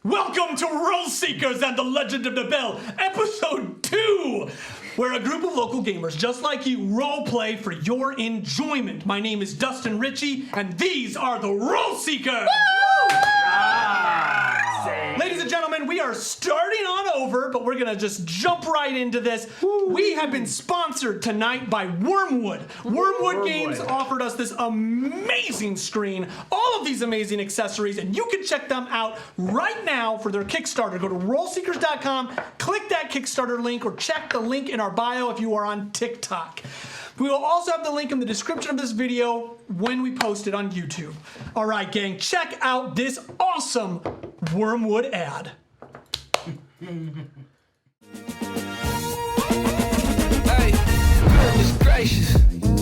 Welcome to Role Seekers and the Legend of the Bell, Episode 2, where a group of local gamers just like you role-play for your enjoyment. My name is Dustin Ritchie, and these are the Role Seekers! Ladies and gentlemen, we are starting on over, but we're gonna just jump right into this. We have been sponsored tonight by Wormwood. Wormwood Games offered us this amazing screen, all of these amazing accessories, and you can check them out right now for their Kickstarter. Go to rollseekers.com, click that Kickstarter link, or check the link in our bio if you are on TikTok. We will also have the link in the description of this video when we post it on YouTube. All right, gang, check out this awesome Wormwood ad. Hey, goodness gracious,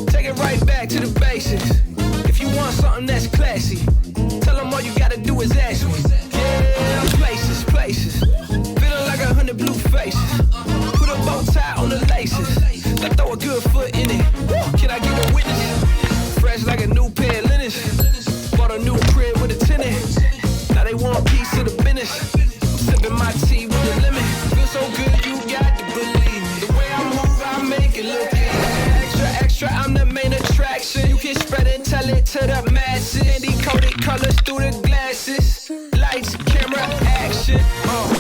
take it right back to the basics. If you want something that's classy, tell them all you gotta do is ask me. Yeah, places, feeling like 100 blue faces. Put a bow tie on the laces, let's throw a good foot in it. Can I get a witness? Fresh like a new pair of linens. Bought a new crib with a tenant. Now they want a piece of the business. I'm sipping my tea with the lemon. Feel so good, you got to believe me. The way I move, I make it look easy. Extra, I'm the main attraction. You can spread and tell it to the masses. Candy coated colors through the glasses. Lights, camera, action.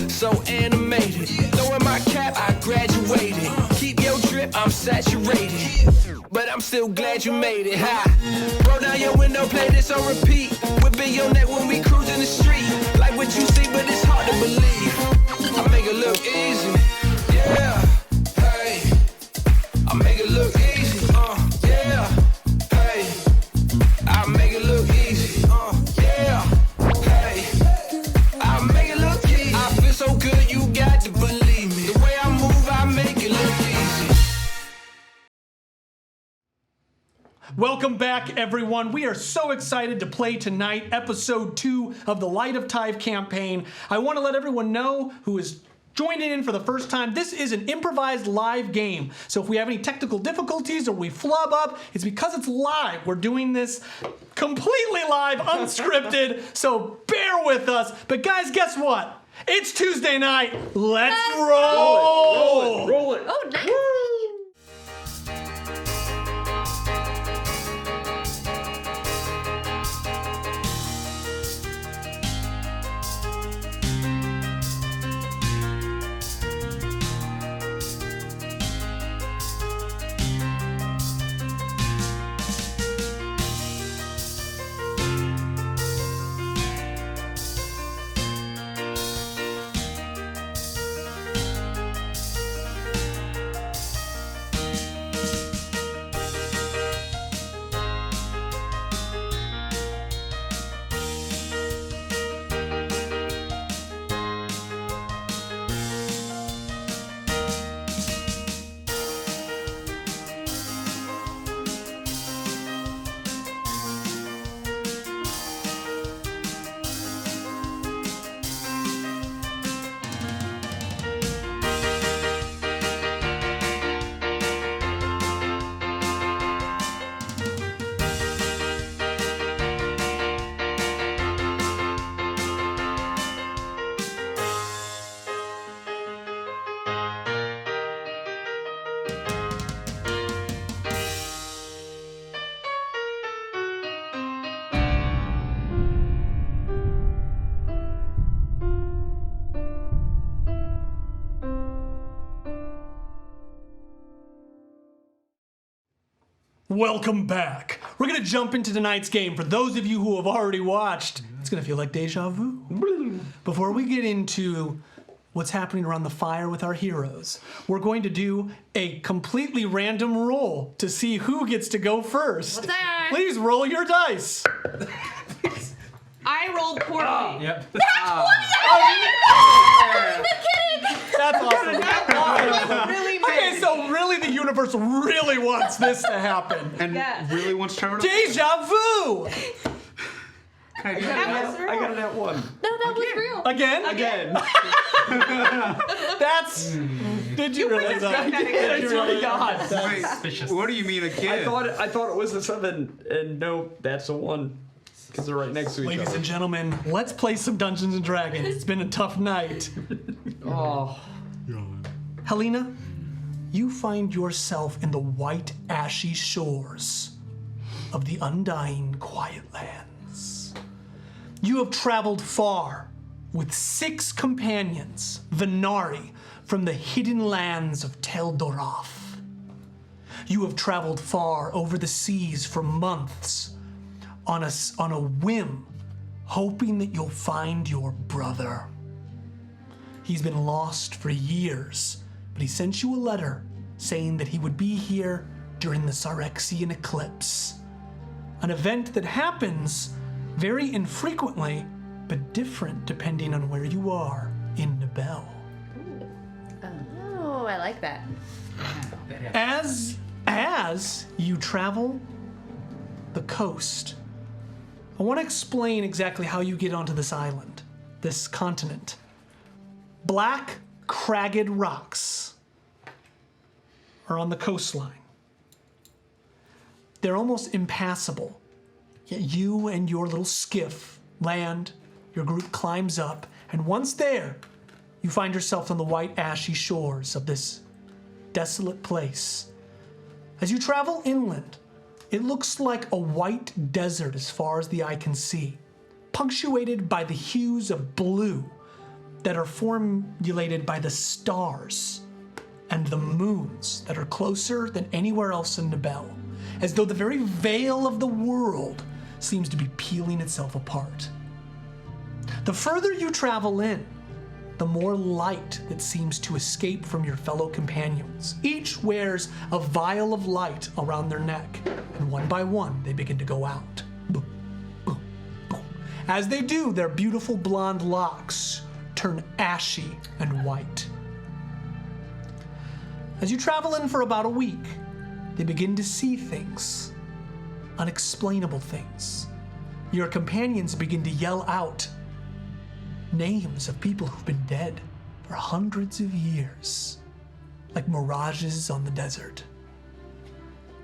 So animated. Throwing my cap, I graduated. Keep your drip, I'm saturated. But I'm still glad you made it. Ha! Roll down your window, play this on repeat. Whipping your neck when we cruise in the street. Like what you see, but it's hard to believe. I make it look easy. Yeah. Hey. I make it look easy. Yeah. Hey. I make it look easy. Yeah. Hey. I make it look easy. I feel so good, you got to believe me. The way I move, I make it look easy. Welcome back, everyone. We are so excited to play tonight, Episode 2 of the Light of Tyve campaign. I want to let everyone know who is joining in for the first time, this is an improvised live game. So if we have any technical difficulties or we flub up, it's because it's live. We're doing this completely live, unscripted, so bear with us. But guys, guess what? It's Tuesday night. Let's roll! Roll it. Oh, nice. Welcome back. We're going to jump into tonight's game. For those of you who have already watched, it's going to feel like deja vu. Before we get into what's happening around the fire with our heroes, we're going to do a completely random roll to see who gets to go first. What's that? Please roll your dice. I rolled poorly. Yep. That's awesome. Really Okay, so really the universe really wants this to happen. And Yes. really wants to turn it Deja vu! I got it at one. No, that was real. Again? That's... Did you realize that? It's really God. Wait, what do you mean again? I thought it was a 7, and no, that's a 1. Because they're right next to each Ladies other. and gentlemen, let's play some Dungeons and Dragons. It's been a tough night. Oh. Helena, you find yourself in the white, ashy shores of the undying Quiet Lands. You have traveled far with 6 companions, Venari, from the hidden lands of Tel Dorath. You have traveled far over the seas for months on a whim, hoping that you'll find your brother. He's been lost for years, but he sent you a letter saying that he would be here during the Sarexian Eclipse, an event that happens very infrequently, but different depending on where you are in Nibel. Oh, I like that. As you travel the coast, I want to explain exactly how you get onto this island, this continent. Black, cragged rocks are on the coastline. They're almost impassable. Yet you and your little skiff land, your group climbs up, and once there, you find yourself on the white, ashy shores of this desolate place. As you travel inland, it looks like a white desert as far as the eye can see, punctuated by the hues of blue that are formulated by the stars and the moons that are closer than anywhere else in Nibel, as though the very veil of the world seems to be peeling itself apart. The further you travel in, the more light that seems to escape from your fellow companions. Each wears a vial of light around their neck, and one by one they begin to go out. Boom, boom, boom. As they do, their beautiful blonde locks turn ashy and white. As you travel in for about a week, they begin to see things, unexplainable things. Your companions begin to yell out names of people who've been dead for hundreds of years, like mirages on the desert.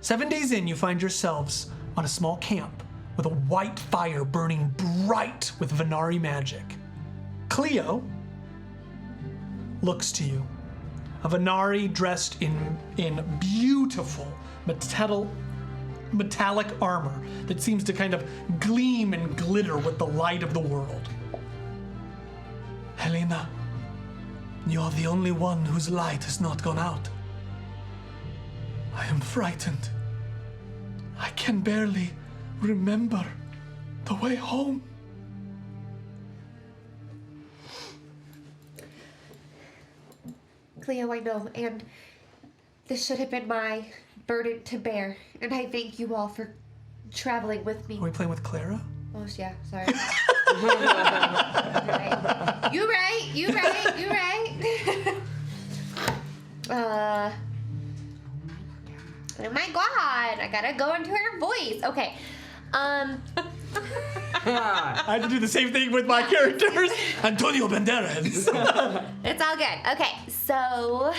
7 days in, you find yourselves on a small camp with a white fire burning bright with Venari magic. Cleo looks to you. A Venari dressed in beautiful metallic armor that seems to kind of gleam and glitter with the light of the world. Helena, you're the only one whose light has not gone out. I am frightened. I can barely remember the way home. Cleo, I know, and this should have been my burden to bear, and I thank you all for traveling with me. Are we playing with Clara? Oh, yeah, sorry. You're right. Oh my god, I gotta go into her voice. Okay. I had to do the same thing with my characters. Antonio Banderas. It's all good. Okay, so,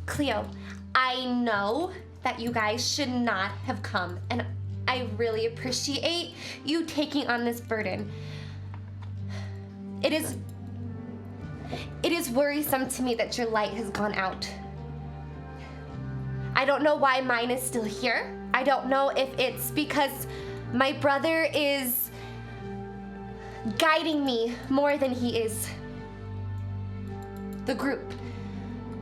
Cleo, I know that you guys should not have come, and I really appreciate you taking on this burden. It is worrisome to me that your light has gone out. I don't know why mine is still here. I don't know if it's because my brother is guiding me more than he is the group.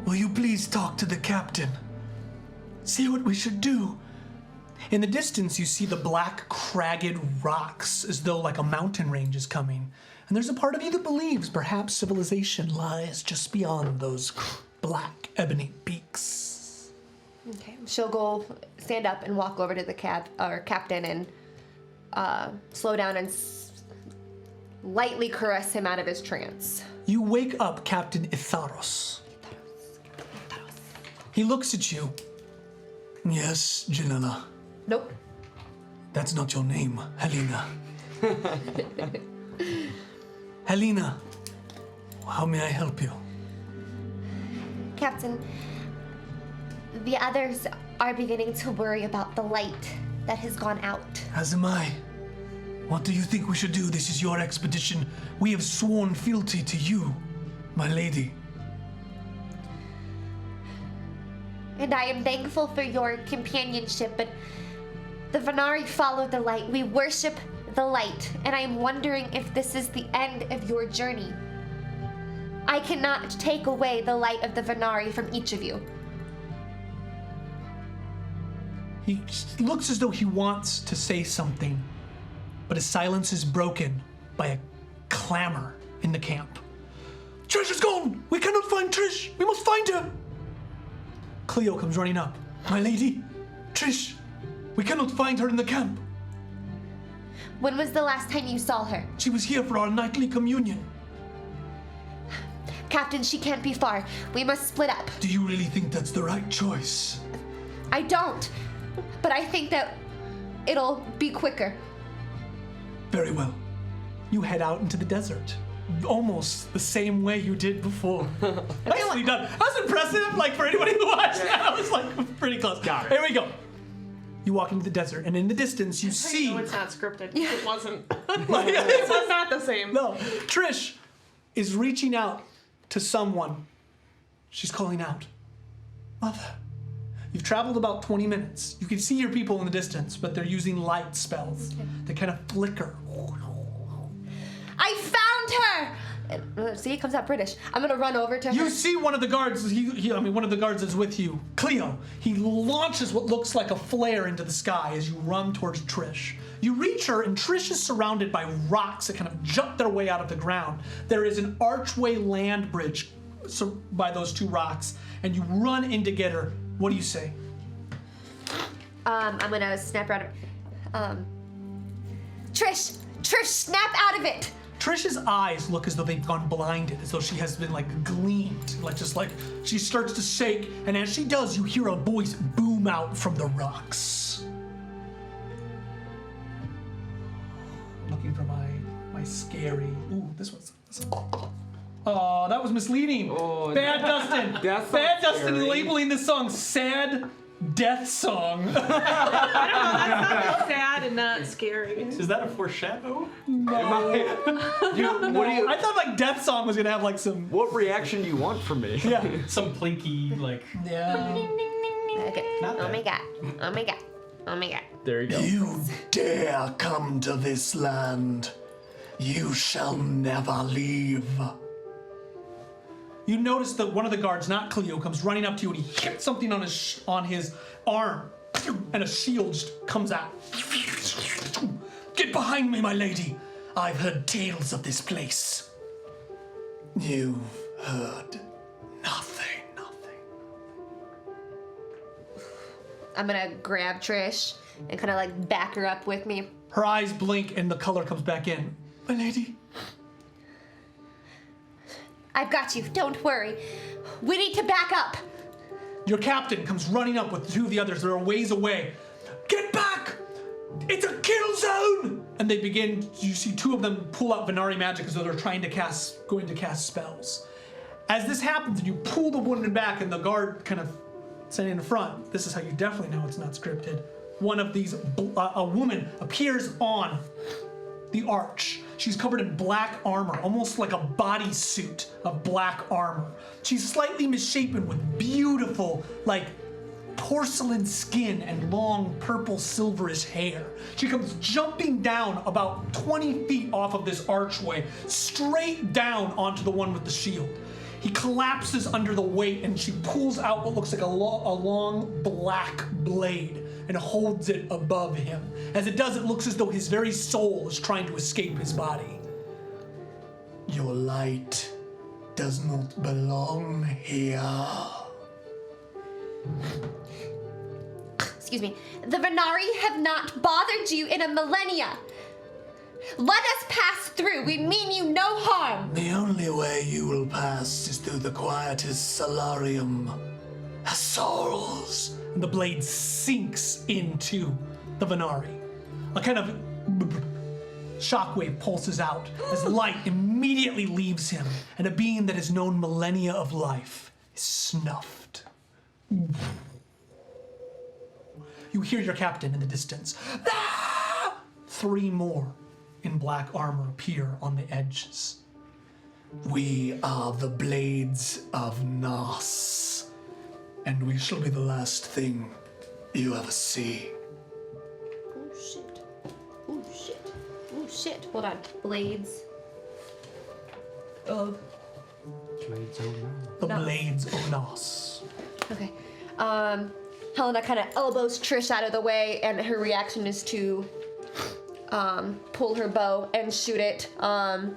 Will you please talk to the captain? See what we should do. In the distance, you see the black, cragged rocks, as though like a mountain range is coming. And there's a part of you that believes perhaps civilization lies just beyond those black, ebony peaks. Okay, she'll go stand up and walk over to the captain and slow down and lightly caress him out of his trance. You wake up Captain Ephthalas. He looks at you. Yes, Janella. Nope. That's not your name, Helena. Helena, how may I help you? Captain, the others are beginning to worry about the light that has gone out. As am I. What do you think we should do? This is your expedition. We have sworn fealty to you, my lady. And I am thankful for your companionship, but the Venari follow the light. We worship the light, and I am wondering if this is the end of your journey. I cannot take away the light of the Venari from each of you. He looks as though he wants to say something, but his silence is broken by a clamor in the camp. Trish is gone! We cannot find Trish! We must find her! Cleo comes running up. My lady, Trish, we cannot find her in the camp. When was the last time you saw her? She was here for our nightly communion. Captain, she can't be far. We must split up. Do you really think that's the right choice? I don't, but I think that it'll be quicker. Very well. You head out into the desert. Almost the same way you did before. Nicely done. That was impressive, like, for anybody who watched that. I was, like, pretty close. Got it. Here we go. You walk into the desert, and in the distance, you see... No, it's not scripted. It wasn't. Like, It was not the same. no, Trish is reaching out to someone. She's calling out, Mother. You've traveled about 20 minutes. You can see your people in the distance, but they're using light spells. They kind of flicker. I found her! See, it comes out British. I'm gonna run over to her. You see one of the guards, one of the guards is with you. Cleo, he launches what looks like a flare into the sky as you run towards Trish. You reach her, and Trish is surrounded by rocks that kind of jut their way out of the ground. There is an archway land bridge by those two rocks, and you run in to get her. What do you say? I'm gonna snap her out of Trish, snap out of it! Trish's eyes look as though they've gone blinded, as though she has been gleamed, like she starts to shake, and as she does, you hear a voice boom out from the rocks. Looking for my scary. Ooh, this one's. Oh, that was misleading. Oh, Bad Dustin. That's Bad not Dustin scary. labeling this song sad death song. Sad and not scary. Is that a foreshadow? What do you? I thought death song was gonna have some. What reaction do you want from me? Yeah. Some plinky, Yeah. Okay. Not Oh bad. my god. Oh my god. Oh my god. There you go. You dare come to this land. You shall never leave. You notice that one of the guards, not Cleo, comes running up to you and he hits something on his arm, and a shield just comes out. Get behind me, my lady. I've heard tales of this place. You've heard nothing. I'm gonna grab Trish and kind of back her up with me. Her eyes blink and the color comes back in. My lady. I've got you. Don't worry. We need to back up. Your captain comes running up with two of the others. They're a ways away. Get back! It's a kill zone! And they begin, you see two of them pull out Venari magic as though they're going to cast spells. As this happens, you pull the woman back and the guard kind of standing in the front. This is how you definitely know it's not scripted. One of these, a woman appears on the arch. She's covered in black armor, almost like a bodysuit of black armor. She's slightly misshapen with beautiful, porcelain skin and long purple silverish hair. She comes jumping down about 20 feet off of this archway, straight down onto the one with the shield. He collapses under the weight and she pulls out what looks like a long black blade and holds it above him. As it does, it looks as though his very soul is trying to escape his body. Your light does not belong here. Excuse me. The Venari have not bothered you in a millennia. Let us pass through. We mean you no harm. The only way you will pass is through the quietest solarium. Souls. And the blade sinks into the Venari. A kind of shockwave pulses out as light immediately leaves him, and a being that has known millennia of life is snuffed. You hear your captain in the distance. Ah! 3 more in black armor appear on the edges. We are the blades of Nas, and we shall be the last thing you ever see. Oh shit. Oh shit. Oh shit. Hold on. Blades of. The blades of Nas. Okay. Helena kind of elbows Trish out of the way, and her reaction is to pull her bow and shoot it. The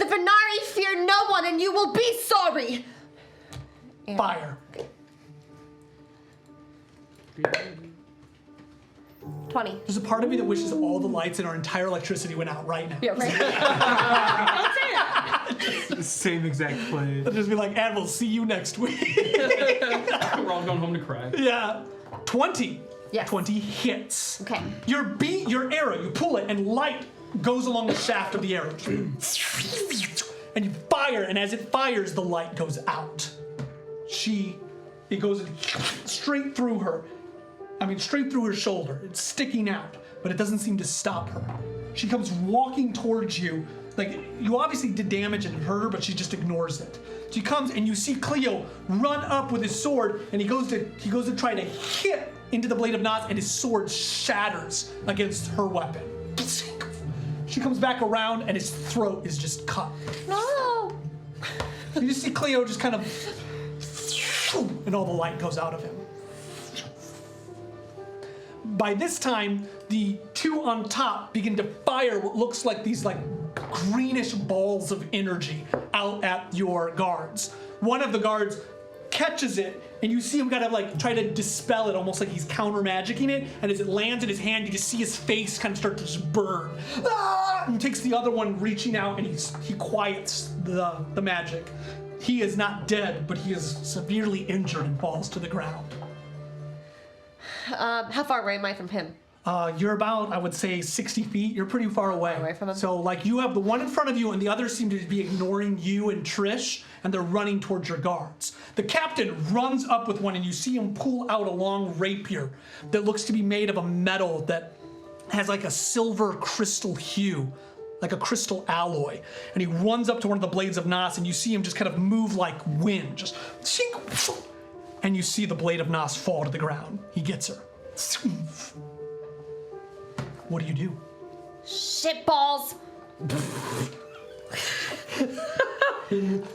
Venari fear no one, and you will be sorry. And Fire. 20. There's a part of me that wishes all the lights and our entire electricity went out right now. Yeah, right. Same exact play. I'll just be like, and we'll see you next week. We're all going home to cry. Yeah. 20. Yes. 20 hits. Okay. Your arrow, you pull it, and light goes along the shaft of the arrow. And you fire, and as it fires, the light goes out. It goes straight through her. Straight through her shoulder. It's sticking out, but it doesn't seem to stop her. She comes walking towards you. Like, you obviously did damage and hurt her, but she just ignores it. She comes, and you see Cleo run up with his sword, and he goes to try to hit into the blade of Nas, and his sword shatters against her weapon. She comes back around, and his throat is just cut. No. You just see Cleo just kind of, and all the light goes out of him. By this time, the two on top begin to fire what looks like these greenish balls of energy out at your guards. One of the guards catches it, and you see him kind of try to dispel it, almost like he's counter magicking it. And as it lands in his hand, you just see his face kind of start to just burn. Ah! And takes the other one, reaching out, and he quiets the magic. He is not dead, but he is severely injured and falls to the ground. How far away am I from him? You're about, I would say, 60 feet. You're pretty far away. From him? So, you have the one in front of you, and the others seem to be ignoring you and Trish, and they're running towards your guards. The captain runs up with one, and you see him pull out a long rapier that looks to be made of a metal that has a silver crystal hue, like a crystal alloy. And he runs up to one of the blades of Nas, and you see him just kind of move like wind, just shink, and you see the blade of Nas fall to the ground. He gets her. What do you do? Shit balls. Didn't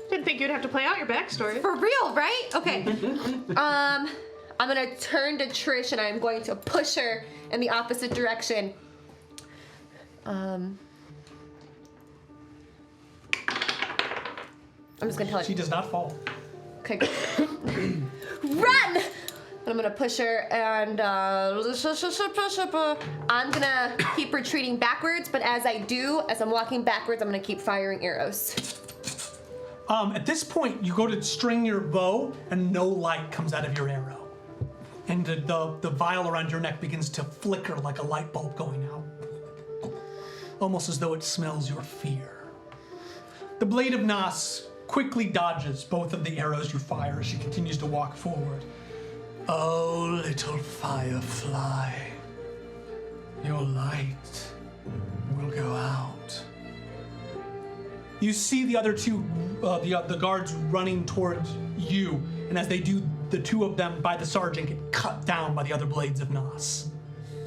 think you'd have to play out your backstory. For real, right? Okay. I'm gonna turn to Trish, and I'm going to push her in the opposite direction. I'm just gonna tell her. She does not fall. Okay. Run! And I'm gonna push her, and I'm gonna keep retreating backwards, but as I'm walking backwards, I'm gonna keep firing arrows. At this point, you go to string your bow, and no light comes out of your arrow. And the vial around your neck begins to flicker like a light bulb going out. Almost as though it smells your fear. The blade of Nas quickly dodges both of the arrows you fire as she continues to walk forward. Oh, little firefly, your light will go out. You see the other two, the guards running towards you, and as they do, the two of them by the sergeant get cut down by the other blades of Nas.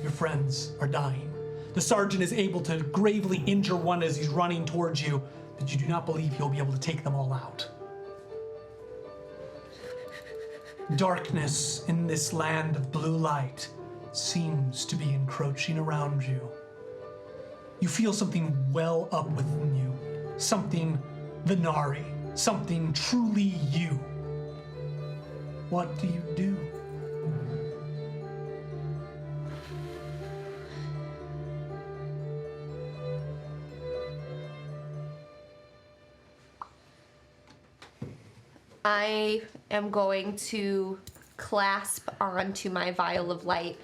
Your friends are dying. The sergeant is able to gravely injure one as he's running towards you, but you do not believe he'll be able to take them all out. Darkness in this land of blue light seems to be encroaching around you. You feel something well up within you, something Venari, something truly you. What do you do? I am going to clasp onto my vial of light,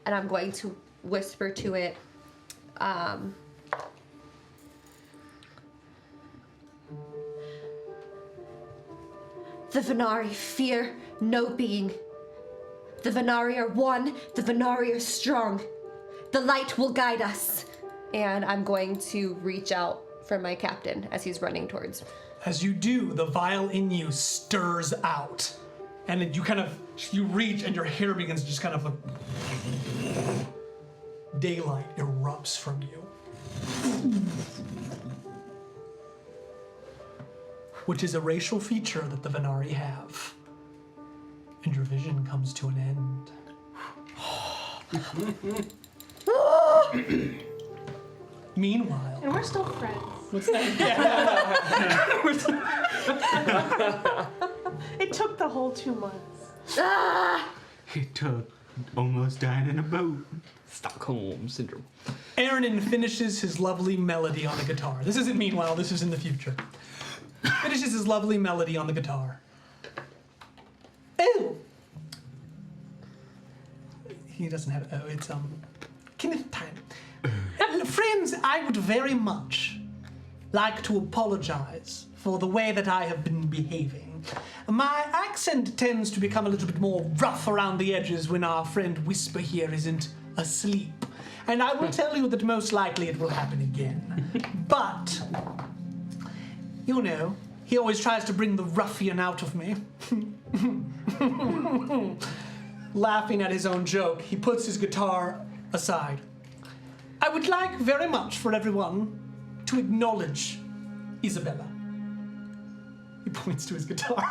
and I'm going to whisper to it, the Venari fear no being. The Venari are one, the Venari are strong. The light will guide us. And I'm going to reach out for my captain as he's running towards. As you do, the vial in you stirs out. And then you reach and your hair begins to just kind of daylight erupts from you. Which is a racial feature that the Venari have. And your vision comes to an end. Meanwhile... And we're still friends. What's that? It took the whole 2 months. It took almost dying in a boat. Stockholm syndrome. Aaron finishes his lovely melody on the guitar. This isn't meanwhile, this is in the future. Finishes his lovely melody on the guitar. Oh! He doesn't have oh, it's Kenneth time. Friends, I would very much like to apologize for the way that I have been behaving. My accent tends to become a little bit more rough around the edges when our friend Whisper here isn't asleep. And I will tell you that most likely it will happen again. But, you know, he always tries to bring the ruffian out of me. Laughing at his own joke, he puts his guitar aside. I would like very much for everyone to acknowledge Isabella. He points to his guitar.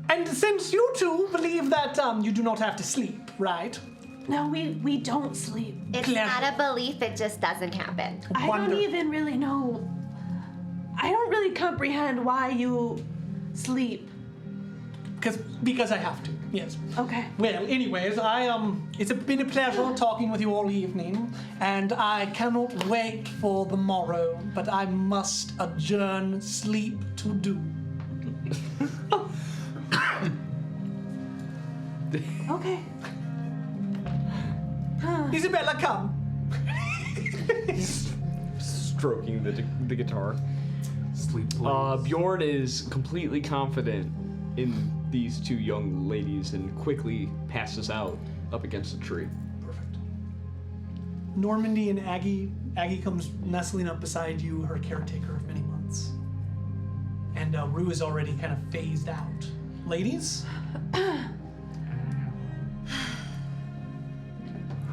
And since you two believe that you do not have to sleep, right? No, we don't sleep. It's not a belief, it just doesn't happen. I don't even really know. I don't really comprehend why you sleep. Because I have to, yes. Okay. Well, anyways, it's been a pleasure talking with you all evening, and I cannot wait for the morrow, but I must adjourn sleep to do. Okay. Isabella, come. Stroking the guitar. Sleep, please. Bjorn is completely confident in these two young ladies and quickly passes out up against a tree. Perfect. Normandy and Aggie. Aggie comes nestling up beside you, her caretaker of many months. And Rue is already kind of phased out. Ladies?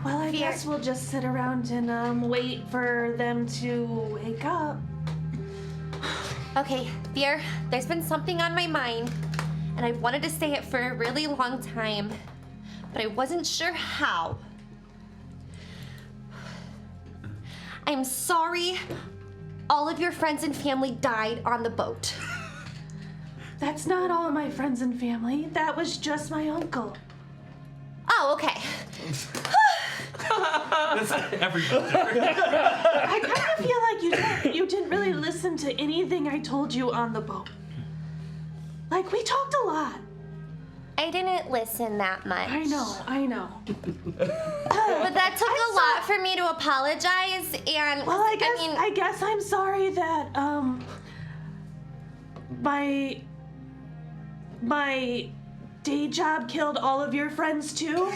Well, I guess we'll just sit around and wait for them to wake up. Okay, Fear, there's been something on my mind, and I wanted to say it for a really long time, but I wasn't sure how. I'm sorry all of your friends and family died on the boat. That's not all of my friends and family. That was just my uncle. Oh, okay. That's everybody. I kind of feel like you didn't really listen to anything I told you on the boat. Like, we talked a lot. I didn't listen that much. I know. But that took a lot for me to apologize, and Well, I guess I'm sorry that my day job killed all of your friends too.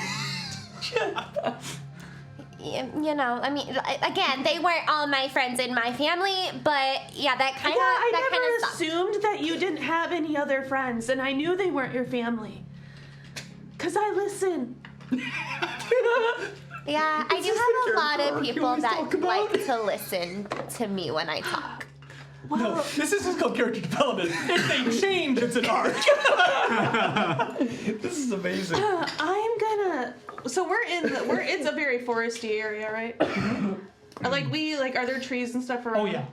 you know, I mean, again, they weren't all my friends in my family, but yeah, that kind of I that kind of never sucked. assumed that you didn't have any other friends, and I knew they weren't your family. 'Cause I listen. Yeah, I do have a lot of people that like to listen to me when I talk. No, this is called character development. If they change, it's an arc. This is amazing. So it's a very foresty area, right? Are there trees and stuff around? Oh yeah,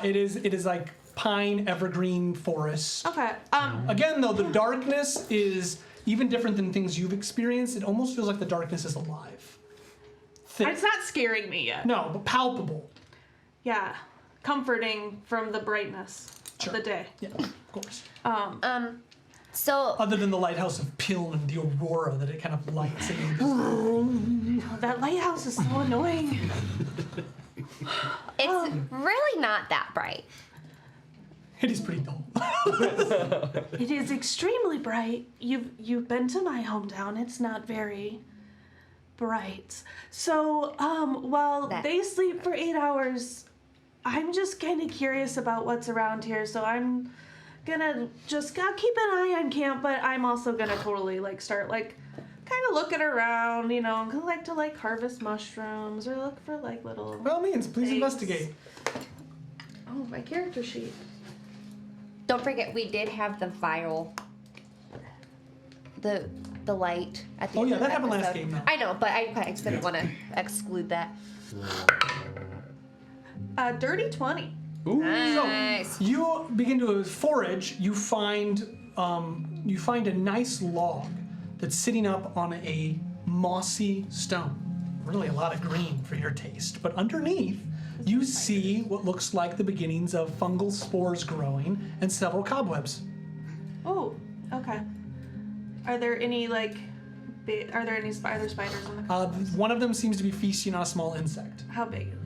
it is like pine evergreen forest. Okay. Again, though, the darkness is even different than things you've experienced. It almost feels like the darkness is alive. Thick. It's not scaring me yet. No, but palpable. Yeah. Comforting from the brightness of the day. Yeah, of course. So Other than the lighthouse of Piln and the aurora that it kind of lights in. Oh, that lighthouse is so annoying. it's really not that bright. It is pretty dull. It is extremely bright. You've been to my hometown. It's not very bright. So, while they sleep for 8 hours, I'm just kind of curious about what's around here. So I'm gonna just keep an eye on camp, but I'm also gonna totally start kind of looking around, like to harvest mushrooms or look for little. By all means, please things. investigate. Oh, my character sheet. Don't forget, we did have the vial. The light at the Oh end yeah, of that the happened last episode. game now. I know, but I just didn't want to exclude that. Dirty 20. Ooh. Nice. So you begin to forage. You find a nice log that's sitting up on a mossy stone. Really a lot of green for your taste. But underneath, you see what looks like the beginnings of fungal spores growing and several cobwebs. Oh, okay. Are there any are there any spiders in the One of them seems to be feasting on a small insect. How big is it?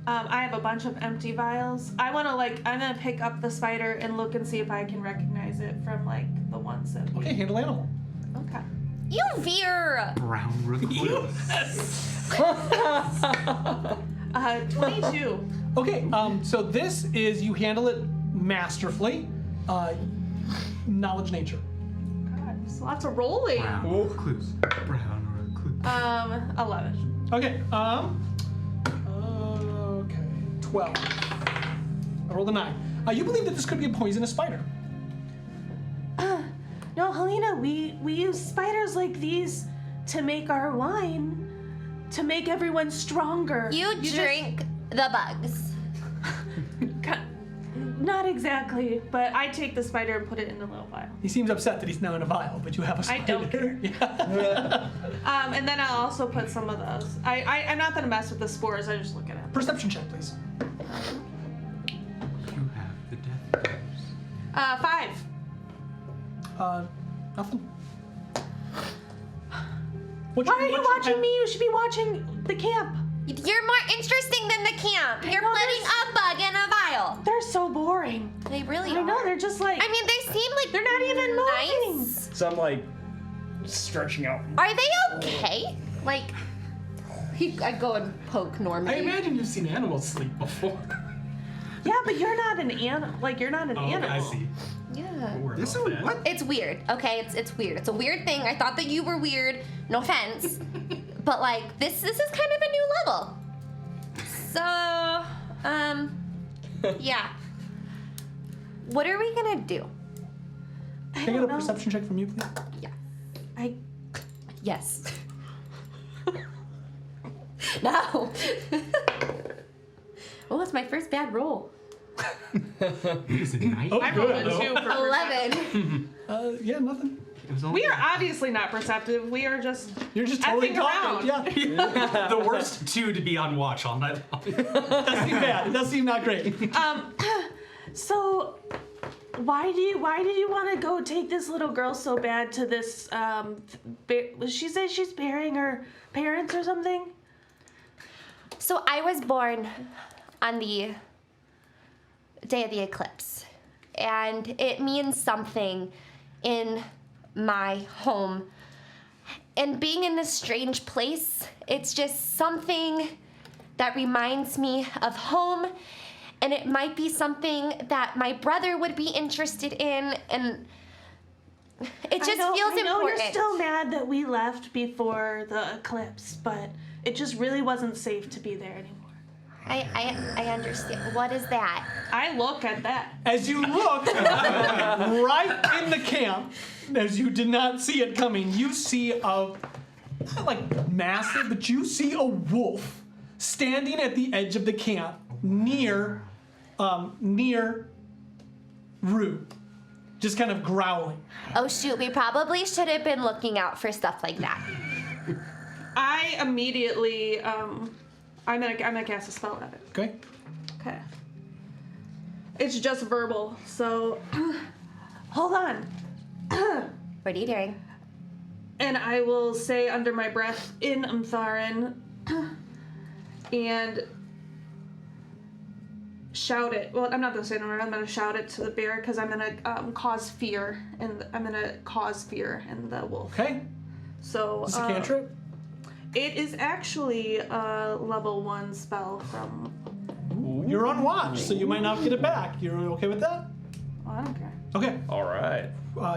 I have a bunch of empty vials. I want to I'm gonna pick up the spider and look and see if I can recognize it from the ones that. Okay, handle animal. Okay. You veer. Brown recluse. 22. Okay, so this is, you handle it masterfully. Knowledge nature. God, there's lots of rolling. Brown recluse. Brown recluse. 11. Okay, okay, 12. I rolled a 9. You believe that this could be a poisonous spider. No, Helena, we use spiders like these to make our wine, to make everyone stronger. You drink the bugs. Not exactly, but I take the spider and put it in a little vial. He seems upset that he's now in a vial, but you have a spider. I don't care. Yeah. And then I'll also put some of those. I'm not gonna mess with the spores. I just look at them. Perception check, please. You have the death throes. 5. Nothing. Why are you watching me? You should be watching the camp. You're more interesting than the camp. You're putting a bug in a vial. They're so boring. They really I are. know, they're just I mean, they seem like they're not even moving. nice. So I'm like stretching out. Are they okay? I go and poke Normandy. I imagine you've seen animals sleep before. Yeah, but you're not an animal. You're not an animal. I see. Yeah. This is what? It's weird. Okay, it's weird. It's a weird thing. I thought that you were weird. No offense, but this is kind of a new level. So, yeah. What are we gonna do? Can I get a perception check from you, please? Yeah. Yes. No. Oh, it's my first bad roll. Is it night? Oh, I rolled a 2 for 11. Yeah, nothing. It was only We are obviously not perceptive. We are just. You're just totally effing talking. around. Yeah. the worst two to be on watch all night long. Does seem bad. It does seem not great. So, why did you want to go take this little girl so bad to this? She said she's burying her parents or something. So I was born on the day of the eclipse, and it means something in my home. And being in this strange place, it's just something that reminds me of home, and it might be something that my brother would be interested in, and it just feels I know important. You're still mad that we left before the eclipse, but it just really wasn't safe to be there anymore. I understand. What is that? I look at that. As you look right in the camp, as you did not see it coming, you see not massive, but you see a wolf standing at the edge of the camp near Rue, just kind of growling. Oh shoot, we probably should have been looking out for stuff like that. I immediately, I'm gonna cast a spell at it. Okay. Okay. It's just verbal, so hold on. What are you doing? And I will say under my breath in Umtharan and shout it. Well, I'm not gonna say it in order. I'm gonna shout it to the bear because I'm gonna cause fear in the wolf. Okay. So Is this a cantrip? it is actually a level 1 spell from. You're on watch, so you might not get it back. You're okay with that? Oh, I don't care. Okay. All right.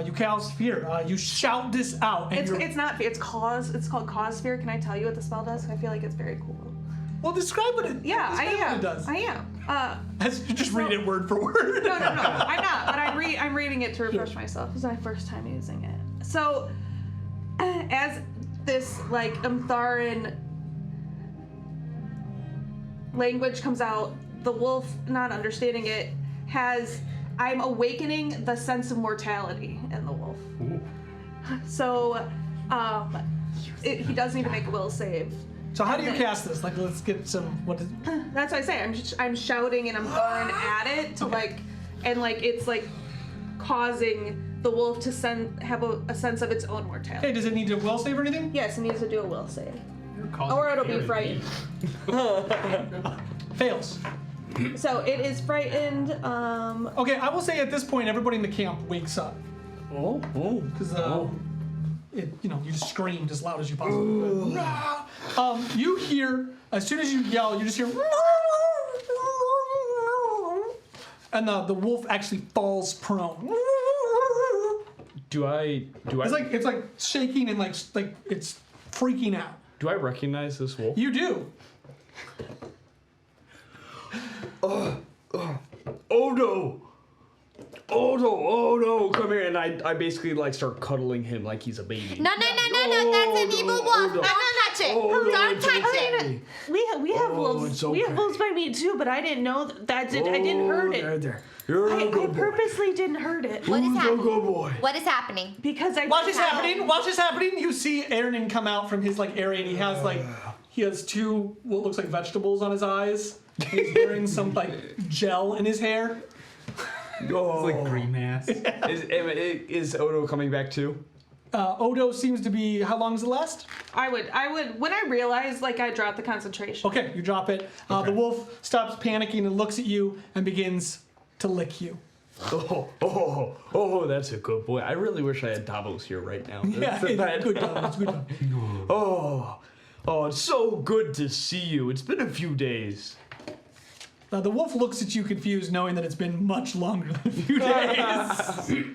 You cast fear. You shout this out, and It's not fear. It's cause. It's called cause fear. Can I tell you what the spell does? I feel like it's very cool. Well, describe what it. Yeah, I describe am. What it does. I am. As you just read it word for word. No, I'm not. But I'm reading it to refresh myself. This is my first time using it. So, as this like Amtharan language comes out, the wolf, not understanding it, I'm awakening the sense of mortality in the wolf. Ooh. So, he does need to make a will save. So how do you cast this? Like, let's get some. What is? That's what I say. I'm shouting and I'm throwing at it to it's like causing the wolf to have a sense of its own mortality. Hey, does it need to will save or anything? Yes, it needs to do a will save. Or it'll be frightened. Fails. So it is frightened. Okay, I will say at this point, everybody in the camp wakes up Oh. because you just screamed as loud as you possibly could. You hear as soon as you yell, you just hear, and the wolf actually falls prone. Do I? It's like shaking and like it's freaking out. Do I recognize this wolf? You do. Oh no! Oh no! Come here, and I basically like start cuddling him like he's a baby. No, that's an evil wolf. Don't touch it. Don't touch it. We have wolves. We have wolves by me too, but I didn't know that. I didn't hurt it. I purposely didn't hurt it. What is happening? Good boy. What is happening? Because I. Watch this happening. You see Aaron come out from his area, and he has two what looks like vegetables on his eyes. He's wearing some gel in his hair. It's like green mass. Is Odo coming back too? Odo seems to be. How long does it last? I would. When I realized, I dropped the concentration. Okay, you drop it. The wolf stops panicking and looks at you and begins to lick you. Oh, that's a good boy. I really wish I had Davos here right now. Yeah, it's good done. Oh, it's so good to see you. It's been a few days. The wolf looks at you confused, knowing that it's been much longer than a few days.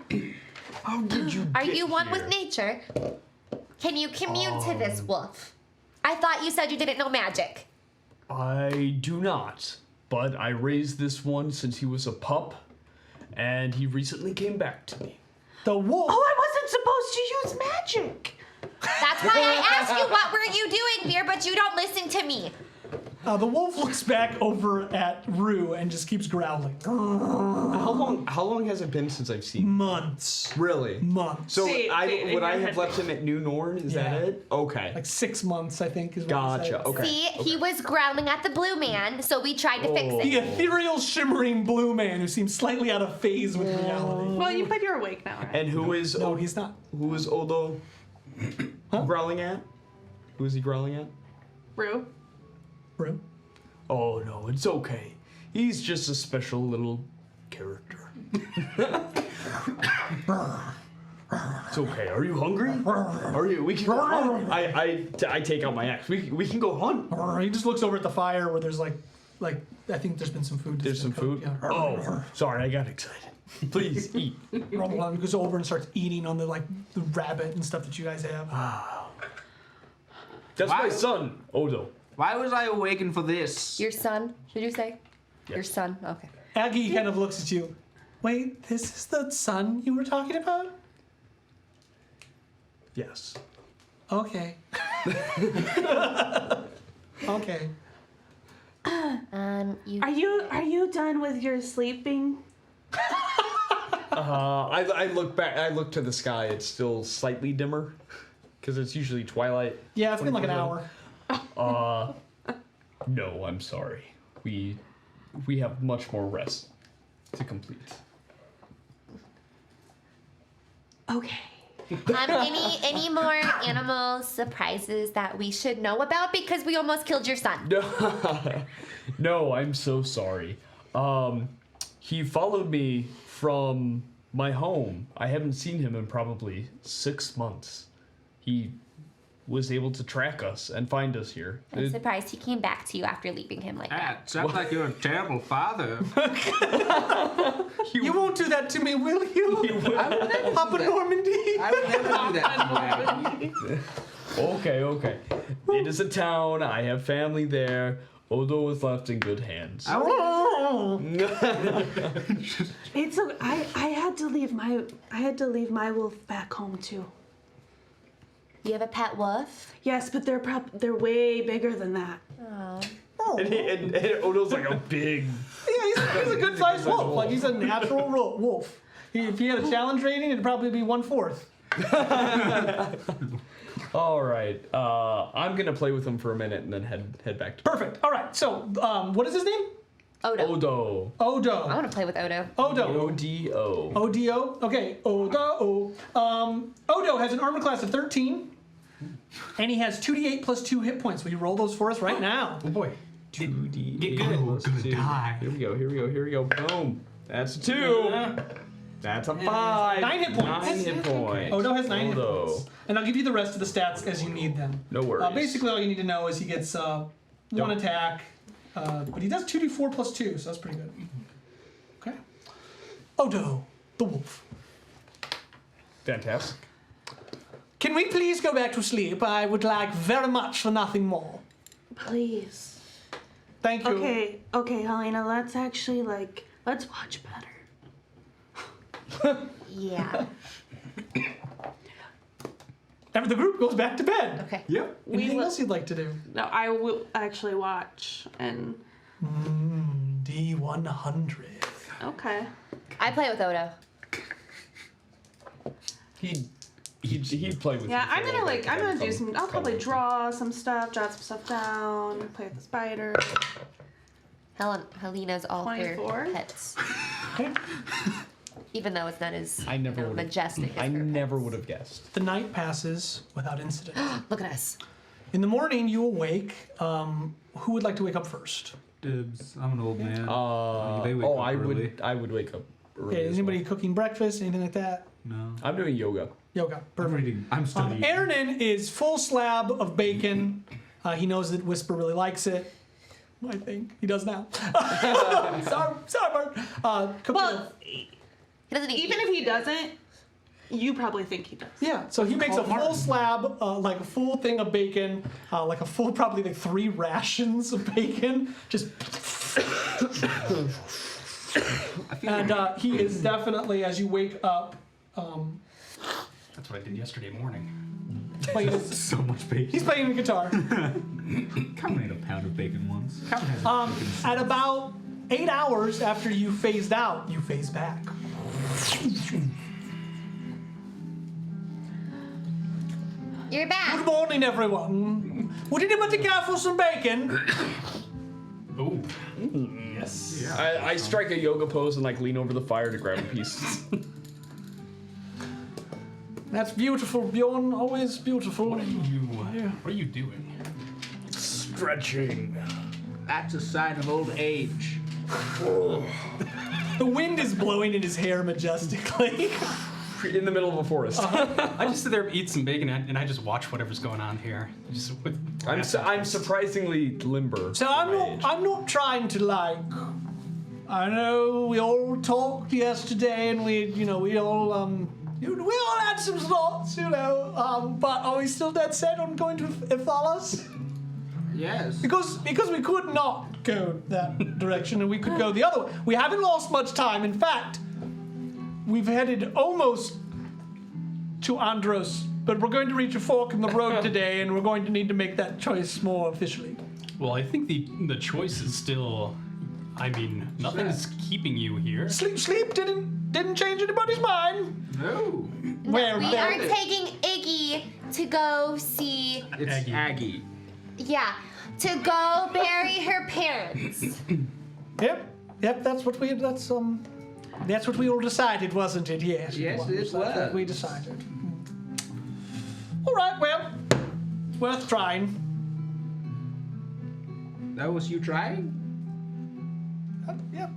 How did you Are get you one here? with nature? Can you commune to this wolf? I thought you said you didn't know magic. I do not, but I raised this one since he was a pup, and he recently came back to me. The wolf. Oh, I wasn't supposed to use magic. That's why I asked you what were you doing, Beer, but you don't listen to me. The wolf looks back over at Rue and just keeps growling. How long has it been since I've seen him? Months. Really? Months. So See, in would I your have head- left him at New Norn? Is that Yeah. it? Okay. Like 6 months, I think, is what he Gotcha. said. Okay. See, he was growling at the blue man, so we tried to fix The it. ethereal, shimmering blue man who seems slightly out of phase with reality. Well, you're awake now, right? And who is No, he's not. who is Odo growling at? Who is he growling at? Rue. Rue. Oh no, it's okay. He's just a special little character. It's okay. Are you hungry? Are you? We can go hunt. I take out my axe. We can go hunt. He just looks over at the fire where there's like I think there's been some food. There's some food. Yeah. Oh, sorry, I got excited. Please eat. Rumble goes over and starts eating on the rabbit and stuff that you guys have. That's my son, Odo. Why was I awakened for this? Your son, did you say? Yes. Your son, okay. Aggie kind of looks at you. Wait, this is the son you were talking about? Yes. Okay. Okay. Are you done with your sleeping? I look back. I look to the sky. It's still slightly dimmer, because it's usually twilight. Yeah, it's been like an hour. No, I'm sorry. We have much more rest to complete. Okay. Any more animal surprises that we should know about? Because we almost killed your son. No, I'm so sorry. He followed me from my home. I haven't seen him in probably 6 months. He was able to track us and find us here. I'm surprised he came back to you after leaving him like that. Sounds like you're a terrible father. You won't do that to me, will you? Papa Normandy. I would never do that to you. Okay. It is a town. I have family there. Odo was left in good hands. It's okay. I had to leave my wolf back home too. You have a pet wolf? Yes, but they're way bigger than that. Oh. And Odo's like a big. Yeah, he's a good sized wolf. Like he's a natural wolf. If he had a challenge rating, it'd probably be 1/4. All right. I'm gonna play with him for a minute and then head back to. Perfect. All right. So, what is his name? Odo. I Odo. want to play with Odo. Odo. Odo. Okay. Odo. Odo has an armor class of 13, and he has 2d8 plus 2 hit points. Will you roll those for us right now? Oh boy. 2d8. Get good. Plus Gonna 2. die. Here we go. Boom. That's a 2. That's a 5. 9 hit points. 9 hit points. Odo has 9 hit Odo. points. And I'll give you the rest of the stats as you need them. No worries. Basically, all you need to know is he gets 1 attack, but he does 2d4 plus 2, so that's pretty good. Okay. Odo, the wolf. Fantastic. Can we please go back to sleep? I would like very much for nothing more. Please. Thank you. Okay, Helena. Let's actually let's watch better. Yeah. And the group goes back to bed. Okay. Yep. Anything else you'd like to do? No, I will actually watch and. D100. Okay. I play with Odo. He'd play with. Yeah, you for I'm a little bit, gonna have do fun some. I'll probably cuddling. draw some stuff, jot some stuff down, play with the spider. Helena's all 24? for pets. Even though it's not as I never would've- majestic as I her never pets. would have guessed. The night passes without incident. Look at us. In the morning, you awake. Who would like to wake up first? Dibs. I'm an old man. They wake I up early. would wake up early. Okay, as is anybody well. cooking breakfast, anything like that? No. I'm doing yoga. Yoga. I'm Perfect. reading. I'm studying. Aaronin is full slab of bacon. He knows that Whisper really likes it. I think he does now. sorry, Bart. Cooking Well, He doesn't eat even if he doesn't, you probably think he does. yeah, so he makes a Call full Martin. slab, like a full thing of bacon, like a full, probably like 3 rations of bacon. Just. And he is definitely, as you wake up, That's what I did yesterday morning. playing So much bacon. he's playing the guitar. Calvin ate a pound of bacon once. Calvin has bacon. At about 8 hours after you phased out, you phase back. You're Good back. morning, everyone. Would anybody care for some bacon? Oh. Yes. I strike a yoga pose and lean over the fire to grab a piece. That's beautiful, Bjorn. Always beautiful. What are you doing? Stretching. That's a sign of old age. The wind is blowing in his hair majestically. In the middle of a forest. I just sit there, eat some bacon, and I just watch whatever's going on here. Just with I'm surprisingly limber. So I'm not trying to I know we all talked yesterday, and we all had some thoughts, but are we still dead set on going to Ephthalas? Yes. Because we could not go that direction, and we could go the other way. We haven't lost much time. In fact, we've headed almost to Andros, but we're going to reach a fork in the road today, and we're going to need to make that choice more officially. Well, I think the choice is still. I mean, nothing's keeping you here. Sleep didn't change anybody's mind. No. Where We there- are taking Iggy to go see. It's Aggie. Yeah, to go bury her parents. Yep. That's what we all decided, wasn't it? Yes. Yes, it That's what was. we decided. All right. Well, worth trying. That was you trying? Yep.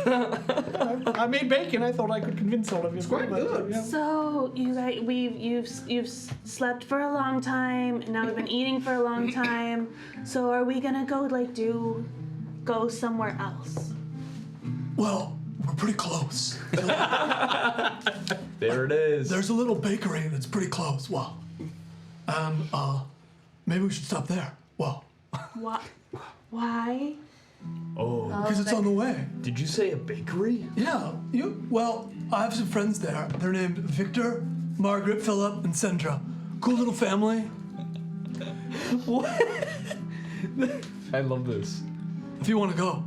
I made bacon. I thought I could convince all of you. It's quite good. Yeah. So you guys, you've slept for a long time, and now we've been eating for a long time. So are we gonna go somewhere else? Well, we're pretty close. There it is. There's a little bakery that's pretty close. Well, maybe we should stop there. Well, Why? Oh, because it's on the way. did you say a bakery? Yeah. Well, I have some friends there. They're named Victor, Margaret, Philip, and Sandra. Cool little family. What? I love this. If you want to go.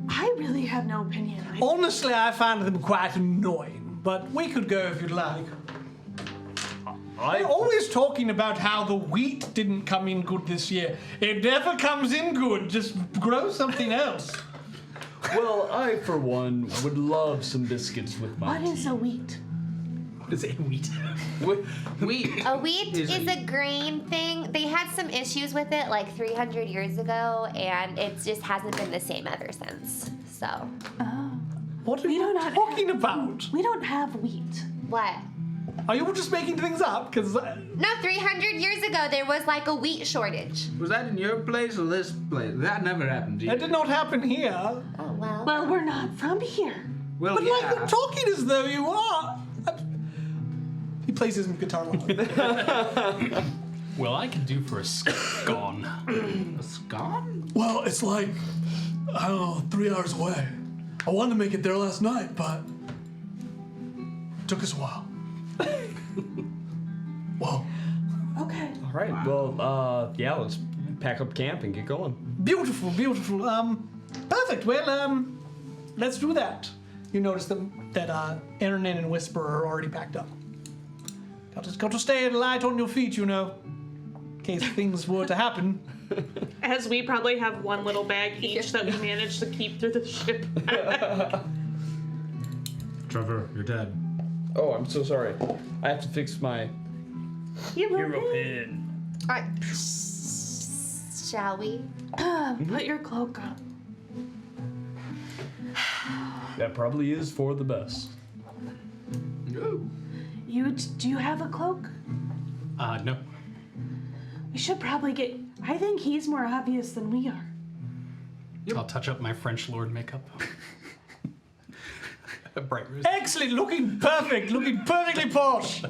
I really have no opinion. Honestly, I find them quite annoying, but we could go if you'd like. They're always talking about how the wheat didn't come in good this year. It never comes in good. Just grow something else. Well, I, for one, would love some biscuits with my What is a wheat? Is it wheat? Wheat. A wheat is a grain thing. They had some issues with it like 300 years ago, and it just hasn't been the same ever since. So. What are you talking about? We don't have wheat. What? Are you just making things up? Because No, 300 years ago there was like a wheat shortage. Was that in your place or this place? That never happened. that did not happen here. Oh well. Well, we're not from here. Well, But yeah. like you're talking as though you are. He plays his guitar loud. Well, I could do for a scone. A scone? Well, it's like, I don't know, 3 hours away. I wanted to make it there last night, but it took us a while. Whoa. Okay. All right. Well, yeah. Let's pack up camp and get going. Beautiful, beautiful. Perfect. Well, let's do that. You notice that Ernan and Whisper are already packed up. Got to stay light on your feet, in case things were to happen. As we probably have one little bag each that we managed to keep through the ship. Trevor, you're dead. Oh, I'm so sorry. I have to fix my Hero pin. All right. Shall we? Put your cloak on. That probably is for the best. No. Do you have a cloak? No. We should probably get. I think he's more obvious than we are. I'll touch up my French lord makeup. Bright rose. Excellent, looking perfect, looking perfectly posh.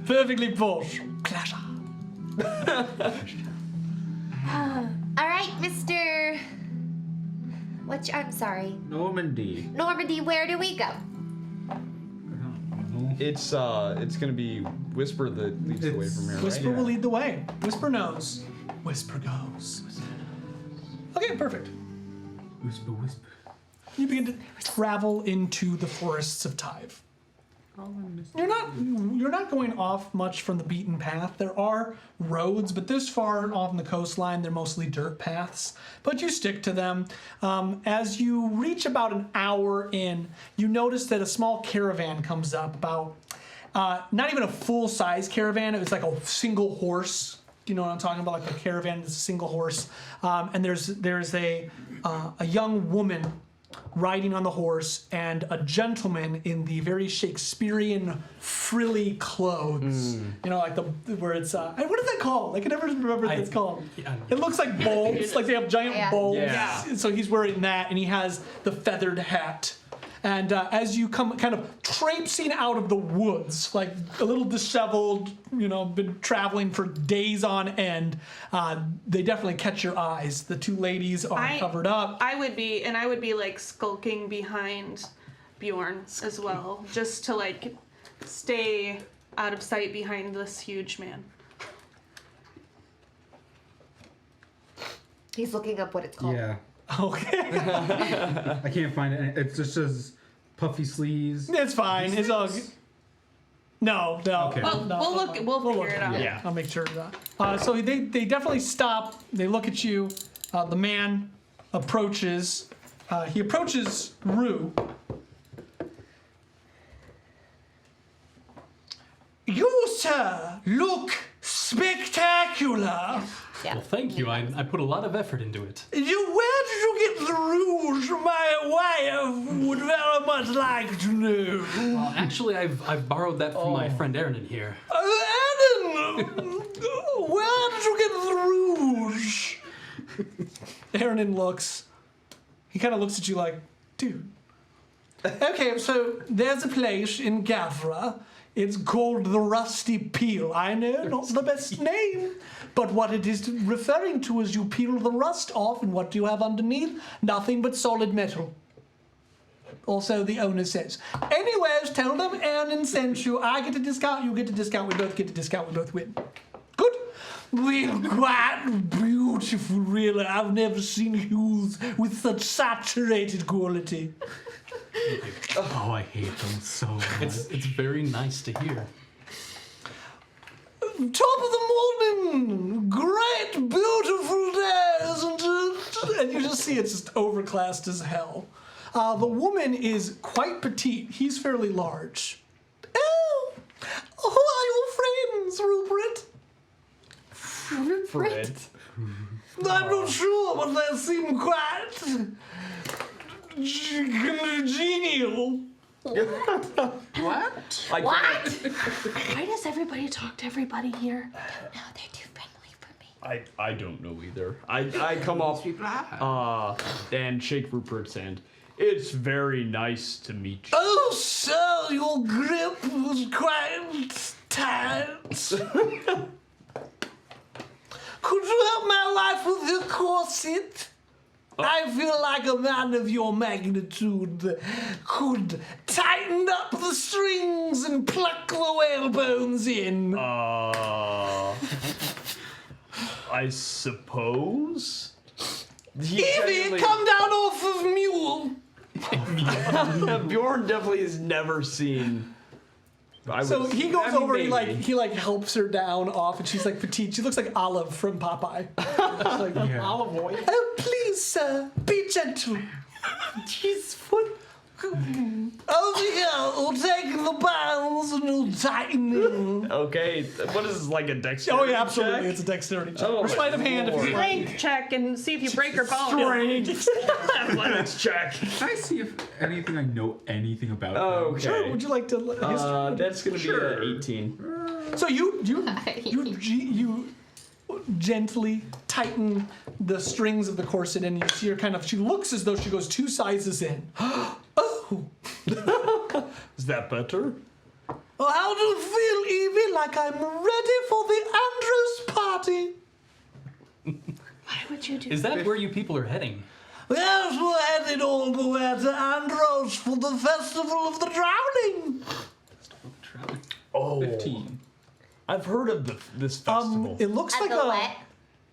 Perfectly posh. Pleasure. All right, Mr. I'm sorry. Normandy. Normandy, where do we go? It's gonna be Whisper that leads the way from here, Whisper right? will lead the way. Whisper knows. Whisper goes. Okay, perfect. Whisper, whisper. You begin to travel into the forests of Tyve. You're not going off much from the beaten path. There are roads, but this far off the coastline, they're mostly dirt paths. But you stick to them. As you reach about an hour in, you notice that a small caravan comes up. About not even a full-size caravan. It was like a single horse. You know what I'm talking about? Like a caravan is a single horse. And there's a young woman riding on the horse, and a gentleman in the very Shakespearean frilly clothes. You know, like where it's what is that called? I can never remember what it's called. It looks like bowls, like they have giant bowls. Yeah. So he's wearing that, and he has the feathered hat. And as you come kind of traipsing out of the woods, like a little disheveled, been traveling for days on end, they definitely catch your eyes. The two ladies are covered up. I would be like skulking behind Bjorn as well, just to like stay out of sight behind this huge man. He's looking up what it's called. Yeah. Okay. I can't find it. It just says puffy sleeves. It's fine. It's all good. No. Okay. We'll figure it out. Yeah, I'll make sure of that. So they definitely stop. They look at you. The man approaches. He approaches Rue. You, sir, look spectacular. Yeah. Well, thank you. I put a lot of effort into it. Where did you get the rouge, my wife would very much like to know. Well, actually, I've borrowed that from my friend Aaron in here. Aaron, where did you get the rouge? Aaron looks. He kind of looks at you like, dude. Okay, so there's a place in Gavra. It's called the Rusty Peel. I know, not the best name, but what it is referring to is you peel the rust off, and what do you have underneath? Nothing but solid metal. Also, the owner says. Anyways, tell them Aaron sent you. I get a discount, you get a discount, we both get a discount, we both win. Good. We're quite beautiful, really. I've never seen hues with such saturated quality. Oh, I hate them so much. It's very nice to hear. Top of the morning! Great, beautiful day, isn't it? And you just see it's just overclassed as hell. The woman is quite petite. He's fairly large. Oh, who are your friends, Rupert? Fred. I'm not sure, but they seem quite congenial. What? Why does everybody talk to everybody here? No, they're too friendly for me. I don't know either. I come up and shake Rupert's hand. It's very nice to meet you. Oh, so your grip was quite tight. Could you help my wife with her corset? I feel like a man of your magnitude could tighten up the strings and pluck the whalebones in. I suppose? Evie, come down off of mule. Bjorn definitely has never seen. So he goes over, he helps her down off, and she's like petite. She looks like Olive from Popeye. Like, Olive oil. Oh, please, sir, be gentle. Jeez, what? Over here, we'll take the bands and we'll tighten them. Okay, what is this, like a dexterity Oh yeah, absolutely. check? It's a dexterity check. Oh, Or my sleight of hand if you Strength check and see if you break her bone. Strength. Athletics check. Can I see if anything I know anything about? Okay. Sure. Would you like to? History? That's gonna be an 18. So you gently tighten the strings of the corset, and you see her kind of. She looks as though she goes 2 sizes in. Oh. Is that better? Well, how do you feel, Evie? Like I'm ready for the Andrews party? Why would you do Is that where you people are heading? Yes, we're headed all the way to Andros for the Festival of the Drowning. Oh, 15. I've heard of this festival. It looks At like the a. what?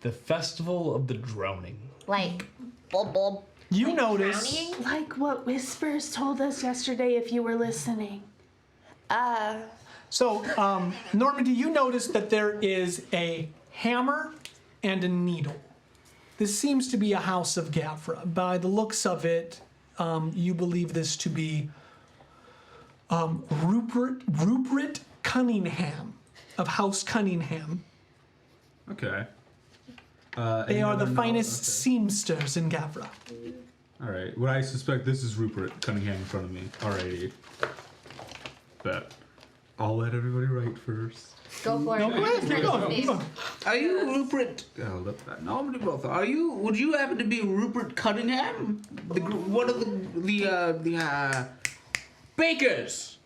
The Festival of the Drowning. Like, bob bob. You notice. Drowning? Like what Whispers told us yesterday if you were listening. So, Normandy, you notice that there is a hammer and a needle. This seems to be a house of Gavra. By the looks of it, you believe this to be Rupert Cunningham of House Cunningham. Okay. They are the finest seamsters in Gavra. All right. What I suspect this is Rupert Cunningham in front of me. Alrighty. But I'll let everybody write first. Go for it. Keep going. Are you Rupert? Oh, look that. Normally both. Are you? Would you happen to be Rupert Cunningham? One of the bakers?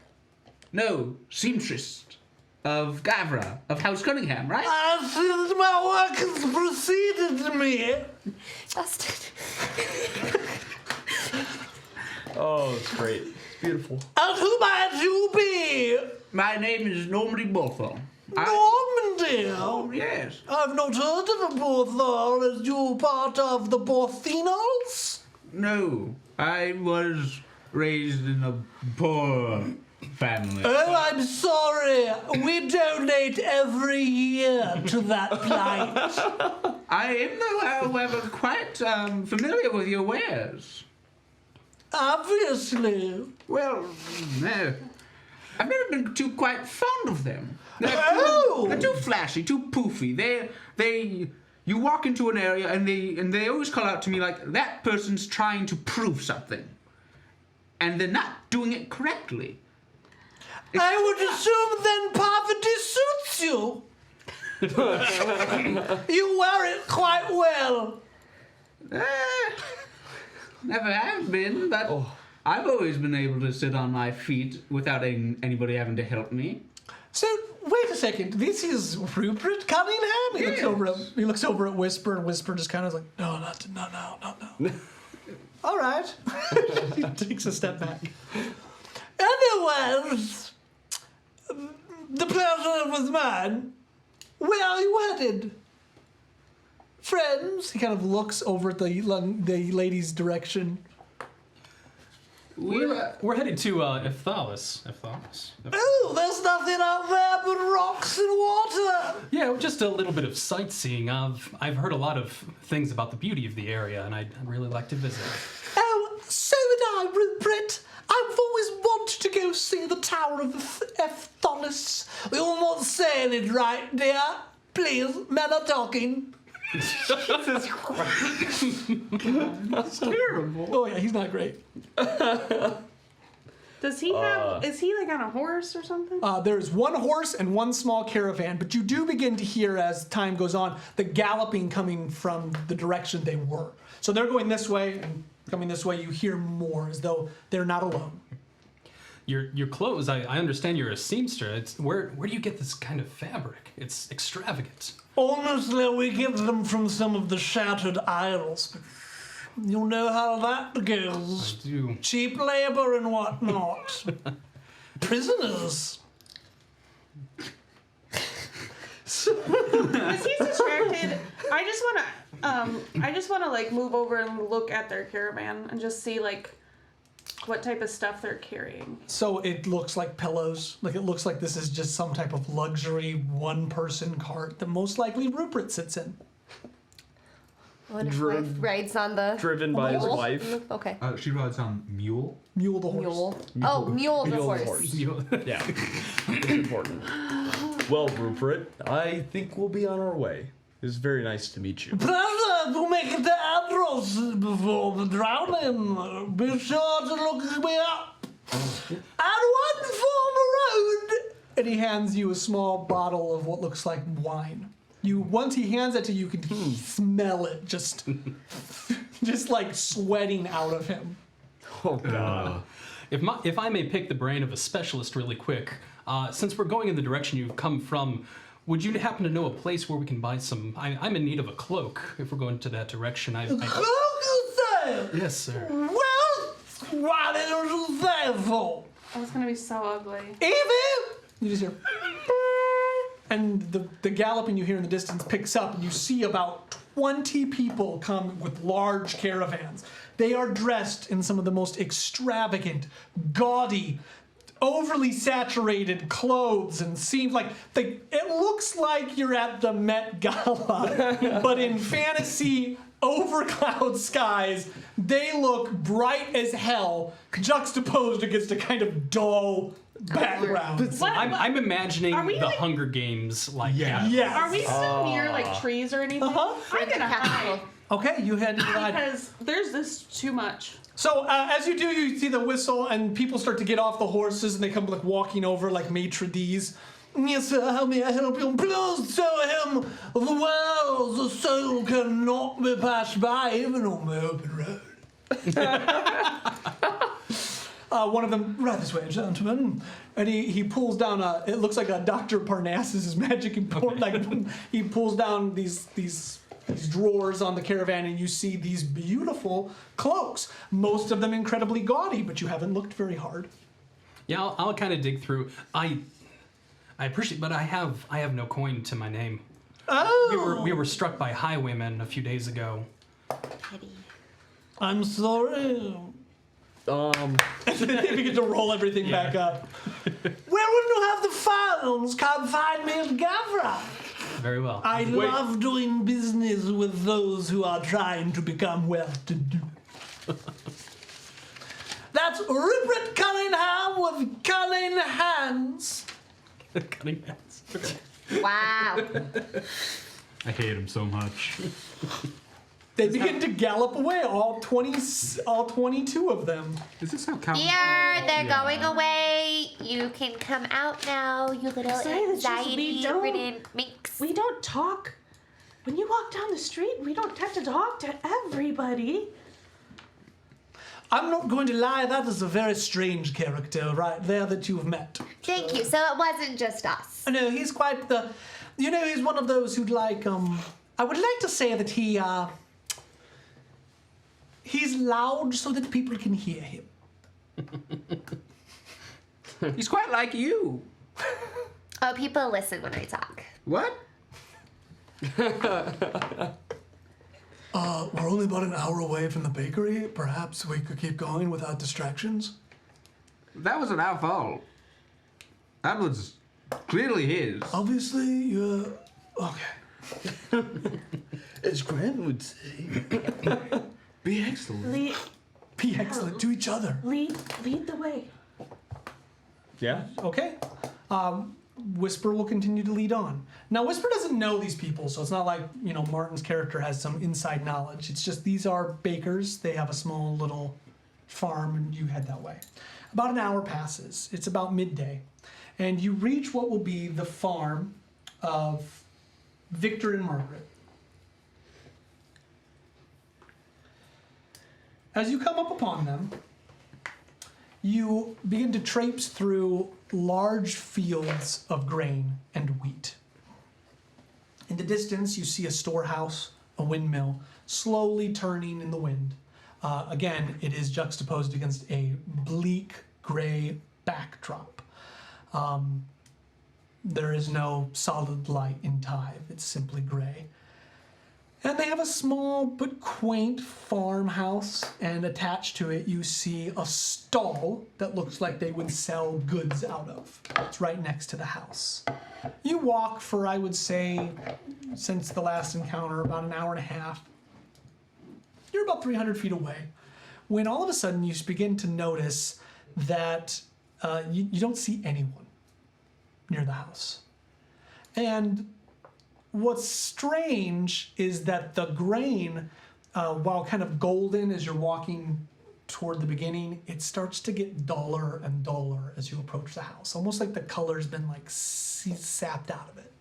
No, seamstress of Gavra of House Cunningham, right? I feel that my work has preceded me. Dustin. Oh, it's great. It's beautiful. And who might you be? My name is Normandy Bullthorn. Normandy? Oh, yes. I've not heard of a Borthol. Is you part of the Borthinols? No, I was raised in a poor family. Oh, I'm sorry. We donate every year to that plight. I am, though, however, quite familiar with your wares. Obviously. Well, no. I've never been too quite fond of them. They're too flashy, too poofy. You walk into an area and they always call out to me like, that person's trying to prove something. and they're not doing it correctly. I would assume then poverty suits you. You wear it quite well. Never have been, but I've always been able to sit on my feet without anybody having to help me. So, wait a second. This is Rupert Cunningham? He looks over at Whisper, and Whisper just kind of like, no. All right. He takes a step back. Anyways, the pleasure was mine. Where are you headed? Friends? He kind of looks over at the lady's direction. We're headed to Ephthalas. Oh, there's nothing out there but rocks and water. Yeah, just a little bit of sightseeing. I've heard a lot of things about the beauty of the area, and I'd really like to visit. Oh, so would I, Rupert. I've always wanted to go see the Tower of Ephthalas. You're not saying it right, dear. Please, men are talking. Jesus Christ. That's terrible. Oh yeah, he's not great. Does he have? Is he like on a horse or something? There's one horse and one small caravan, but you do begin to hear as time goes on the galloping coming from the direction they were. So they're going this way and coming this way. You hear more as though they're not alone. Your clothes, I understand you're a seamster. Where do you get this kind of fabric? It's extravagant. Honestly, we get them from some of the shattered isles. You know how that goes. I do. Cheap labor and whatnot. Prisoners. Because he's distracted. I just want to like move over and look at their caravan and just see like what type of stuff they're carrying. So it looks like pillows. Like it looks like this is just some type of luxury one-person cart that most likely Rupert sits in. What if wife rides on the Driven by his mule? wife. Okay. She rides on mule. Mule the horse. Mule. Oh, mule the horse. Yeah. It's important. Well, Rupert, I think we'll be on our way. It's very nice to meet you. Pleasure to make it to Andros before the drowning. Be sure to look me up. And one for the road. And he hands you a small bottle of what looks like wine. Once he hands it to you, you can smell it just like sweating out of him. Oh, God. If I may pick the brain of a specialist really quick, since we're going in the direction you've come from, would you happen to know a place where we can buy some? I'm in need of a cloak if we're going to that direction. Cloak, you say? Yes, sir. Well, what is you there for? Oh, it's gonna be so ugly. Evie! You just hear, and the galloping you hear in the distance picks up, and you see about 20 people come with large caravans. They are dressed in some of the most extravagant, gaudy, overly saturated clothes, and seems like it looks like you're at the Met Gala, but in fantasy over cloud skies. They look bright as hell, juxtaposed against a kind of dull background. I'm imagining Are we, the like- Hunger Games, like Yes. Are we still near like trees or anything? I'm gonna hide Okay, you head inside. because there's this too much. So as you do, you see the whistle, and people start to get off the horses, and they come like walking over like maitre d's. Yes, sir, how may I help you? Please tell him the wells of soul cannot be passed by even on the open road. One of them, right this way, gentlemen. And he pulls down it looks like a Dr. Parnassus' magic import. Like he pulls down these drawers on the caravan, and you see these beautiful cloaks. Most of them incredibly gaudy, but you haven't looked very hard. Yeah, I'll kind of dig through. I appreciate, but I have no coin to my name. Oh! We were struck by highwaymen a few days ago. I'm sorry. If you get to roll everything back up. Where would you have the funds? Come find me at Gavra. Very well. I love doing business with those who are trying to become well-to-do. That's Rupert Cunningham with cunning hands. Cutting hands. Okay. Wow. I hate him so much. They begin to gallop away, all 22 of them. Is this how cows? Here, they're going away. You can come out now, you little anxiety-ridden minx. We don't talk. When you walk down the street, we don't have to talk to everybody. I'm not going to lie, that is a very strange character right there that you've met. Thank you. So it wasn't just us. No, he's quite the... he's one of those who'd like, I would like to say that he's loud so that people can hear him. He's quite like you. Oh, people listen when I talk. What? We're only about an hour away from the bakery. Perhaps we could keep going without distractions. That wasn't our fault. That was clearly his. Obviously, you're... Okay. As Graham would say. Be excellent. Be excellent to each other. Lead the way. Yeah. Okay. Whisper will continue to lead on. Now, Whisper doesn't know these people, so it's not like, Martin's character has some inside knowledge. It's just these are bakers. They have a small little farm, and you head that way. About an hour passes. It's about midday. And you reach what will be the farm of Victor and Margaret. As you come up upon them, you begin to traipse through large fields of grain and wheat. In the distance, you see a storehouse, a windmill, slowly turning in the wind. Again, it is juxtaposed against a bleak gray backdrop. There is no solid light in Tyve. It's simply gray. And they have a small but quaint farmhouse, and attached to it you see a stall that looks like they would sell goods out of. It's right next to the house. You walk for, I would say, since the last encounter, about an hour and a half. You're about 300 feet away, when all of a sudden you begin to notice that you don't see anyone near the house. And what's strange is that the grain, while kind of golden as you're walking toward the beginning, it starts to get duller and duller as you approach the house. Almost like the color's been sapped out of it.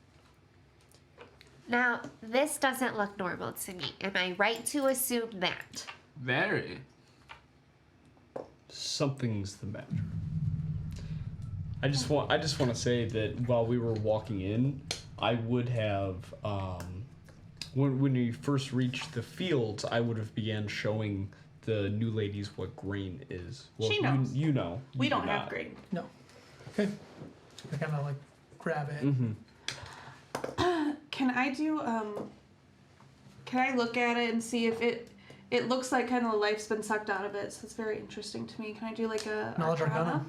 Now, this doesn't look normal to me. Am I right to assume that? Very. Something's the matter. I just want to say that while we were walking in, I would have, when we first reached the fields, I would have began showing the new ladies what grain is. Well, She knows. You know. We you don't do have not. grain. No. Okay. I kind of grab it. Mm-hmm. Can I do, can I look at it and see if it looks like kind of the life's been sucked out of it, so it's very interesting to me. Can I do a Knowledge Arcana?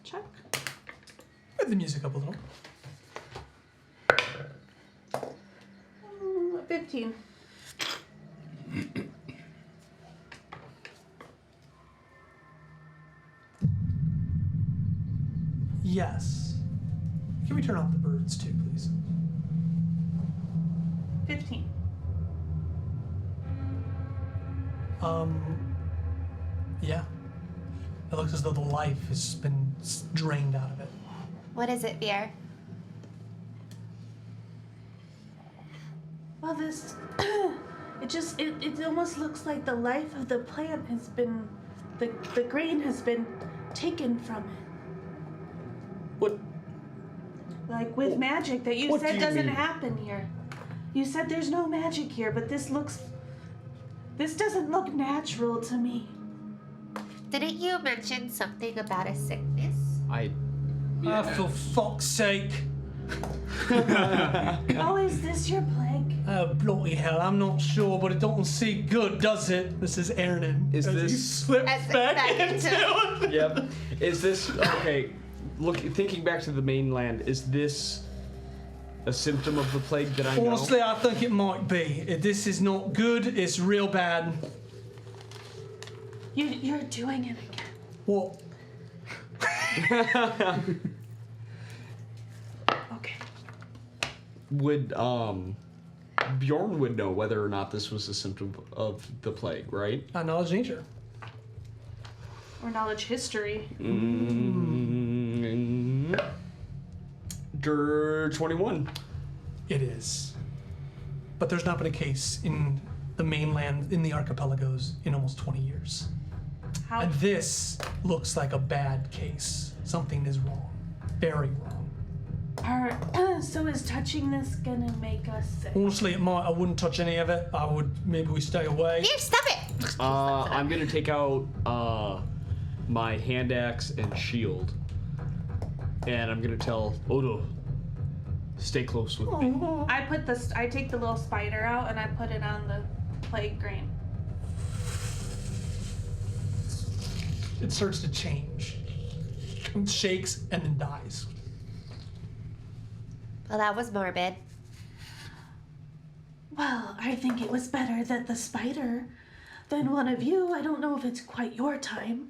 check? With the music up a little. 15. Yes. Can we turn off the birds too, please? 15. Yeah. It looks as though the life has been drained out of it. What is it, Beer? Well, this, it almost looks like the life of the plant has been, the grain has been taken from it. What? Like with magic that you what said do you doesn't mean? happen here. You said there's no magic here, but this doesn't look natural to me. Didn't you mention something about a sickness? For fuck's sake. Oh, is this your plague? Oh, bloody hell, I'm not sure, but it don't seem good, does it? This is Ernan. Is as he this- slips As- back back into it? Yep. Is this okay? Thinking back to the mainland, is this a symptom of the plague that I know? Honestly, I think it might be. This is not good. It's real bad. You're doing it again. What? Okay. Would Bjorn would know whether or not this was a symptom of the plague, right? Knowledge nature. Or knowledge history. 21. It is. But there's not been a case in the mainland, in the archipelagos, in almost 20 years. How? And this looks like a bad case. Something is wrong. Very wrong. So is touching this gonna make us sick? Honestly, it might. I wouldn't touch any of it. Maybe we stay away. Here, stop it! I'm gonna take out my hand axe and shield, and I'm gonna tell Odo, stay close with me. I take the little spider out and I put it on the plague grain. It starts to change. It shakes and then dies. Well, that was morbid. Well, I think it was better that the spider than one of you. I don't know if it's quite your time.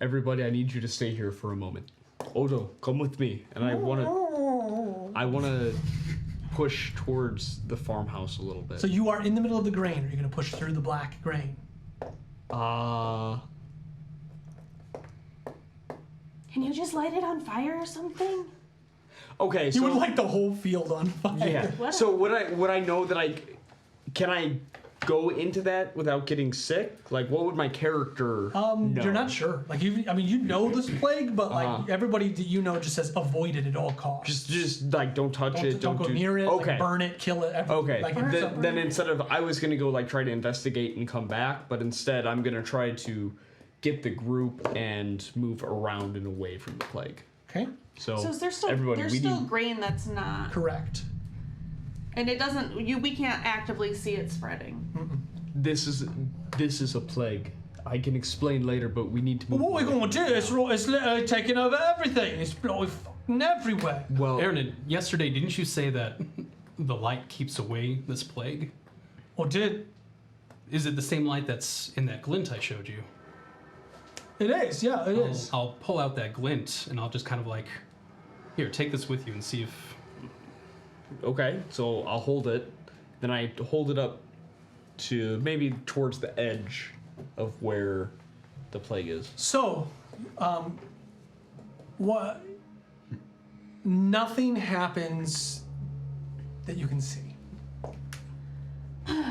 Everybody, I need you to stay here for a moment. Odo, come with me, and I wanna push towards the farmhouse a little bit. So you are in the middle of the grain. Are you going to push through the black grain? Can you just light it on fire or something? Okay, You so would light the whole field on fire. yeah. So would I know that can I go into that without getting sick? Like, what would my character know? You're not sure. Like you know this plague, but like everybody that you know just says avoid it at all costs. Just like don't touch it. Don't go near it. Okay. Like, burn it. Kill it. Okay. Like, Then instead of I was gonna go like try to investigate and come back, but instead I'm gonna try to get the group and move around and away from the plague. Okay. So So is there still everybody, there's we still need, grain that's not, Correct. and it doesn't. We can't actively see it spreading. this is a plague. I can explain later, but we need to move. But what we're away. going to do is it's literally taking over everything. It's blowing fucking everywhere. Well, Aaron, yesterday, didn't you say that the light keeps away this plague? Or did. Is it the same light that's in that glint I showed you? It is, yeah, it is. I'll pull out that glint and I'll just kind of like, here, take this with you and see if. okay, so I'll hold it. Then I hold it up to maybe towards the edge of where the plague is. So, what? Nothing happens that you can see.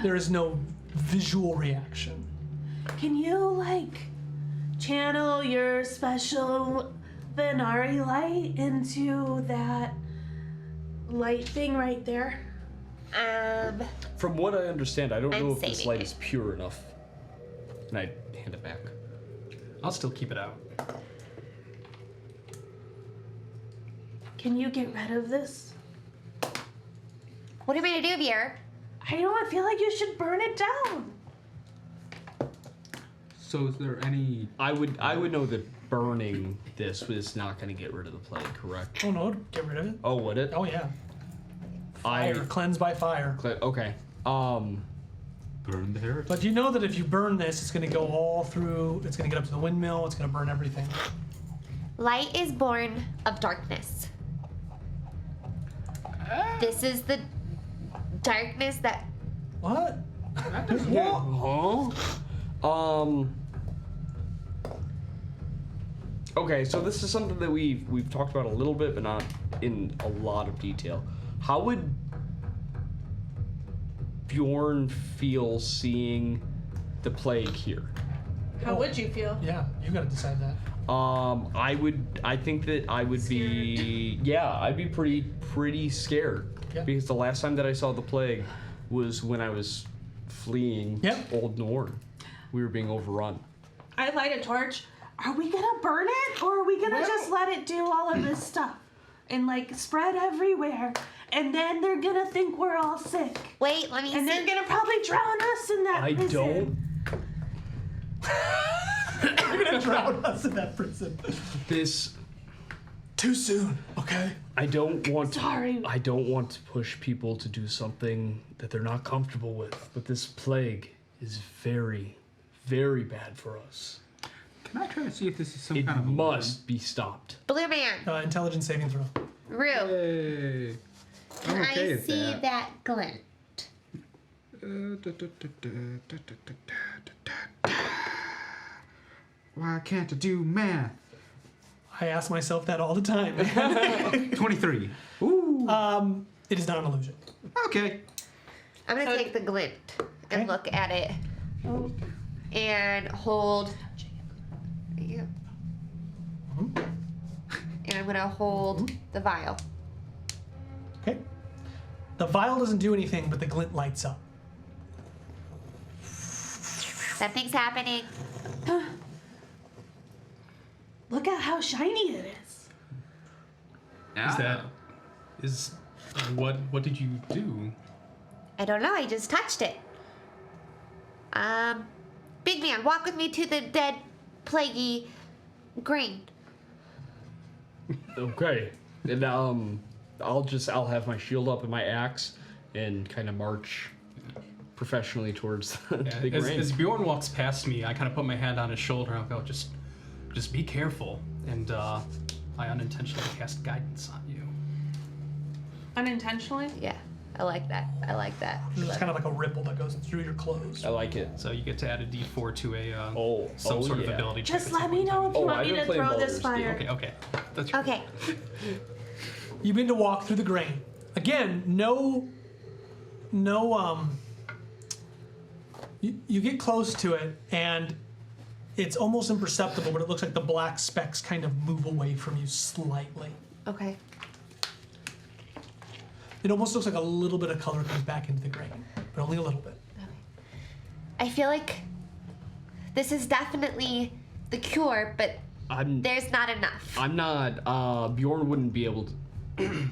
There is no visual reaction. Can you like channel your special Venari light into that light thing right there? From what I understand, I don't I'm know if this saving light it. is pure enough. And I hand it back. I'll still keep it out. Can you get rid of this? What am I gonna do here? I don't feel like you should burn it down. So is there any? I would know that burning this was not going to get rid of the plague, correct? Oh no, get rid of it. Oh, would it? Oh yeah. Fire, cleanse by fire. Okay. Burn the heritage. But you know that if you burn this, it's going to go all through. It's going to get up to the windmill. It's going to burn everything. Light is born of darkness. This is the darkness that. What? Huh? Okay, so this is something that we've talked about a little bit, but not in a lot of detail. How would Bjorn feel seeing the plague here? How would you feel? Yeah, you got to decide that. I think that I would be, yeah, I'd be pretty scared. Yeah. Because the last time that I saw the plague was when I was fleeing Old Norn. We were being overrun. I light a torch. Are we gonna burn it, or are we gonna just let it do all of this stuff and like spread everywhere? And then they're gonna think we're all sick. Wait, let me And see. they're gonna probably drown us in that prison. You're going to drown us in that prison. This Too soon, okay? I don't want Sorry. to. I don't want to push people to do something that they're not comfortable with. But this plague is very, very bad for us. Can I try to see if this is some It kind of must be stopped. Blue man. Intelligence saving throw. Rue. Hey. Can I'm okay I with see that. that glint? Why can't I do math? I ask myself that all the time. 23. It is not an illusion. Okay. I'm gonna take the glint and Okay. look at it and hold. Yeah. And I'm gonna hold the vial. Okay. The vial doesn't do anything, but the glint lights up. Something's happening. Look at how shiny it is. What did you do? I don't know. I just touched it. Big man, walk with me to the dead, plaguey grain. Okay. And I'll have my shield up and my axe and kind of march professionally towards the big rain. As Bjorn walks past me, I kind of put my hand on his shoulder and I'll go, just be careful. And I unintentionally cast guidance on you. Unintentionally? Yeah, I like that. I like that. It's kind of like a ripple that goes through your clothes. I like it. So you get to add a d4 to a some oh, sort of yeah. ability check. Just at some let me point in know if you Oh, want I've me been to playing throw this Baldur's Gate. fire. time. Okay. That's right. Okay. You begin to walk through the grain. Again, you get close to it and it's almost imperceptible, but it looks like the black specks kind of move away from you slightly. Okay. It almost looks like a little bit of color comes back into the grain, but only a little bit. I feel like this is definitely the cure, but there's not enough. I'm not. Bjorn wouldn't be able to.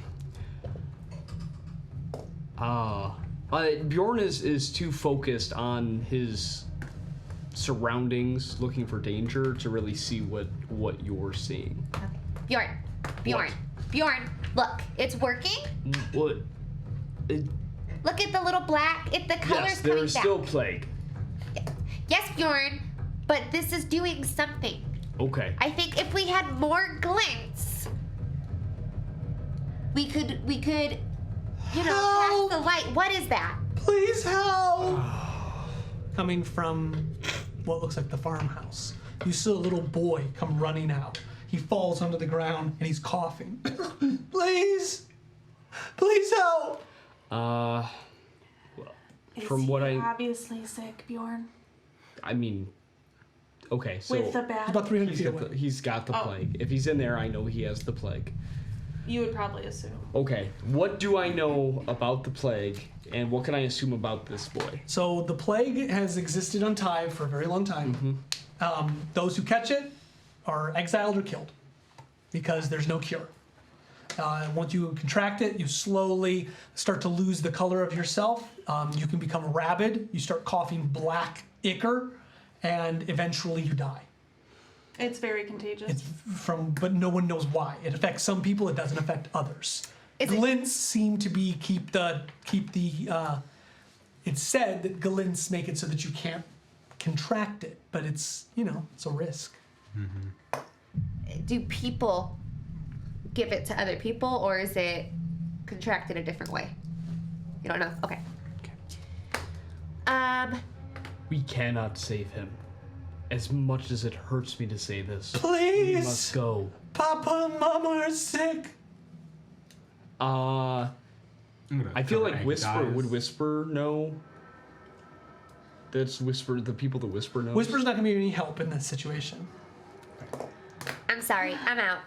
Bjorn is too focused on his surroundings, looking for danger, to really see what you're seeing. Okay. Bjorn, look, it's working. What? Look at the little black. The color's Yes, there coming is back. still plague. Yes, Bjorn, but this is doing something. Okay. I think if we had more glints, we could, cast the light. What is that? Please help! Coming from what looks like the farmhouse, you see a little boy come running out. He falls onto the ground and he's coughing. Please help! From what I Obviously sick, Bjorn. mean, okay, so With the bad. He's about 300 feet away. he's got the plague. If he's in there, I know he has the plague. You would probably assume. Okay, what do I know about the plague, and what can I assume about this boy? So the plague has existed on Tyve for a very long time. Those who catch it are exiled or killed because there's no cure. Once you contract it, you slowly start to lose the color of yourself. You can become rabid. You start coughing black ichor, and eventually you die. It's very contagious. But no one knows why. It affects some people. It doesn't affect others. Glints seem to be keep the. It's said that glints make it so that you can't contract it, but it's it's a risk. Do people give it to other people, or is it contracted a different way? You don't know? Okay. We cannot save him. As much as it hurts me to say this, Please! we must go. Papa and Mama are sick. I feel like Whisper would Whisper know. That's Whisper. The people that Whisper knows. Whisper's not gonna be any help in this situation. I'm sorry. I'm out.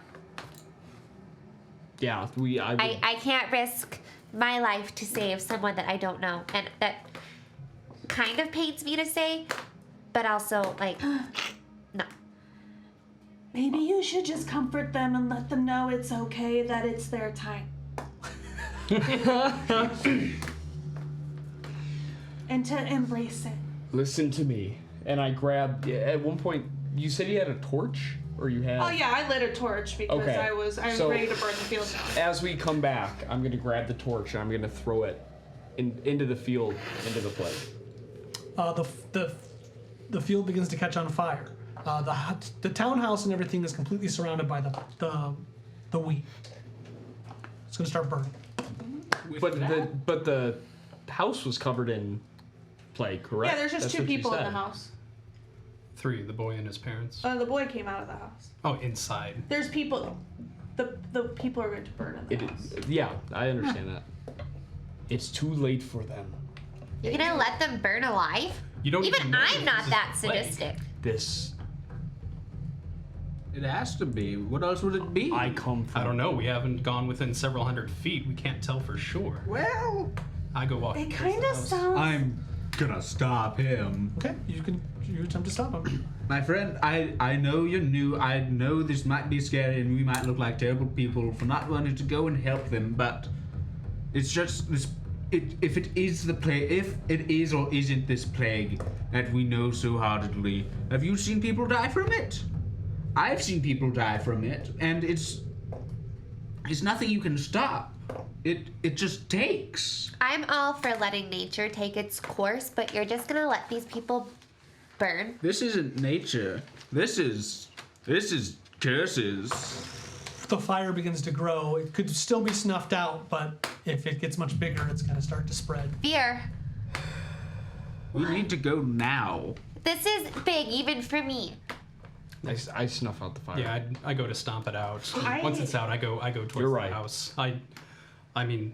Yeah, I can't risk my life to save someone that I don't know, and that kind of pains me to say, but also no. Maybe you should just comfort them and let them know it's okay, that it's their time. And to embrace it. Listen to me. And I grabbed. At one point, you said you had a torch, or you had. Oh yeah, I lit a torch because Okay. I was So- ready to burn the field down. As we come back, I'm gonna grab the torch and I'm gonna throw it into the field, into the plague. The field begins to catch on fire. The townhouse and everything is completely surrounded by the wheat. It's gonna start burning. But the house was covered in plague, correct? Yeah, there's just That's two what you people in the said. house. 3, the boy and his parents. The boy came out of the house. Oh, inside. There's people. The people are going to burn in the house. Yeah, I understand that. It's too late for them. You're gonna let them burn alive? You don't Even even know I'm if not this is that plague. sadistic. This. It has to be. What else would it be? I come from. I don't know. We haven't gone within several hundred feet. We can't tell for sure. Well, I go walk. It towards kind the of house. sounds. I'm gonna stop him. Okay, you attempt to stop him. my friend, I know you're new. I know this might be scary, and we might look like terrible people for not wanting to go and help them. But it's just this. If it is the plague, if it is or isn't this plague that we know so heartedly, have you seen people die from it? I've seen people die from it, and it's nothing you can stop. It just takes. I'm all for letting nature take its course, but you're just gonna let these people burn? This isn't nature. This is curses. The fire begins to grow. It could still be snuffed out, but if it gets much bigger, it's going to start to spread. Fear. We need to go now. This is big, even for me. I snuff out the fire. Yeah, I go to stomp it out. I- Once it's out, I go towards You're the right. house. I mean,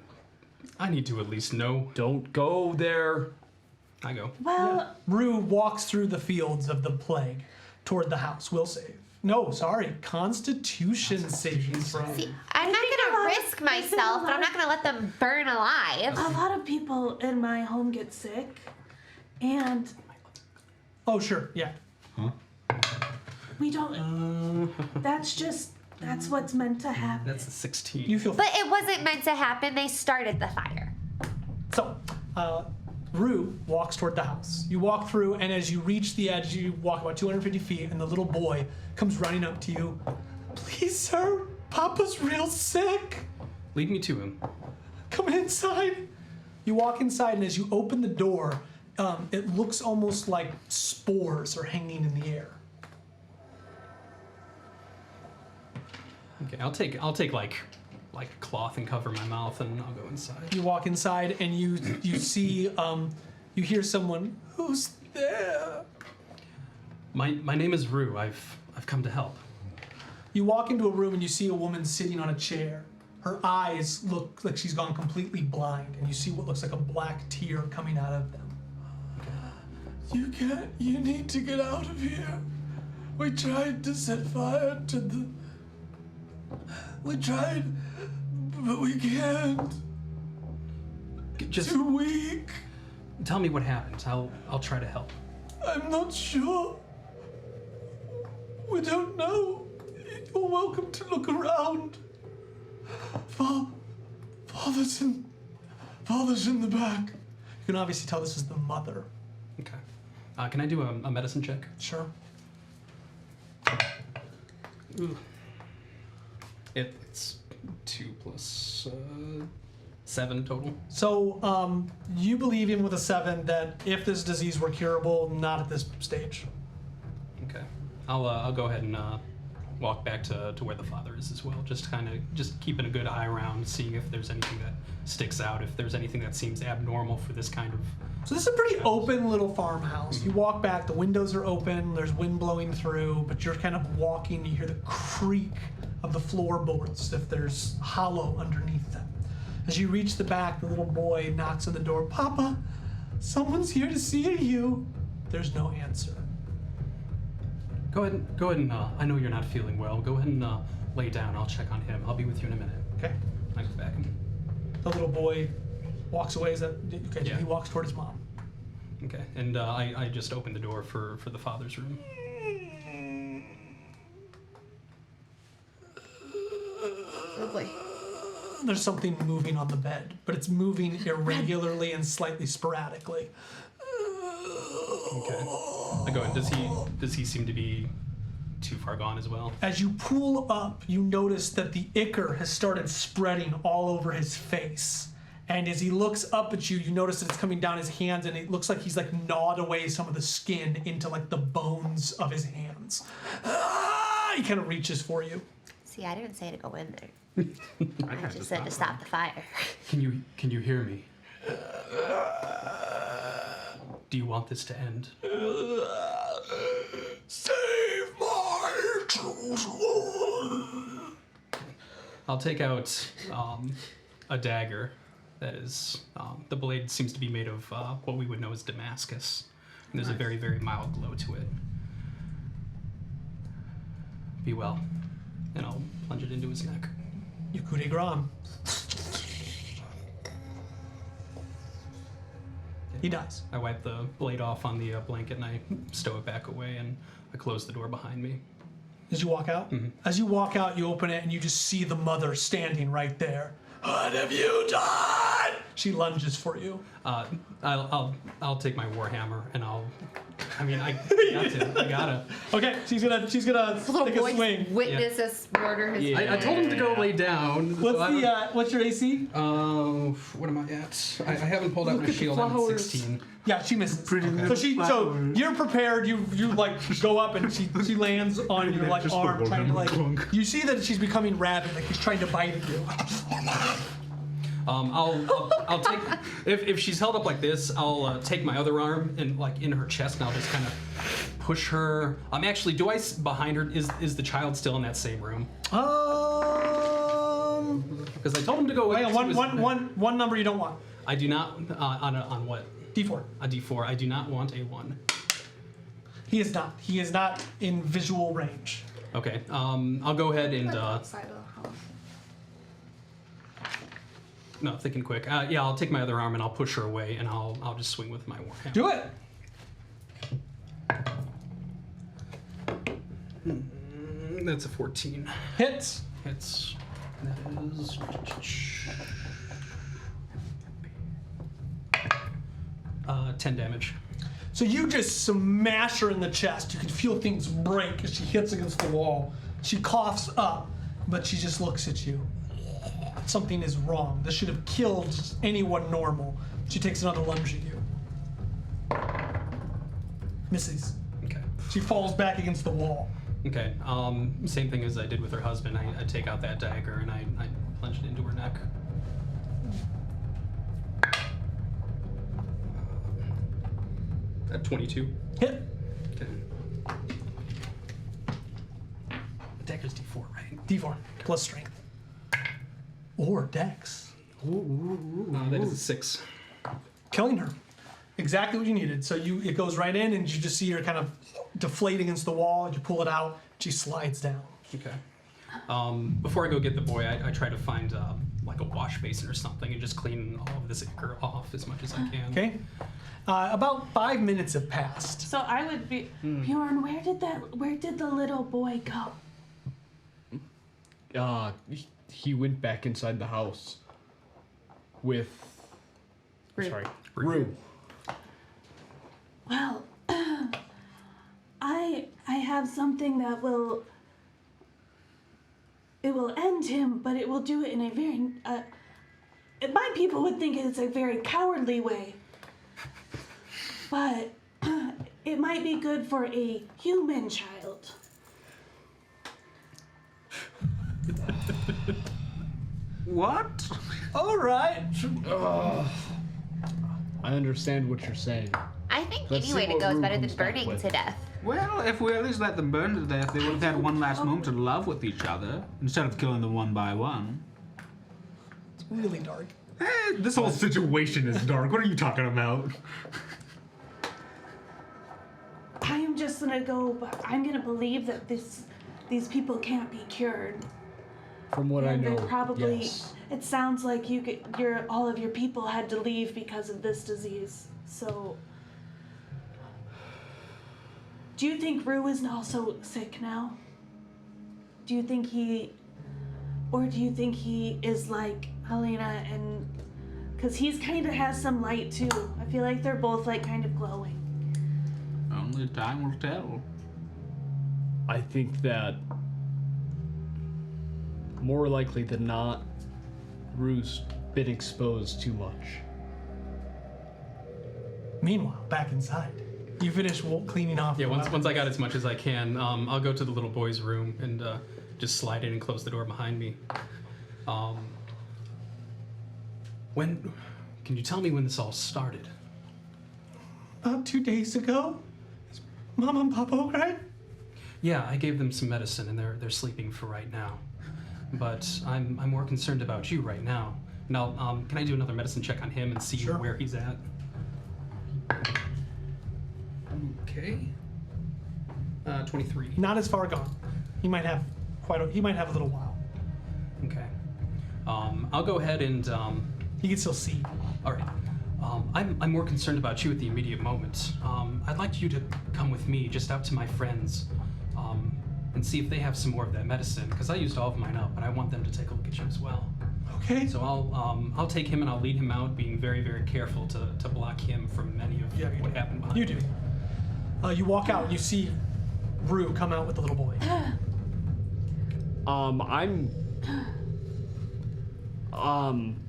I need to at least know. Don't go there. I go. Well, Rue walks through the fields of the plague toward the house. Will save. No, sorry. Constitution saving throw. See, I'm not gonna risk myself, but I'm not gonna let them burn alive. a lot of people in my home get sick, and Oh, sure. Yeah. we don't. That's what's meant to happen. That's a 16. You feel But it wasn't meant to happen. They started the fire. So, Rue walks toward the house. You walk through, and as you reach the edge, you walk about 250 feet, and the little boy comes running up to you. Please, sir, Papa's real sick. Lead me to him. Come inside. You walk inside, and as you open the door, it looks almost like spores are hanging in the air. Okay, I'll take like a cloth and cover my mouth, and I'll go inside. You walk inside, and you see, you hear someone. Who's there? My name is Rue. I've come to help. You walk into a room, and you see a woman sitting on a chair. Her eyes look like she's gone completely blind, and you see what looks like a black tear coming out of them. You need to get out of here. We tried to set fire to the... We tried, but we can't. Just Too weak. tell me what happened. I'll try to help. I'm not sure. We don't know. You're welcome to look around. Father's in the back. You can obviously tell this is the mother. Okay. Can I do a medicine check? Sure. Ooh. It's 2 plus 7 total. So, you believe even with a 7 that if this disease were curable, not at this stage. Okay. I'll go ahead and walk back to where the father is as well. Just keeping a good eye around, seeing if there's anything that sticks out, if there's anything that seems abnormal for this kind of. So this is a pretty open little farmhouse. You walk back, the windows are open, there's wind blowing through, but you're kind of walking, you hear the creak of the floorboards if there's hollow underneath them. As you reach the back, the little boy knocks on the door. Papa, someone's here to see you. There's no answer. Go ahead and I know you're not feeling well. Go ahead and lay down. I'll check on him. I'll be with you in a minute. Okay. I go back. The little boy walks away. Okay, Yeah. He walks toward his mom. Okay. And I just opened the door for the father's room. Oh boy. There's something moving on the bed, but it's moving irregularly and slightly sporadically. Okay. I go in. Does he seem to be too far gone as well? As you pull up, you notice that the ichor has started spreading all over his face. And as he looks up at you, you notice that it's coming down his hands, and it looks like he's like gnawed away some of the skin into like the bones of his hands. He kind of reaches for you. See, I didn't say to go in there. I just said to stop the fire. Can you hear me? Do you want this to end? Save my children. I'll take out a dagger. That is, the blade seems to be made of what we would know as Damascus. And there's a very, very mild glow to it. Be well. And I'll plunge it into his neck. You coup de grace. He dies. I wipe the blade off on the blanket and I stow it back away and I close the door behind me. As you walk out? Mm-hmm. As you walk out, you open it and you just see the mother standing right there. What have you done? She lunges for you. I'll take my warhammer and I gotta. Okay, she's gonna take a swing. Witness us murder his. I told him to go lay down. What's your AC? What am I at? I haven't pulled out my shield. I'm at 16. Yeah, she misses. So you're prepared. You like go up and she lands on your like arm, trying to like. You see that she's becoming rabid, like she's trying to bite at you. I'll take if she's held up like this, I'll take my other arm and like in her chest, and I'll just kind of push her. Actually, behind her is the child still in that same room? Because I told him to go. Hang on, one number you don't want. I do not on what? D4. A D4. I do not want a 1. He is not. He is not in visual range. Okay. I'll go ahead and. Outside of the house. No, thick and quick. Yeah, I'll take my other arm and I'll push her away, and I'll just swing with my warhammer. Do it. That's a 14. Hits. Hits. That is 10 damage. So you just smash her in the chest. You can feel things break as she hits against the wall. She coughs up, but she just looks at you. Something is wrong. This should have killed anyone normal. She takes another lunge at you. Misses. Okay. She falls back against the wall. Okay. Same thing as I did with her husband. I take out that dagger and I plunge it into her neck. At 22. Hit. Okay. The dagger's D4, right? D4 plus strength. Or dex. That is a 6. Killing her. Exactly what you needed. So it goes right in, and you just see her kind of deflate against the wall. You pull it out. She slides down. Okay. Before I go get the boy, I try to find like a wash basin or something and just clean all of this ichor off as much as I can. Okay. About 5 minutes have passed. So I would be Bjorn. Where did the little boy go? He went back inside the house with. Rue. Sorry, Rue. Well, I have something that will end him, but it will do it in a very my people would think it's a very cowardly way. But it might be good for a human child. What? All right. I understand what you're saying. I think Let's any way see to what go is Rue better than comes back burning with. to death. Well, if we at least let them burn to death, they would have had one last moment of love with each other instead of killing them one by one. It's really dark. This whole situation is dark. What are you talking about? I'm just gonna go, but I'm gonna believe that these people can't be cured. From what I And know, they probably. yes. It sounds like all of your people had to leave because of this disease. So, do you think Rue is also sick now? Do you think he is like Helena and? Because he's kind of has some light too. I feel like they're both like kind of glowing. Only time will tell. I think that more likely than not, Rue's been exposed too much. Meanwhile, back inside, you finish cleaning off. Yeah, the once weapons. I got as much as I can, I'll go to the little boy's room and just slide in and close the door behind me. Can you tell me when this all started? About 2 days ago. Is Mom and Papa okay? Yeah, I gave them some medicine and they're sleeping for right now. But I'm more concerned about you right now. Now, can I do another medicine check on him and see where he's at? Okay. 23. Not as far gone. He might have a little while. Okay. I'll go ahead and he can still see. All right. I'm more concerned about you at the immediate moment. I'd like you to come with me just out to my friends and see if they have some more of that medicine, because I used all of mine up, and I want them to take a look at you as well. Okay. So I'll take him and I'll lead him out, being very, very careful to block him from any of what happened behind You do. You walk out and you see Rue come out with the little boy.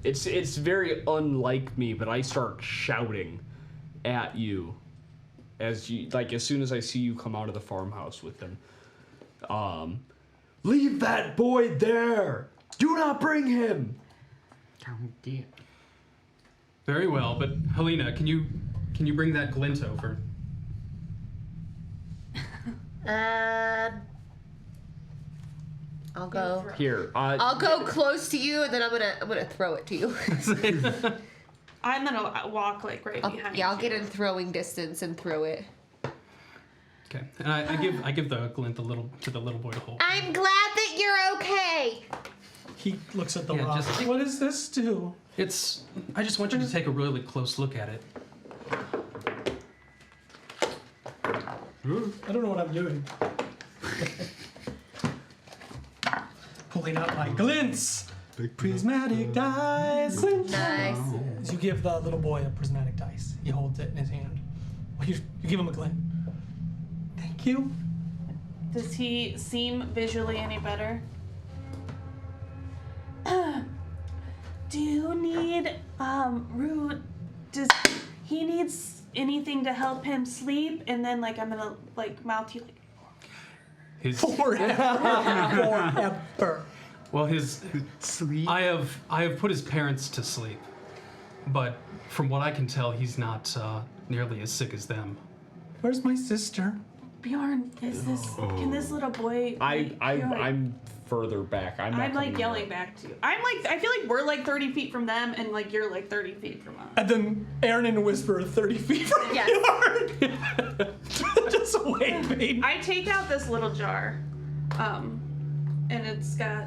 It's very unlike me, but I start shouting at you as soon as I see you come out of the farmhouse with him. Leave that boy there! Do not bring him! Very well, but Helena, can you bring that glint over? I'll go. Here. I'll go close to you, and then I'm gonna throw it to you. I'm gonna walk like right behind. Yeah, I'll get in throwing distance and throw it. Okay, and I give the glint to the little boy to hold. I'm glad that you're okay. He looks at the rock. What does this do? I just want you to take a really close look at it. I don't know what I'm doing. Pulling out my glints. Prismatic dice. Nice. So you give the little boy a prismatic dice. He holds it in his hand. Well, you give him a glint. Thank you. Does he seem visually any better? Do you need, Rue, does he needs anything to help him sleep? And then, I'm gonna, mouth you, Forever. Well, his sleep. I have put his parents to sleep, but from what I can tell, he's not nearly as sick as them. Where's my sister? Bjorn, can this little boy? I'm further back. I'm yelling back to you. I feel like we're 30 feet from them, and you're 30 feet from us. And then Aaron in a whisper, 30 feet from Bjorn. Just wait, baby. I take out this little jar, and it's got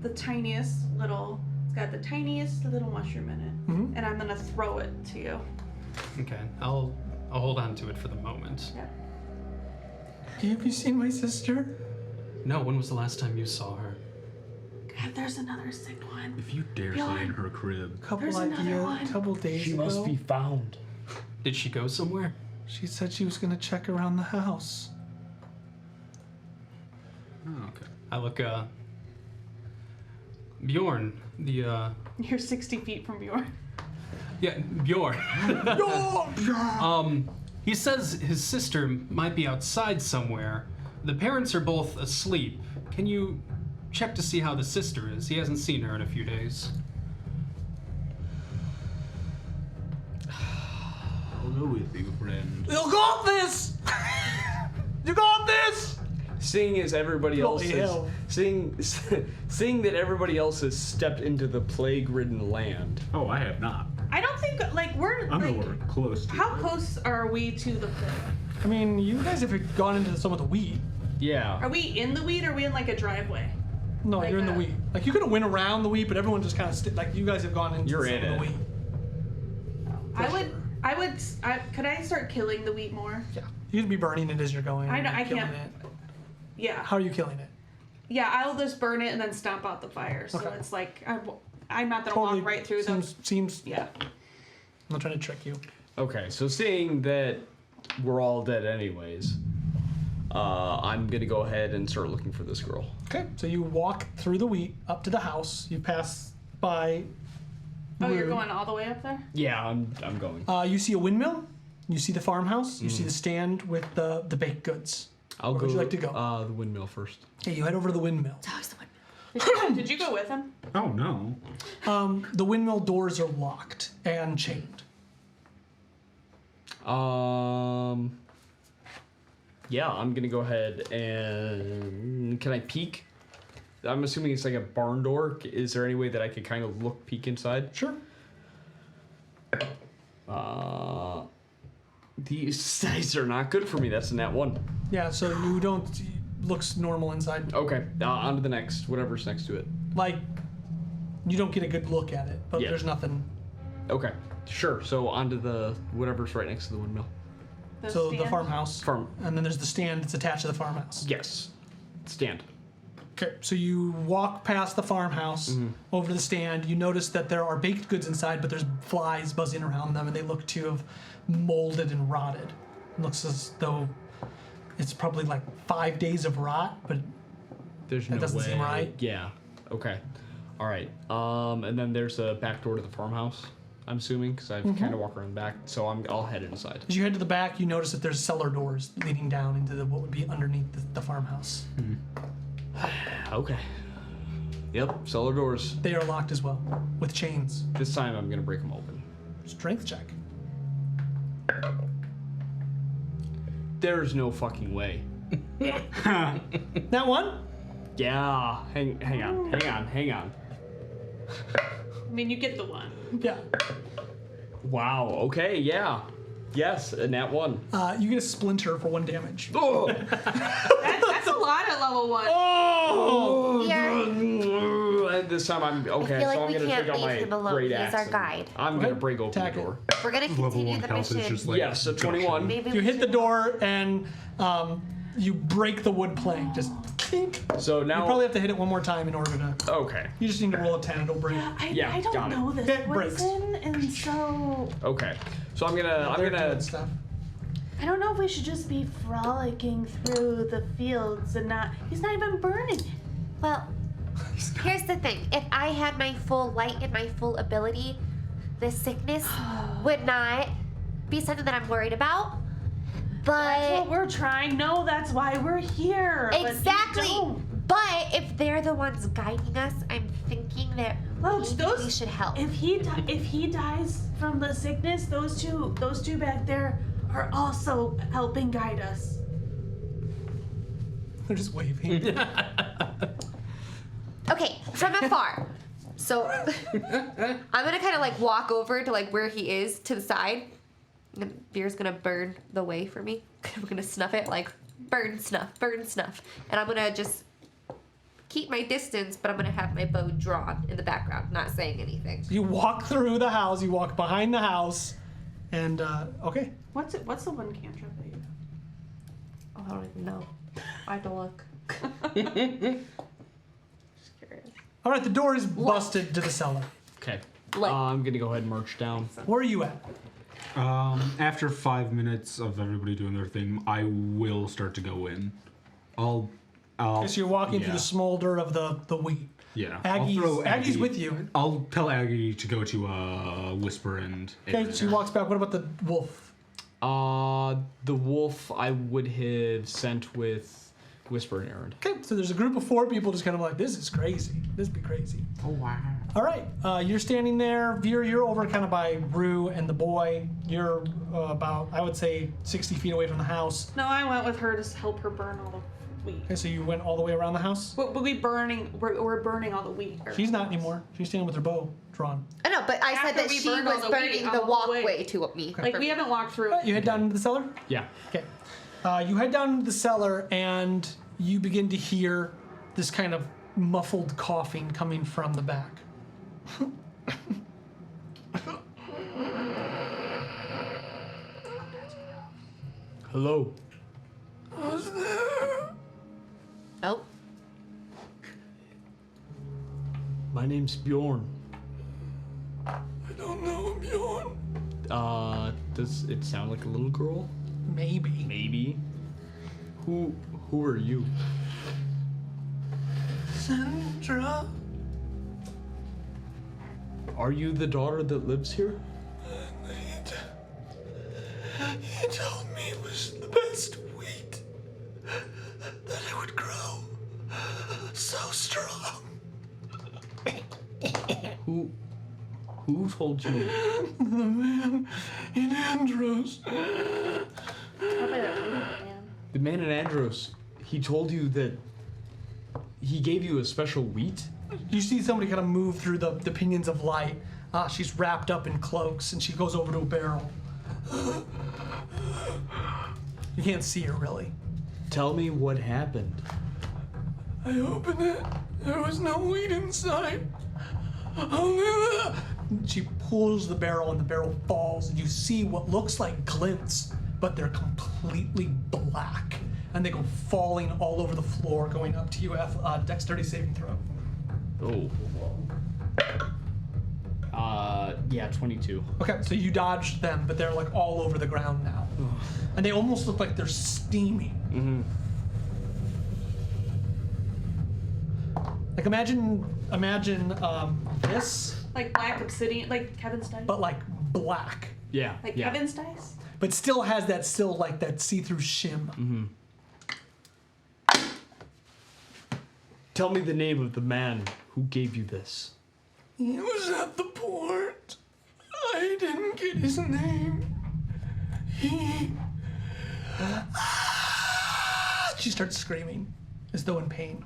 the tiniest little mushroom in it, and I'm gonna throw it to you. Okay, I'll hold on to it for the moment. Yeah. Have you seen my sister? No, when was the last time you saw her? God, there's another sick one. If you dare stay in her crib. Couple days She ago. must be found. Did she go somewhere? She said she was gonna check around the house. Oh, okay. I look, Bjorn, You're 60 feet from Bjorn. Yeah, Bjorn. He says his sister might be outside somewhere. The parents are both asleep. Can you check to see how the sister is? He hasn't seen her in a few days. I'll go with you, friend. You got this! You got this! Seeing as everybody else Holy hell. seeing that everybody else has stepped into the plague-ridden land. Oh, I have not. I don't think we're I'm nowhere close to How it. close are we to the plague? I mean, you guys have gone into some of the wheat. Yeah. Are we in the wheat or are we in a driveway? No, you're in the wheat. You could have went around the wheat, but everyone just kind of you guys have gone into You're some in of the it. wheat. Could I start killing the wheat more? Yeah. You could be burning it as you're going. I know, I killing can't- it. Yeah. How are you killing it? Yeah, I'll just burn it and then stomp out the fire. So Okay. it's I'm not gonna walk right through them. Seems. Yeah. I'm not trying to trick you. Okay, so seeing that we're all dead anyways, I'm gonna go ahead and start looking for this girl. Okay. So you walk through the wheat up to the house. You pass by. Oh, you're Rue. going all the way up there? Yeah, I'm going. You see a windmill. You see the farmhouse. You see the stand with the baked goods. I'll Where go. would you like to go? The windmill first. Okay, you head over to the windmill. Did you go with him? Oh no. The windmill doors are locked and chained. Yeah, I'm gonna go ahead and can I peek? I'm assuming it's like a barn door. Is there any way that I could kind of peek inside? Sure. These dice are not good for me. That's a nat 1. Yeah, so you don't. Looks normal inside. Okay, on to the next, whatever's next to it. Like, you don't get a good look at it, but Yeah. there's nothing. Okay, sure. So on to the whatever's right next to the windmill. So the farmhouse. Farm. And then there's the stand that's attached to the farmhouse. Yes. Stand. Okay, so you walk past the farmhouse over to the stand. You notice that there are baked goods inside, but there's flies buzzing around them, and they look to have molded and rotted. It looks as though it's probably like 5 days of rot, but There's that no doesn't way. seem right. Yeah. Okay. All right. And then there's a back door to the farmhouse. I'm assuming because I've kind of walked around the back, so I'll head inside. As you head to the back, you notice that there's cellar doors leading down into what would be underneath the farmhouse. Okay. Yep. Cellar doors. They are locked as well, with chains. This time I'm gonna break them open. Strength check. There's no fucking way. That one? Yeah. Hang on. I mean, you get the one. Yeah. Wow. Okay. Yeah. Yes. A nat 1. You get a splinter for 1 damage. Oh. That's a lot at level 1. Oh. Here, This time I'm okay. I feel like so I'm we gonna can't take out leave my him alone. great He's axe. our and guide. I'm gonna break open Attack the it. door. we're gonna Level continue 1 the health mission. is just like Yes, a 21. Maybe You we hit the should- door and you break the wood plank. Just clink. So now You probably have to hit it one more time in order to. Okay. You just need to roll a 10. It'll break. Yeah, I don't got it. know this It breaks. poison, and so Okay. So I'm They're gonna doing stuff. I don't know if we should just be frolicking through the fields and not. He's not even burning. Well, here's the thing. If I had my full light and my full ability, this sickness would not be something that I'm worried about. That's But what we're trying. No, that's why we're here. but you exactly. don't. But if they're the ones guiding us, I'm thinking that Well, maybe we should help. If he dies from the sickness, those two back there are also helping guide us. They're just waving. Okay, from afar. So I'm gonna kind of like walk over to like where he is to the side. And beer's gonna burn the way for me. I'm gonna snuff it like burn, snuff, and I'm gonna just keep my distance, but I'm gonna have my bow drawn in the background, not saying anything. You walk through the house. You walk behind the house, and okay. What's the one cantrip that you Oh, I don't even know. I have to look. Just curious. All right, the door is busted to the cellar. Okay. Like- I'm gonna go ahead and march down. Where are you at? After 5 minutes of everybody doing their thing, I will start to go in. I'll So you're walking through yeah. the smolder of the wheat. Yeah. I'll Aggie's, throw Aggie's Aggie- with you. I'll tell Aggie to go to Whisper and. Okay, she walks back. What about the wolf? The wolf I would have sent with Whisper and Errand. Okay, so there's a group of 4 people just kind of like, this is crazy. This would be crazy. Oh wow. All right, you're standing there. Veer, you're over kind of by Rue and the boy. You're about, I would say, 60 feet away from the house. No, I went with her to help her burn all the wheat. Okay, so you went all the way around the house? We're burning all the wheat. She's not anymore. She's standing with her bow drawn. I know, but I said After that we she burned all was the burning wheat the all the way. walkway to me. Like, we haven't walked through. You head down into the cellar? Yeah. Okay. You head down into the cellar and you begin to hear this kind of muffled coughing coming from the back. Hello. Oh, My name's Bjorn. I don't know, Bjorn. Does it sound like a little girl? Maybe. Maybe. Who are you? Sandra? Are you the daughter that lives here? He told me it was the best wheat. Who told you? The man in Andros. The man in Andros. He told you that he gave you a special wheat? You see somebody kind of move through the pinions of light. She's wrapped up in cloaks, and she goes over to a barrel. You can't see her, really. Tell me what happened. I opened it. There was no wheat inside. She pulls the barrel, and the barrel falls, and you see what looks like glints, but they're completely black. And they go falling all over the floor, going up to you. Dexterity saving throw. Oh. Yeah, 22. Okay, so you dodged them, but they're like all over the ground now. And they almost look like they're steaming. Mm-hmm. Like imagine this, Like black obsidian, like Kevin's dice. but like black. Yeah. Like yeah. Kevin's dice. But still has that see-through shim. Mm-hmm. Tell me the name of the man who gave you this. He was at the port. I didn't get his name. She starts screaming, as though in pain.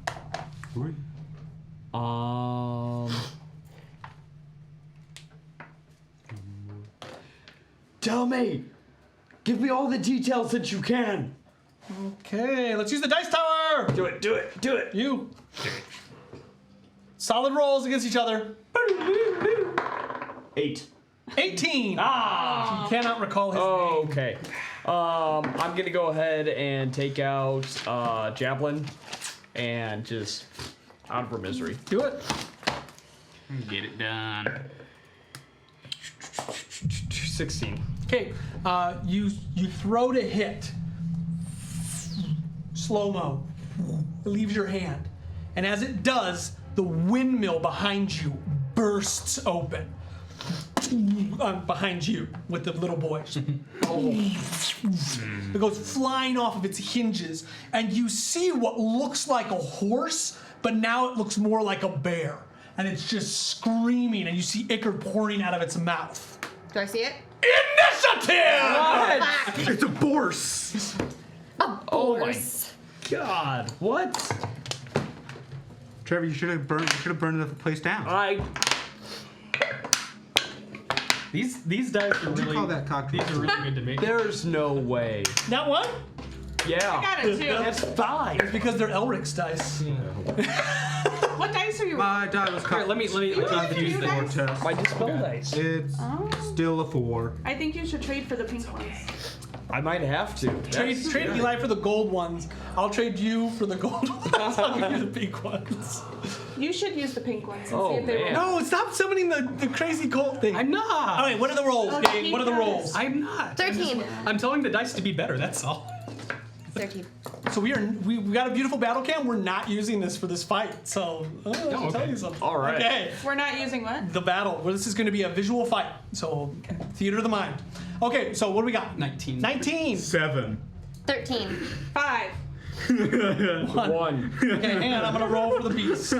Tell me! Give me all the details that you can! Okay, let's use the dice tower! Do it, do it, do it! You. Solid rolls against each other. 8. 18! Ah! You cannot recall his name. Okay. I'm gonna go ahead and take out Javelin and just out of her misery. Do it. Get it done. 16. Okay, you throw to hit. Slow-mo. Leaves your hand. And as it does, the windmill behind you bursts open. Behind you with the little boy. It goes flying off of its hinges, and you see what looks like a horse, but now it looks more like a bear. And it's just screaming, and you see ichor pouring out of its mouth. Do I see it? Initiative! What? It's a bourse. Oh my god. What? Trevor, you should have burned the place down. These dice are really. Call that cocktail. These are really good to make. There's no way. That one? Yeah. I got it too. That's 5. It's because they're Elric's dice. What dice are you? My die was Here, let me What use did you this. do, guys? test. My dispel dice. It's still a 4. I think you should trade for the pink ones. I might have to. Trade Eli for the gold ones. I'll trade you for the gold ones. I'll give you the pink ones. You should use the pink ones and Oh, see if they man. roll. No, stop summoning the crazy cult thing. I'm not. All right, what are the rolls, Oh, Gabe? he What are the does. rolls? I'm not. 13. I'm telling the dice to be better. That's all. 13. So we got a beautiful battle cam. We're not using this for this fight. So I'll tell okay. you something. All right. Okay. We're not using what? The battle. Well, this is going to be a visual fight. So theater of the mind. Okay. So what do we got? 19. 19. 7. 13. 5. 1. Okay, hang on. I'm going to roll for the beast.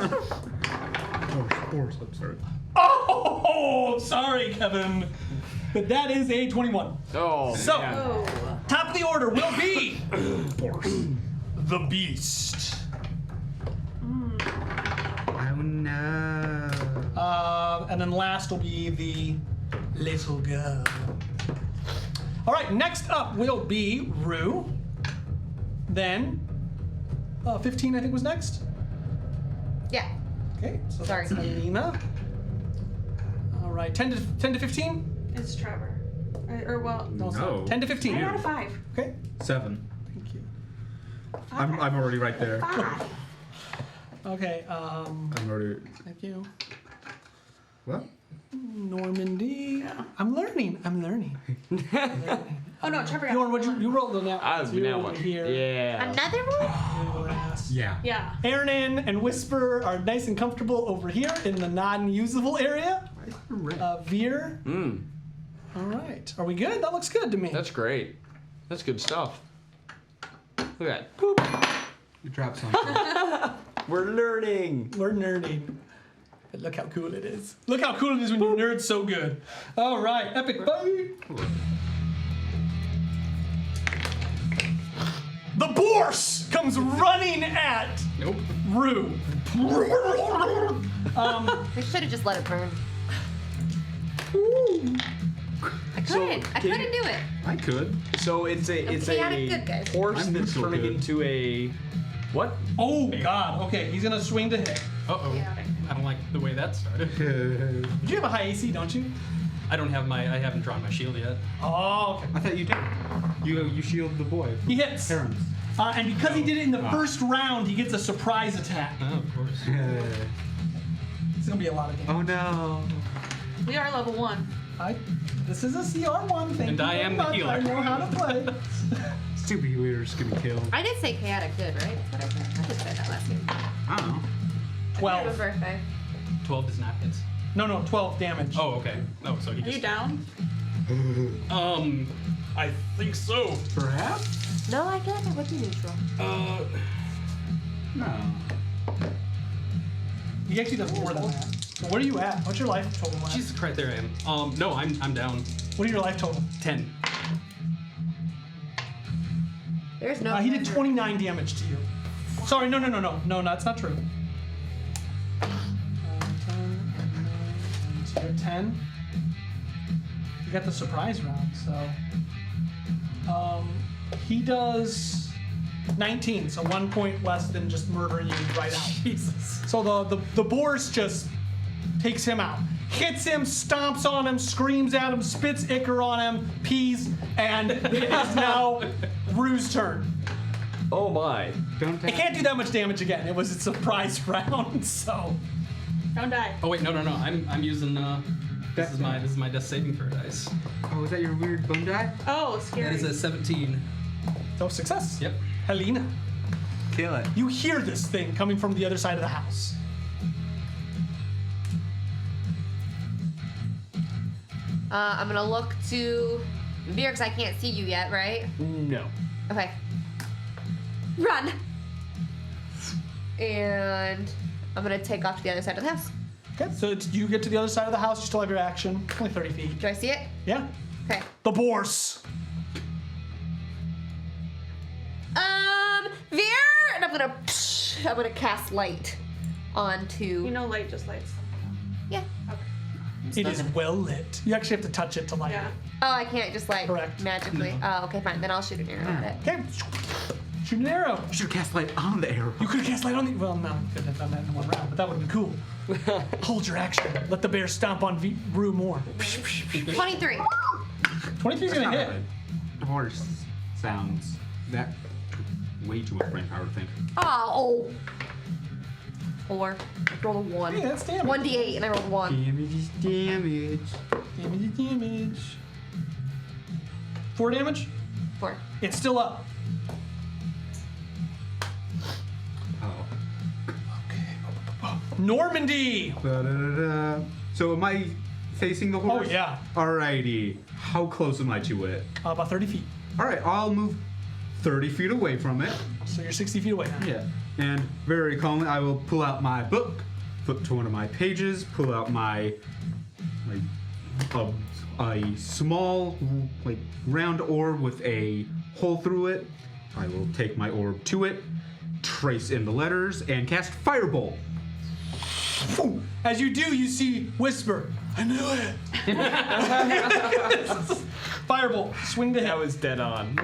Bourse, I'm sorry. Oh, sorry, Kevin. But that is a 21. Oh, So, man. Oh. top of the order will be the beast. Oh no. And then last will be the little girl. All right, next up will be Rue. Then 15, I think, was next. Yeah. Okay, so Sorry. that's Alina. All right, 10 to 15? It's Trevor. Or well, No, it's not. No. 10 to 15. 9 out of 5. Okay, 7. thank you. I'm already right there. 5. Okay, I'm already. thank you. What? Normandy. I'm learning. Oh no, Trevor got Bjorn, what you rolled on that? I one. So you now rolled one. here. Yeah. Another one? Last. Yeah. Yeah. Aaron and Whisper are nice and comfortable over here in the non-usable area. Veer. All right. Are we good? That looks good to me. That's great. That's good stuff. Look at that. Boop. You dropped something. We're learning. We're nerding. Look how cool it is. Look how cool it is when you nerd so good. All right, epic fight. The Bourse comes running at Rue. We should have just let it burn. I couldn't do it. I could. So it's chaotic good, guys. a horse I'm that's neutral turning good. into a what? Oh God. Okay, he's gonna swing to hit. Uh-oh. I don't like the way that started. You have a high AC, don't you? I haven't drawn my shield yet. Oh, okay. I thought you did. You shield the boy. He hits. Terrence. And because he did it in the first round, he gets a surprise attack. Oh, of course. It's gonna be a lot of damage. Oh no. We are level 1. This is a CR1 thing. And I am the healer. I know how to play. Stupid healer's gonna kill. I did say chaotic good, right? That's what I said. I just said that last game. I don't know. Happy 12. birthday. 12 does not hit. No, 12 damage. Oh, okay. Oh, so he Are you just... down? I think so. Perhaps? No, I feel like I would be neutral. No. He actually does more than that. Where are you at? What's your life total at? Jesus Christ, there I am. No, I'm down. What are your life total? 10. There's no. He did 29 damage to you. Sorry, no, that's not true. 10, so you're 10. You got the surprise round, so. He does 19, so 1 point less than just murdering you right out. Jesus. So the Bourse just takes him out. Hits him, stomps on him, screams at him, spits ichor on him, pees, and it is now Rue's turn. Oh my. Don't It can't do that much damage again. It was a surprise round, so. Don't die. Oh wait, no. I'm using this is my death saving throw dice. Oh, is that your weird bone die? Oh, scary. That is a 17. So success. Yep. Helena, Kill it. you hear this thing coming from the other side of the house. I'm gonna look to Veer because I can't see you yet, right? No. Okay. Run. And I'm gonna take off to the other side of the house. Okay, so you get to the other side of the house, you still have your action. Only 30 feet. Do I see it? Yeah. Okay. The Bourse. Veer, and I'm gonna cast light onto. You know, light just lights. Yeah. It is well lit. You actually have to touch it to light Yeah. it. Oh, I can't just like Correct. magically. Oh, okay, fine. Then I'll shoot an arrow at it. Okay. Shoot an arrow. You should cast light on the arrow. You could have cast light on the. Well, no, you couldn't have done that in one round, but that would have been cool. Hold your action. Let the bear stomp on Rue more. 23. 23 is gonna hit. The horse sounds that way too much brain power to think. Oh. 4. Roll a 1. Hey, that's damage. 1d8, and I rolled 1. Damage is damage. Damage. 4 damage? 4. It's still up. Oh. Normandy! Da-da-da-da. So am I facing the horse? Oh, yeah. Alrighty. How close am I to it? About 30 feet. Alright, I'll move 30 feet away from it. So you're 60 feet away now. Yeah. And very calmly, I will pull out my book, flip to one of my pages, pull out a small, like, round orb with a hole through it. I will take my orb to it, trace in the letters, and cast Firebolt. As you do, you see Whisper. I knew it. Firebolt. Swing to hit. That was dead on.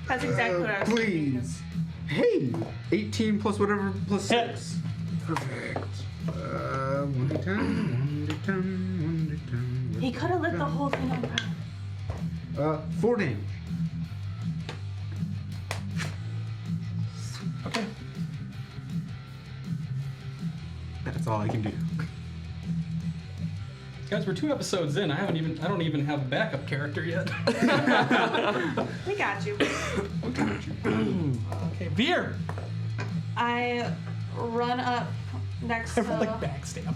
That's exactly what I was thinking. Please. Hey, 18 plus whatever plus Hit. 6. Perfect. 1d10. He could have lit the whole thing on fire. 4 damage. Okay. That's all I can do. Guys, we're 2 episodes in. I don't even have a backup character yet. We got you. Okay, Veer. I run up next I to. rolled like max damage.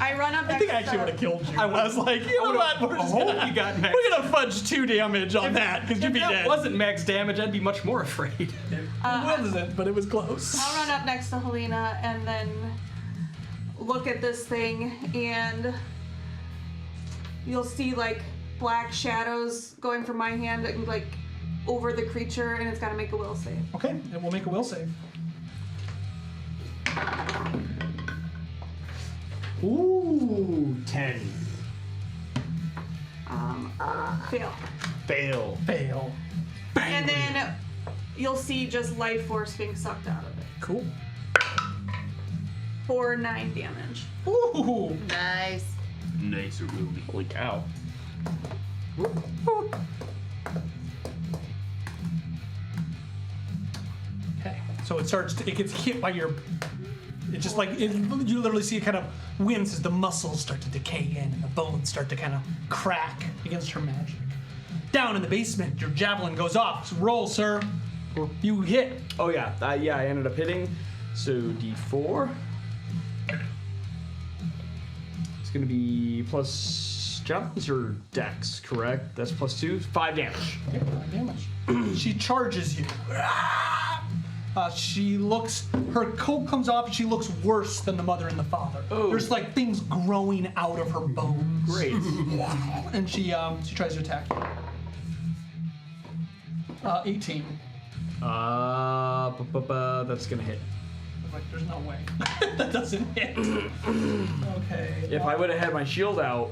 I run up I next think I actually to. would have killed you. I was like, you know what? We're just gonna, you got max. we're gonna fudge 2 damage on that because you'd If be that dead. wasn't max damage, I'd be much more afraid. It wasn't, but it was close. I'll run up next to Helena and then look at this thing, and you'll see like black shadows going from my hand and like over the creature, and it's got to make a will save. Okay, it will make a will save. Ooh, 10. Fail. Fail. Fail. And then you'll see just life force being sucked out of it. Cool. For 9 damage. Ooh. Nice. Nice, Ruby. Holy cow. Okay, so it gets hit by your. It's just like you literally see it kind of wince as the muscles start to decay in and the bones start to kind of crack against her magic. Down in the basement, your javelin goes off. So roll, sir. You hit. Oh yeah, I ended up hitting. So D4. It's gonna be plus javelins or dex, correct? That's plus 2. 5 damage. Okay, 5 damage. She charges you. She looks. Her coat comes off, and she looks worse than the mother and the father. Oh. There's like things growing out of her bones. Great. And she tries to attack you. 18. That's gonna hit. Like, there's no way. That doesn't hit. Okay. If I would have had my shield out,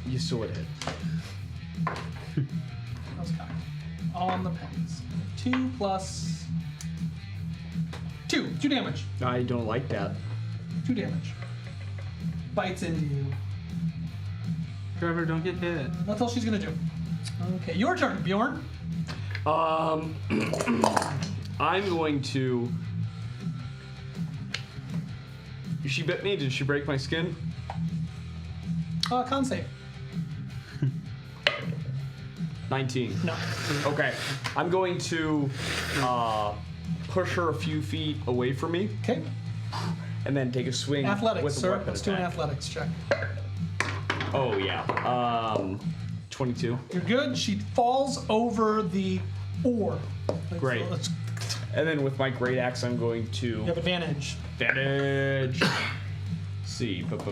you still would have hit. That's kind of on the pens. 2 plus 2. 2 damage. I don't like that. 2 damage. Bites into you. Trevor, don't get hit. That's all she's gonna do. Okay, your turn, Bjorn. I'm going to. She bit me. Did she break my skin? Con save. 19. No. Okay. I'm going to push her a few feet away from me, Okay. and then take a swing Athletics, with a sir. weapon Let's do an attack. athletics check. Oh yeah. 22. You're good. She falls over the oar. Like, Great. so let's- And then with my great axe, I'm going you to have advantage. advantage. See, Did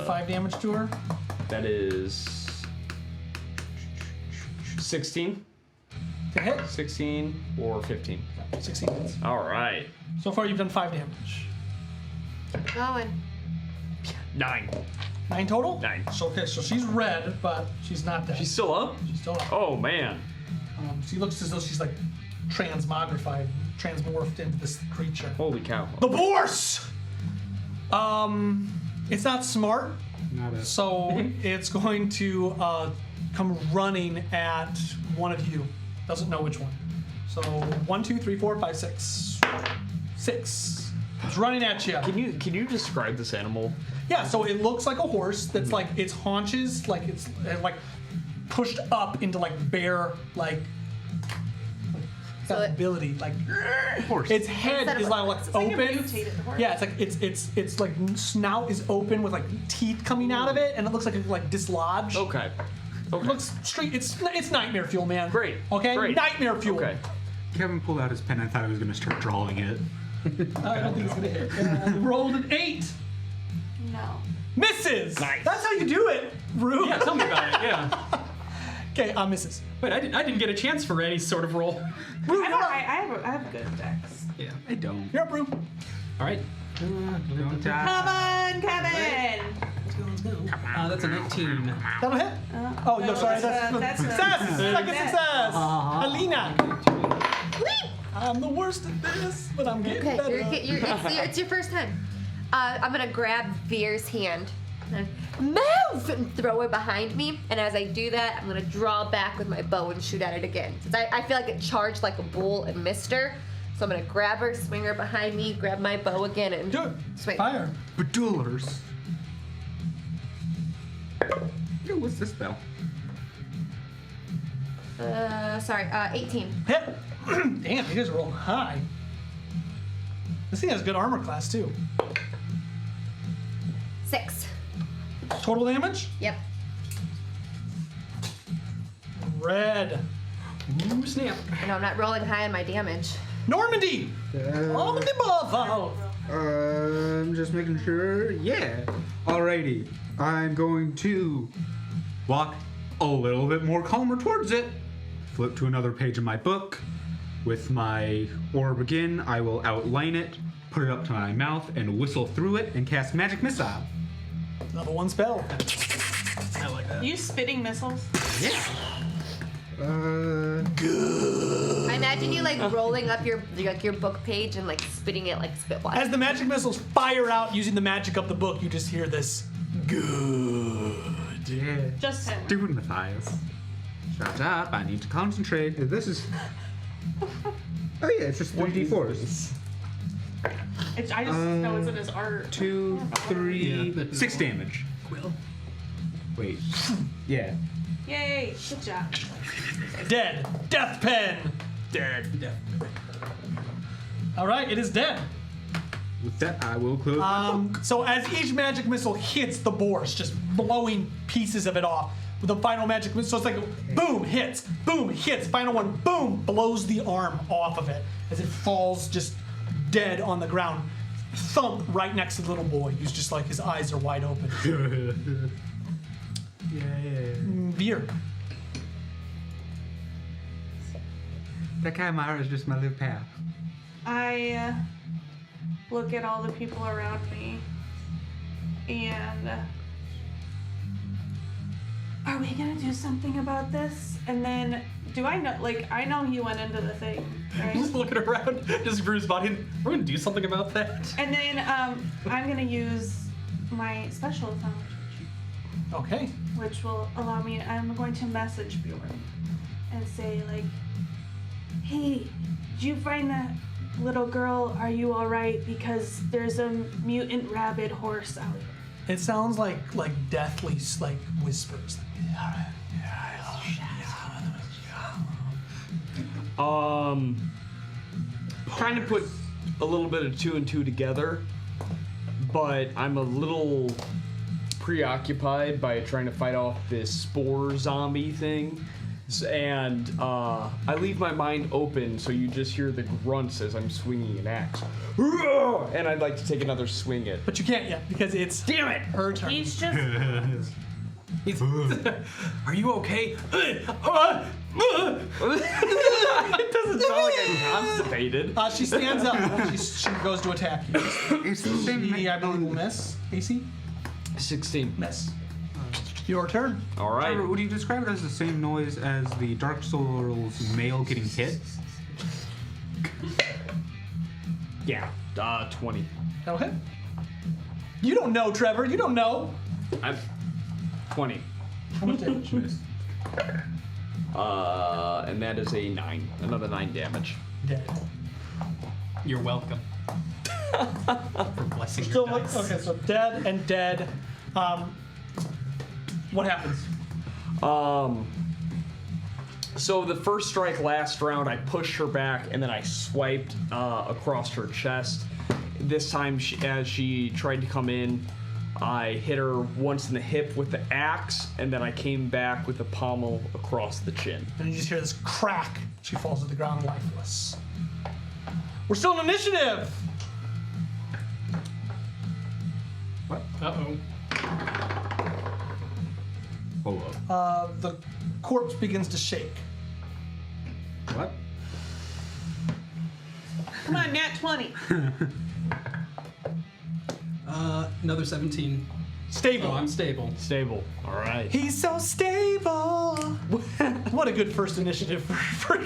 5 damage to her. that is 16. To hit. 16 or 15. 16 hits. All right. So far, you've done 5 damage. Going. 9. 9 total. 9. So okay, so she's red, but she's not dead. She's still up? She's still up. Oh man. She looks as though she's like transmogrified, transmorphed into this creature. Holy cow. The Bourse! It's not smart, Not it. so it's going to come running at one of you. Doesn't know which one. So 1, 2, 3, 4, 5, 6. 6. It's running at you. Can you describe this animal? Yeah, so it looks like a horse that's like its haunches, like it's like pushed up into like bare, like So that it- ability, like Horse. its head Instead of is like- like It's like a open. mutated horse. Yeah, it's like it's like snout is open with like teeth coming out of it, and it looks like it's like dislodged. Okay. It looks straight. It's nightmare fuel, man. Great. Okay. Great. Nightmare fuel. Okay. Kevin pulled out his pen. I thought he was going to start drawing it. I don't think it's gonna hit. Rolled an 8. No. Misses. Nice. That's how you do it, Rue. Yeah, tell me about it. Yeah. Okay, misses. Wait, I didn't get a chance for any sort of roll. Rue, I you're up. have good decks. Yeah. I don't. You're up, Rue. All right. Don't die. Come on, Kevin! That's a 19. That'll hit. Oh, no, sorry. that's a- success. Second That's- success. Alina. I'm the worst at this, but I'm getting Okay, better. it's your first time. I'm gonna grab Veer's hand and move and throw it behind me. And as I do that, I'm gonna draw back with my bow and shoot at it again. Since I feel like it charged like a bull and missed her. So I'm gonna grab her, swing her behind me, grab my bow again, and Do it. swing. Fire. Bedullers. Yo, what's this spell? 18. Hit. Damn, you guys roll high. This thing has good armor class too. 6. Total damage? Yep. Red. Ooh, snap. I know I'm not rolling high on my damage. Normandy. Normandy Bravo. I'm just making sure. Yeah. Alrighty. I'm going to walk a little bit more calmer towards it. Flip to another page of my book. With my orb again, I will outline it, put it up to my mouth, and whistle through it and cast Magic Missile. Level 1 spell. I like that. You spitting missiles? Yeah. I imagine you like rolling up your book page and like spitting it like spitwise. As the magic missiles fire out using the magic of the book, you just hear this good. Yeah. Just him. Doing Matthias. Shut up, I need to concentrate. This is... Oh yeah, it's just 3d4s. I just know it's in his art. 2, 3, 6 damage. Quill. Wait. Yeah. Yay! Good job. Dead. Death pen. Dead. All right, it is dead. With that, I will close my book. So as each magic missile hits the boar, it's just blowing pieces of it off. With the final magic missile, so it's like boom, hits, final one, boom, blows the arm off of it as it falls just dead on the ground. Thump right next to the little boy, who's just like his eyes are wide open. Veer. That Chimera is just my little pal. I look at all the people around me and are we gonna do something about this? And then do I know, like, I know he went into the thing, right? Just looking around, just Bruce's body. We're gonna do something about that. And then I'm gonna use my special intelligence, Okay. which will allow me, I'm going to message Bjorn and say, like, hey, did you find that little girl? Are you alright? Because there's a mutant rabid horse out here. It sounds like deathly like whispers. Trying to put a little bit of 2 and 2 together, but I'm a little preoccupied by trying to fight off this spore zombie thing. And I leave my mind open, so you just hear the grunts as I'm swinging an axe. And I'd like to take another swing at. But you can't yet because it's Damn it! her turn. He's just Are you okay? It doesn't sound like I'm constipated. She stands up and she goes to attack you. It's the same. She, I believe, will miss. AC? 16. Miss. Your turn. All right. Trevor, would you describe it as the same noise as the Dark Souls male getting hit? Yeah. 20. That'll hit. You don't know, Trevor. You don't know. I'm 20. How much damage? And that is a 9. Another 9 damage. Dead. You're welcome. For blessing Still your dice. okay, so dead and dead. What happens? So the first strike last round, I pushed her back and then I swiped across her chest. This time, as she tried to come in, I hit her once in the hip with the axe, and then I came back with the pommel across the chin. And you just hear this crack. She falls to the ground lifeless. We're still in initiative. What? Uh-oh. Hold up. The corpse begins to shake. What? come on, nat 20. Another 17. Stable. Oh, I'm stable. Stable. All right. He's so stable. What a good first initiative for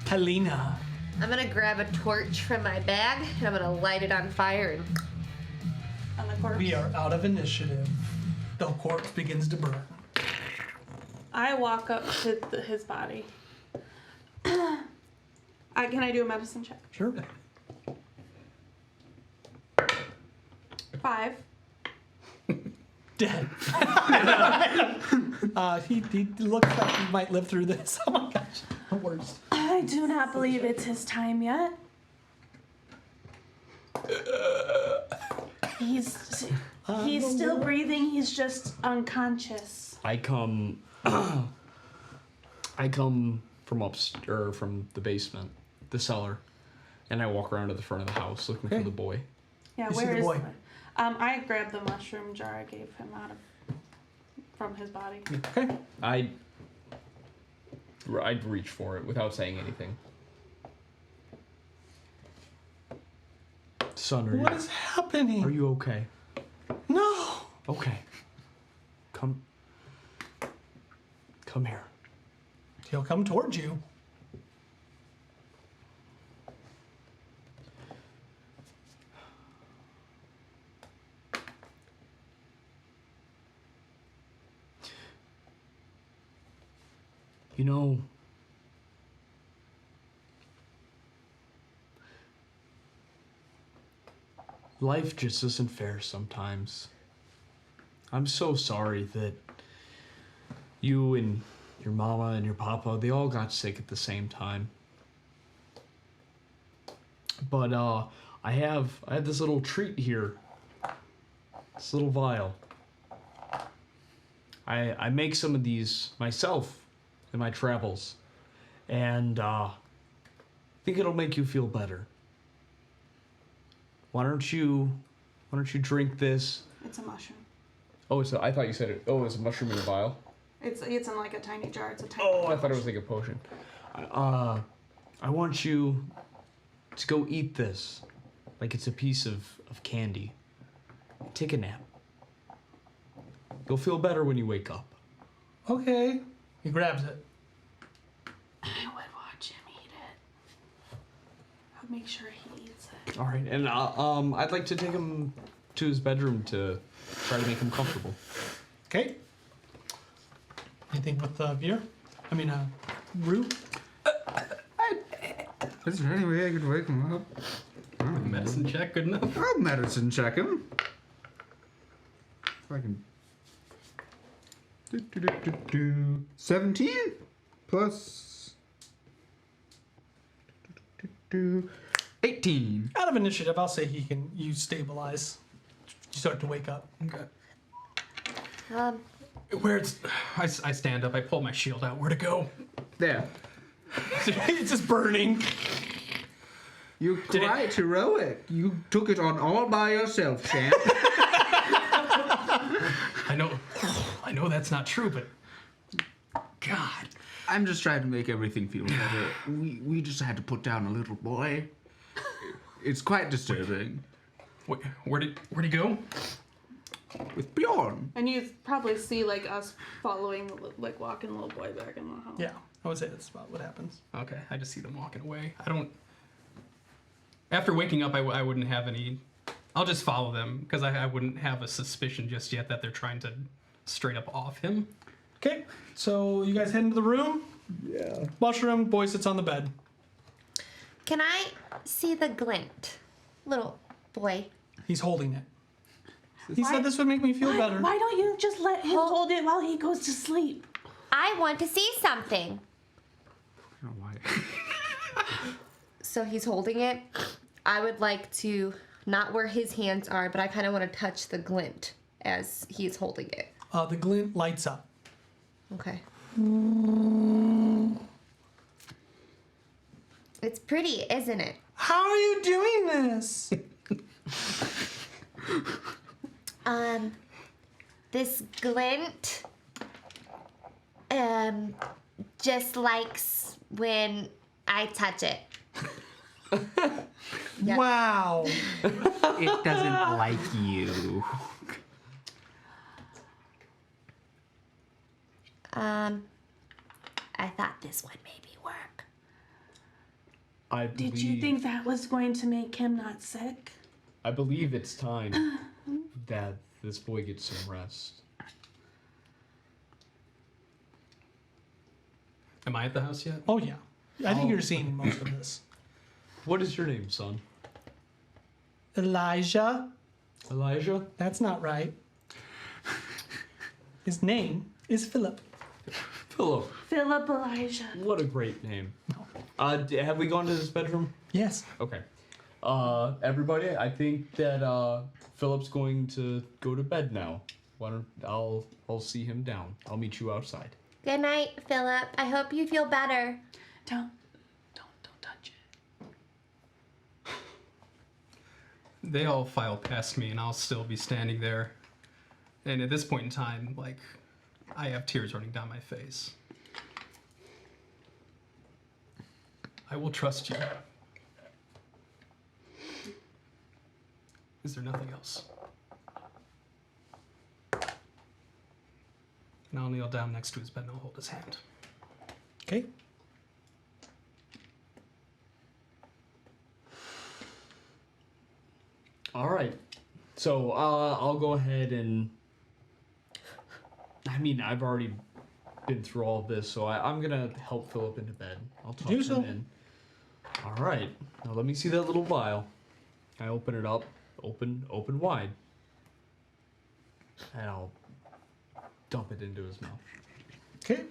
Helena. I'm gonna grab a torch from my bag and I'm gonna light it on fire and On the corpse. We are out of initiative. The corpse begins to burn. I walk up to his body. Can I do a medicine check? Sure. 5. Dead. He looks like he might live through this. Oh my gosh. The worst. I do not believe it's his time yet. He's still breathing. He's just unconscious. I come from from the basement, the cellar, And I walk around to the front of the house looking for the boy. Yeah, You see where the is boy. I grabbed the mushroom jar I gave him from his body. Okay. I'd reach for it without saying anything. Son, What is happening? are you okay? No. Okay. Come here. He'll come towards you. You know, life just isn't fair sometimes. I'm so sorry that you and your mama and your papa, they all got sick at the same time. But I have this little treat here. This little vial. I make some of these myself in my travels, and I think it'll make you feel better. Why don't you drink this? It's a mushroom. Oh, I thought you said it. Oh, it's a mushroom in a vial. It's in like a tiny jar. It's a tiny. Oh, I thought it was like a potion. I want you to go eat this, like it's a piece of candy. Take a nap. You'll feel better when you wake up. Okay. He grabs it. I would watch him eat it. I'll make sure he eats it. All right, and I'd like to take him to his bedroom to try to make him comfortable. Okay. Anything with beer? I mean, Rue? Is there any way I could wake him up? Medicine check, good enough. I'll medicine check him. If I can. 17 plus 18. Out of initiative, I'll say he can use stabilize. You start to wake up. Okay. Where it's, I stand up. I pull my shield out. Where to go? There. It's just burning. You quite heroic. You took it on all by yourself, champ. I know that's not true, but God, I'm just trying to make everything feel better. We just had to put down a little boy. It's quite disturbing. where'd he go? With Bjorn. And you probably see like us following, like walking the little boy back in the house. Yeah, I would say that's about what happens. Okay, I just see them walking away. I don't. After waking up, I wouldn't have any. I'll just follow them because I wouldn't have a suspicion just yet that they're trying to straight up off him. Okay, so you guys head into the room. Yeah. Mushroom, boy sits on the bed. Can I see the glint? Little boy. He's holding it. He said this would make me feel better. Why don't you just let him hold it while he goes to sleep? I want to see something. I don't know why. So he's holding it. I would like to, not where his hands are, but I kind of want to touch the glint as he's holding it. The glint lights up. Okay. It's pretty, isn't it? How are you doing this? This glint, just likes when I touch it. Yep. Wow. It doesn't like you. I thought this would maybe work. Did you think that was going to make him not sick? I believe it's time that this boy gets some rest. Am I at the house yet? Oh, yeah. I think you're seeing most of this. What is your name, son? Elijah? Elijah? That's not right. His name is Philip. Philip. Philip Elijah. What a great name. Have we gone to this bedroom? Yes. Okay. Everybody, I think that Philip's going to go to bed now. Why don't I'll see him down. I'll meet you outside. Good night, Philip. I hope you feel better. Don't touch it. They all file past me, and I'll still be standing there. And at this point in time, like, I have tears running down my face. I will trust you. Is there nothing else? And I'll kneel down next to his bed and I'll hold his hand. Okay. All right. So I'll go ahead and. I mean, I've already been through all of this, so I'm gonna help Philip into bed. I'll talk Do him so. in. All right. Now let me see that little vial. I open it up, open wide, and I'll dump it into his mouth. Okay.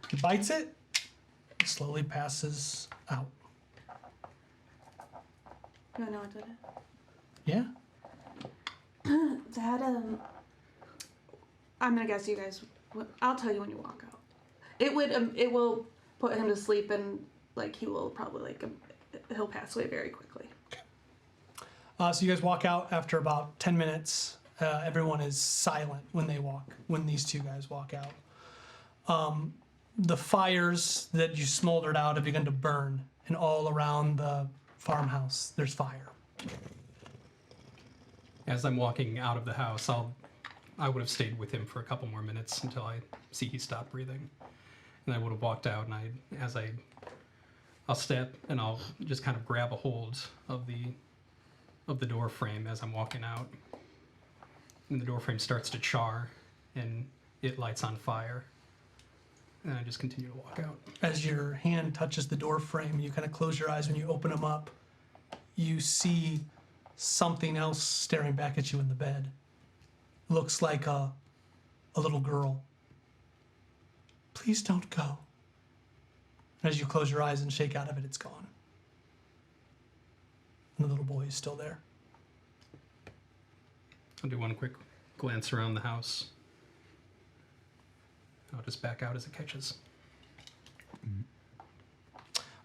He bites it. Slowly passes out. You know what did it? Yeah. That I'm gonna guess you guys. I'll tell you when you walk out. It will put him to sleep, and like he will probably he'll pass away very quickly. So you guys walk out after about 10 minutes. Everyone is silent when these two guys walk out. The fires that you smoldered out have begun to burn, and all around the farmhouse there's fire. As I'm walking out of the house, I would have stayed with him for a couple more minutes until I see he stopped breathing. And I would have walked out, and I'll step and I'll just kind of grab a hold of the door frame as I'm walking out. And the door frame starts to char, and it lights on fire. And I just continue to walk out. As your hand touches the door frame, you kind of close your eyes. When you open them up, you see something else staring back at you in the bed. Looks like a little girl. Please don't go. And as you close your eyes and shake out of it, it's gone. And the little boy is still there. I'll do one quick glance around the house. I'll just back out as it catches.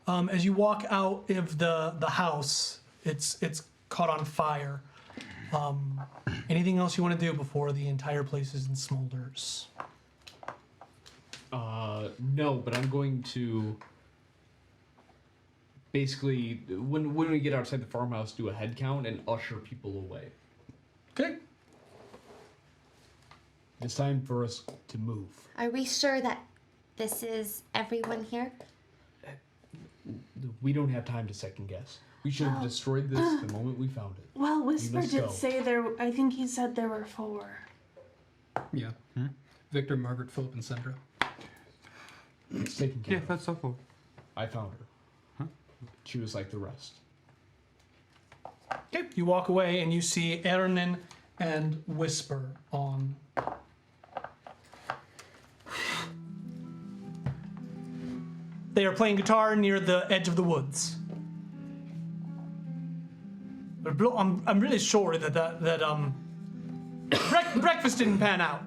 As you walk out of the house, it's caught on fire. Anything else you want to do before the entire place is in smolders? No, but I'm going to basically, when we get outside the farmhouse, do a head count and usher people away. Okay. It's time for us to move. Are we sure that this is everyone here? We don't have time to second guess. We should have destroyed this the moment we found it. Well, Whisper must did go. say there. I think he said there were 4. Yeah. Victor, Margaret, Philip, and Sandra. It's taken care Yeah, of. that's so cool. I found her. Huh? She was like the rest. Okay. You walk away and you see Ernan and Whisper on. They are playing guitar near the edge of the woods. I'm really sorry that breakfast didn't pan out.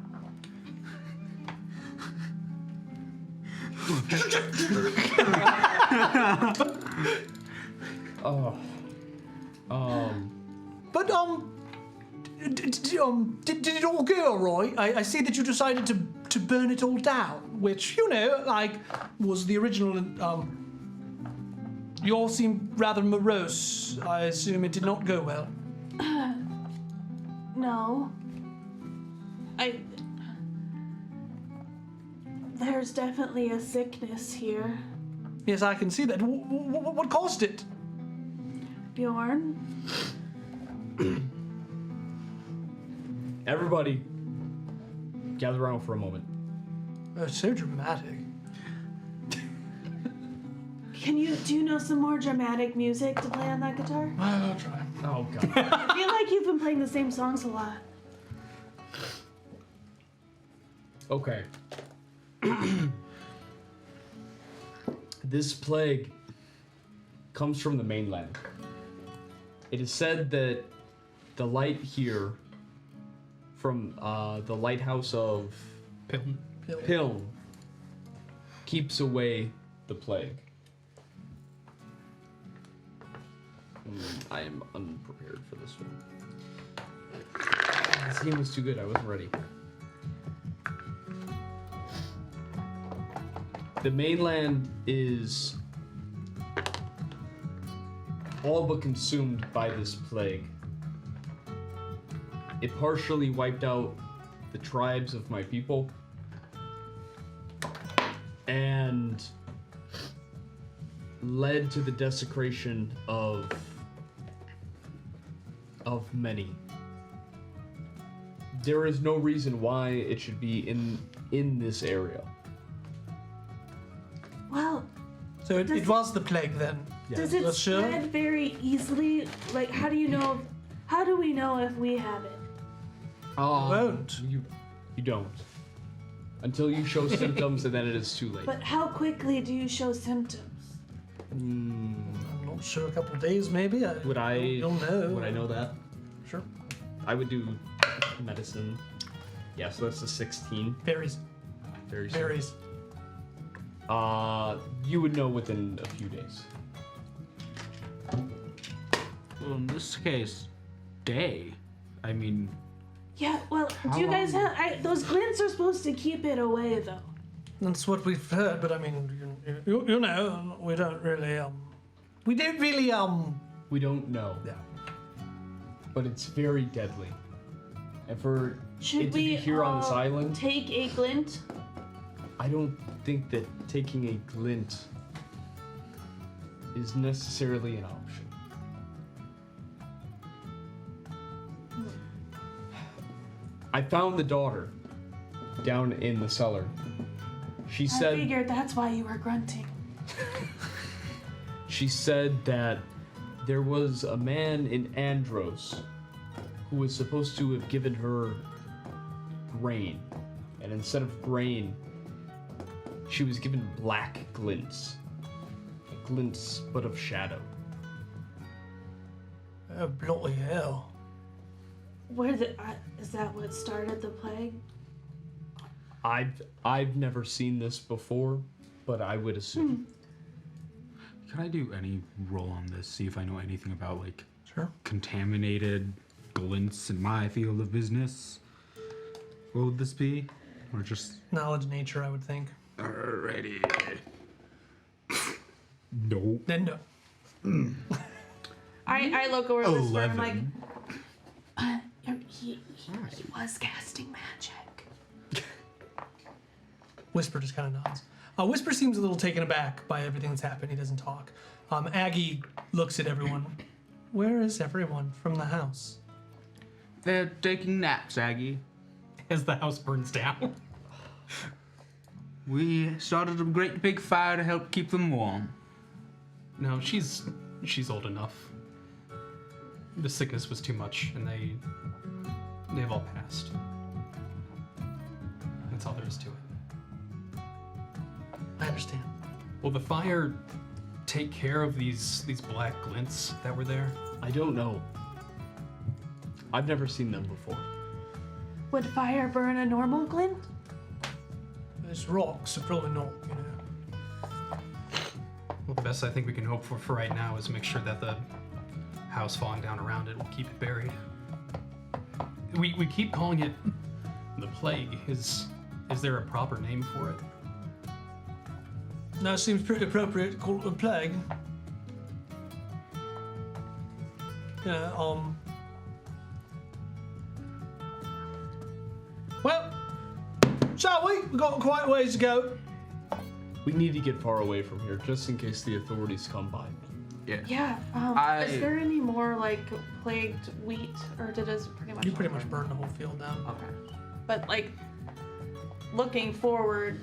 But did it all go all right? I see that you decided to burn it all down, which, you know, like, was the original. You all seem rather morose. I assume it did not go well. No. There's definitely a sickness here. Yes, I can see that. What caused it? Bjorn? Everybody, gather around for a moment. So dramatic. Do you know some more dramatic music to play on that guitar? I'll try. Oh, God. I feel like you've been playing the same songs a lot. Okay. This plague comes from the mainland. It is said that the light here from the lighthouse of Piln keeps away the plague. I am unprepared for this one. This game was too good. I wasn't ready. The mainland is all but consumed by this plague. It partially wiped out the tribes of my people and led to the desecration of many. There is no reason why it should be in this area. Well, So it was the plague then. does it Sure. spread very easily? Like, how do you know? How do we know if we have it? Won't. You don't. Until you show symptoms and then it is too late. But how quickly do you show symptoms? I'm not sure. A couple of days, maybe. You'll know. Would I know that? Sure. I would do medicine. Yeah, so that's a 16. Varies. Very soon. Varies. You would know within a few days. Well, in this case, day. I mean, Yeah. Well, do you guys have those glints are supposed to keep it away, though? That's what we've heard, but I mean, you know, we don't really We don't know. Yeah. But it's very deadly. And for Should it to we be here on this island, take a glint? I don't think that taking a glint is necessarily an option. I found the daughter down in the cellar. She I said figured that's why you were grunting. she said that there was a man in Andros who was supposed to have given her grain, and instead of grain, she was given black glints. Glints, but of shadow. Oh, bloody hell. Is that what started the plague? I've never seen this before, but I would assume. Can I do any roll on this? See if I know anything about like Sure. contaminated glints in my field of business. What would this be? Or just Knowledge, nature, I would think. alrighty? Nope. Then no. I look over this and I'm like, 11. he was casting magic. Whisper just kind of nods. Whisper seems a little taken aback by everything that's happened. He doesn't talk. Aggie looks at everyone. Where is everyone from the house? They're taking naps, Aggie. As the house burns down. We started a great big fire to help keep them warm. No, she's old enough. The sickness was too much, and they've all passed. That's all there is to it. I understand. Will the fire take care of these black glints that were there? I don't know. I've never seen them before. Would fire burn a normal glint? There's rocks, so probably not, you know. Well, the best I think we can hope for right now is make sure that the house falling down around it will keep it buried. We keep calling it the plague. Is there a proper name for it? Now seems pretty appropriate to call it a plague. Yeah, well, shall we? We've got quite a ways to go. We need to get far away from here, just in case the authorities come by. Yeah. Is there any more like plagued wheat, or did it pretty much? You pretty much burned the whole field down. Okay. But like, looking forward,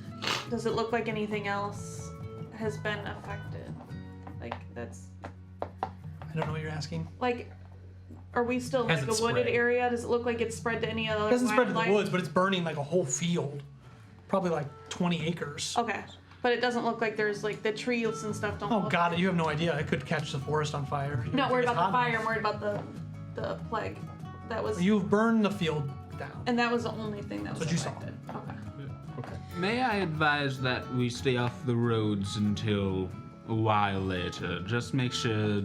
does it look like anything else has been affected? Like that's. I don't know what you're asking. Like, are we still like Has a it wooded spread? area? Does it look like it's spread to any other? It doesn't spread to the wildlife? woods, but it's burning like a whole field. Probably like 20 acres. Okay. But it doesn't look like there's like the trees and stuff don't. Oh look god, like you have no idea. It could catch the forest on fire. I'm not worried It's about the hot fire. enough. I'm worried about the plague. That was. You've burned the field down. And that was the only thing that was what you saw. affected. Okay. May I advise that we stay off the roads until a while later? Just make sure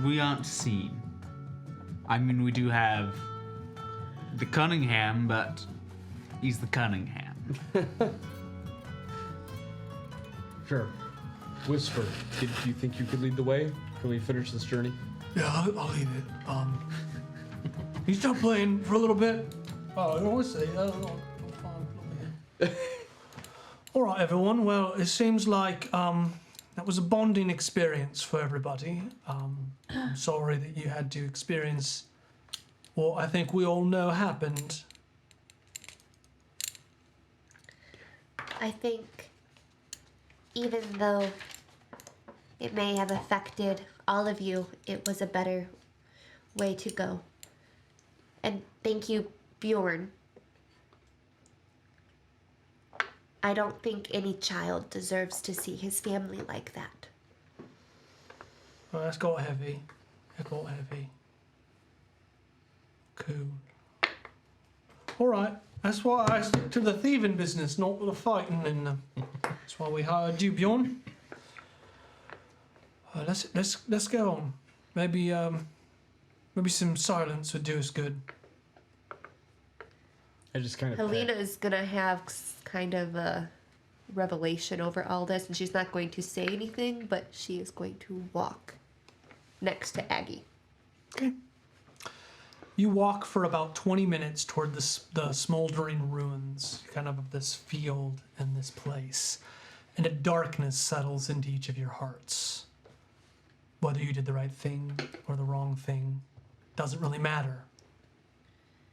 we aren't seen. I mean, we do have the Cunningham, but he's the Cunningham. Sure. Whisper, do you think you could lead the way? Can we finish this journey? Yeah, I'll leave it. You stop playing for a little bit. Oh, I don't want to say. All right, everyone. Well, it seems like that was a bonding experience for everybody. I'm sorry that you had to experience what I think we all know happened. I think even though it may have affected all of you, it was a better way to go. And thank you, Bjorn. I don't think any child deserves to see his family like that. Well, that's got heavy. That got heavy. Cool. All right. That's why I stick to the thieving business, not the fighting. And that's why we hired you, Bjorn. Let's go on. Maybe some silence would do us good. I just kind of. Helena is gonna have kind of a revelation over all this, and she's not going to say anything, but she is going to walk next to Aggie. Okay. You walk for about 20 minutes toward the smoldering ruins, kind of this field and this place, and a darkness settles into each of your hearts. Whether you did the right thing or the wrong thing doesn't really matter.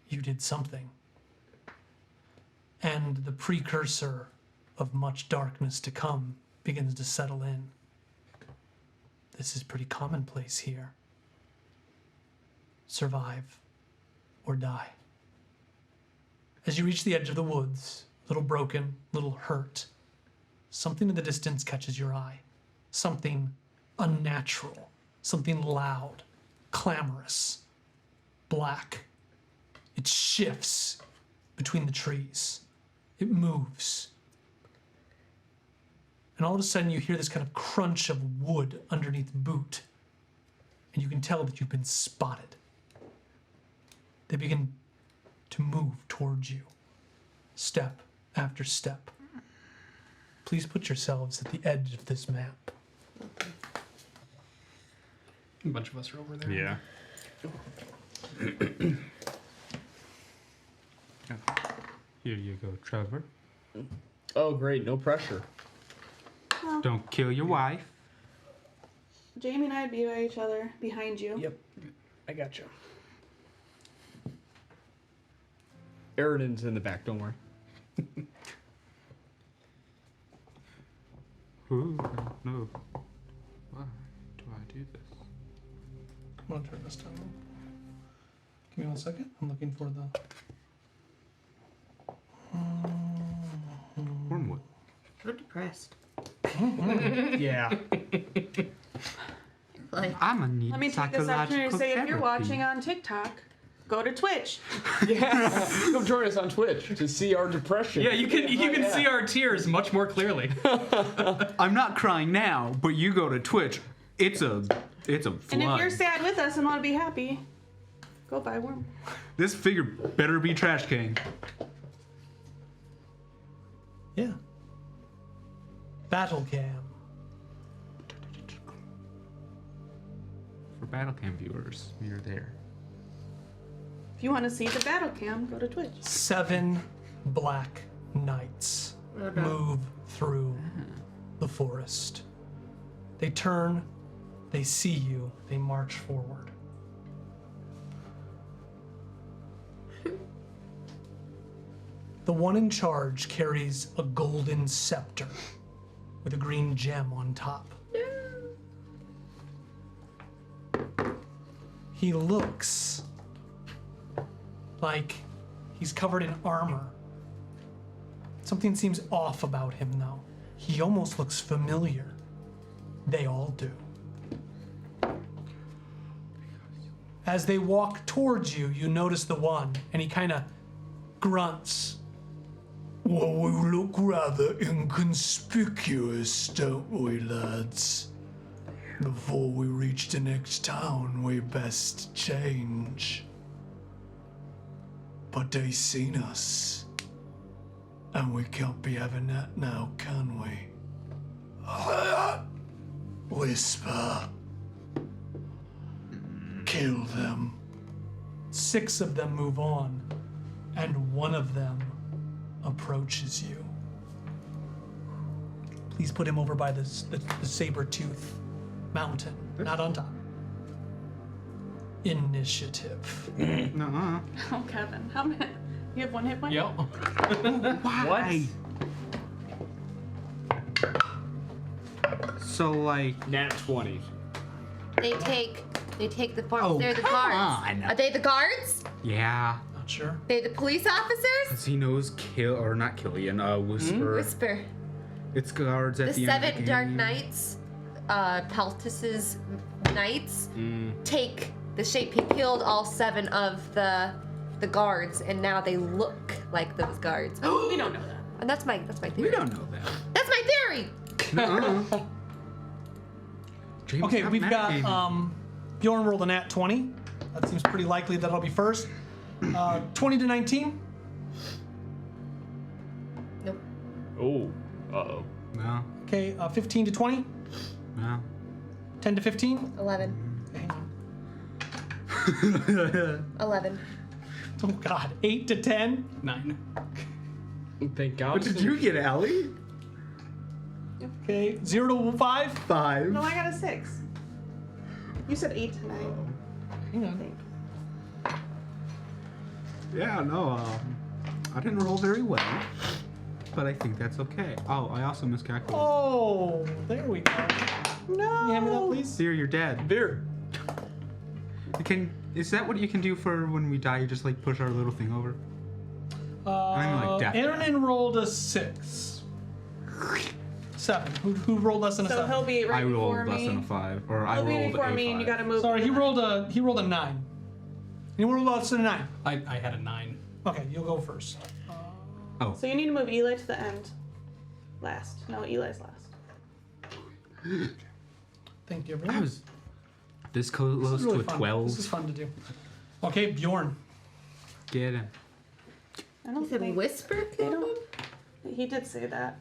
You did something. And the precursor of much darkness to come begins to settle in. This is pretty commonplace here. Survive or die. As you reach the edge of the woods, a little broken, a little hurt, something in the distance catches your eye. Something unnatural, something loud, clamorous, black. It shifts between the trees. It moves. And all of a sudden you hear this kind of crunch of wood underneath boot. And you can tell that you've been spotted. They begin to move towards you, step after step. Please put yourselves at the edge of this map. A bunch of us are over there. Yeah. Here you go, Trevor. Oh, great. No pressure. Don't kill your wife. Jamie and I'd be by each other, behind you. Yep. I got you. Eridan's in the back. Don't worry. Ooh, no. Why do I do this? I'm gonna turn this down. Give me 1 second. I'm looking for the. Wormwood. I'm depressed. Yeah. Like, I'm gonna need Let me take this opportunity to say, if you're watching on TikTok, go to Twitch. Yeah. Come join us on Twitch to see our depression. Yeah, you can see our tears much more clearly. I'm not crying now, but you go to Twitch. It's a flood. And if you're sad with us and want to be happy, go buy Worm. This figure better be Trash King. Yeah. Battle cam. For Battlecam viewers, you're there. If you want to see the battle cam, go to Twitch. 7 black knights move through the forest. They turn, they see you, they march forward. The one in charge carries a golden scepter with a green gem on top. He looks like he's covered in armor. Something seems off about him, though. He almost looks familiar. They all do. As they walk towards you, you notice the one, and he kind of grunts. Well, we look rather inconspicuous, don't we, lads? Before we reach the next town, we best change. But they seen us. And we can't be having that now, can we? Whisper. Kill them. 6 of them move on, and 1 of them approaches you. Please put him over by the saber-tooth mountain, not on top. Initiative. Nuh-uh. Oh, Kevin, how many? You have 1 hit point? Yep. Why? So like, Nat 20. They take the form. Oh, They're the come guards. on. Are they the guards? yeah, Not sure. They the police officers? 'cause he knows not Killian, Whisper. Whisper. It's guards at The the, end of 7 the Dark game. Knights, Peltus's knights, take the shape. He killed all 7 of the guards, and now they look like those guards. We don't know that. And that's my theory. We don't know that. That's my theory. Nuh-uh. James, Okay, stop we've got metagaming. Bjorn rolled a nat 20. That seems pretty likely that it'll be first. 20 to 19. Nope. Oh. Uh-oh. No, Okay, 15 to 20. no. 10 to 15. 11. Okay, hang on. 11. Oh God. 8 to 10. 9. Thank God. What did you get, Allie? Okay, 0 to 5. 5. No, I got a 6. You said 8 to 9. Hang on. Yeah, no, I didn't roll very well, but I think that's okay. Oh, I also miscalculated. Oh, there we go. No. Can you hand me that, please? Here, you're dead. Beer. Is that what you can do for when we die? You just like push our little thing over? I mean, like death. Aaron rolled a 6. 7. Who rolled less than a So 7? he'll be right I rolled before less me. than a 5, or I He'll be rolled before a me, 5. and you gotta move. Sorry, to he the rolled a 9. He rolled less than a 9. I had a 9. Okay, you'll go first. Oh, So you need to move Eli to the end. Last. No, Eli's last. Thank you, I everyone. was this close This is to really a fun. 12. This is fun to do. Okay, Bjorn. Get him. I don't He said think whisper they kill don't. them? He did say that.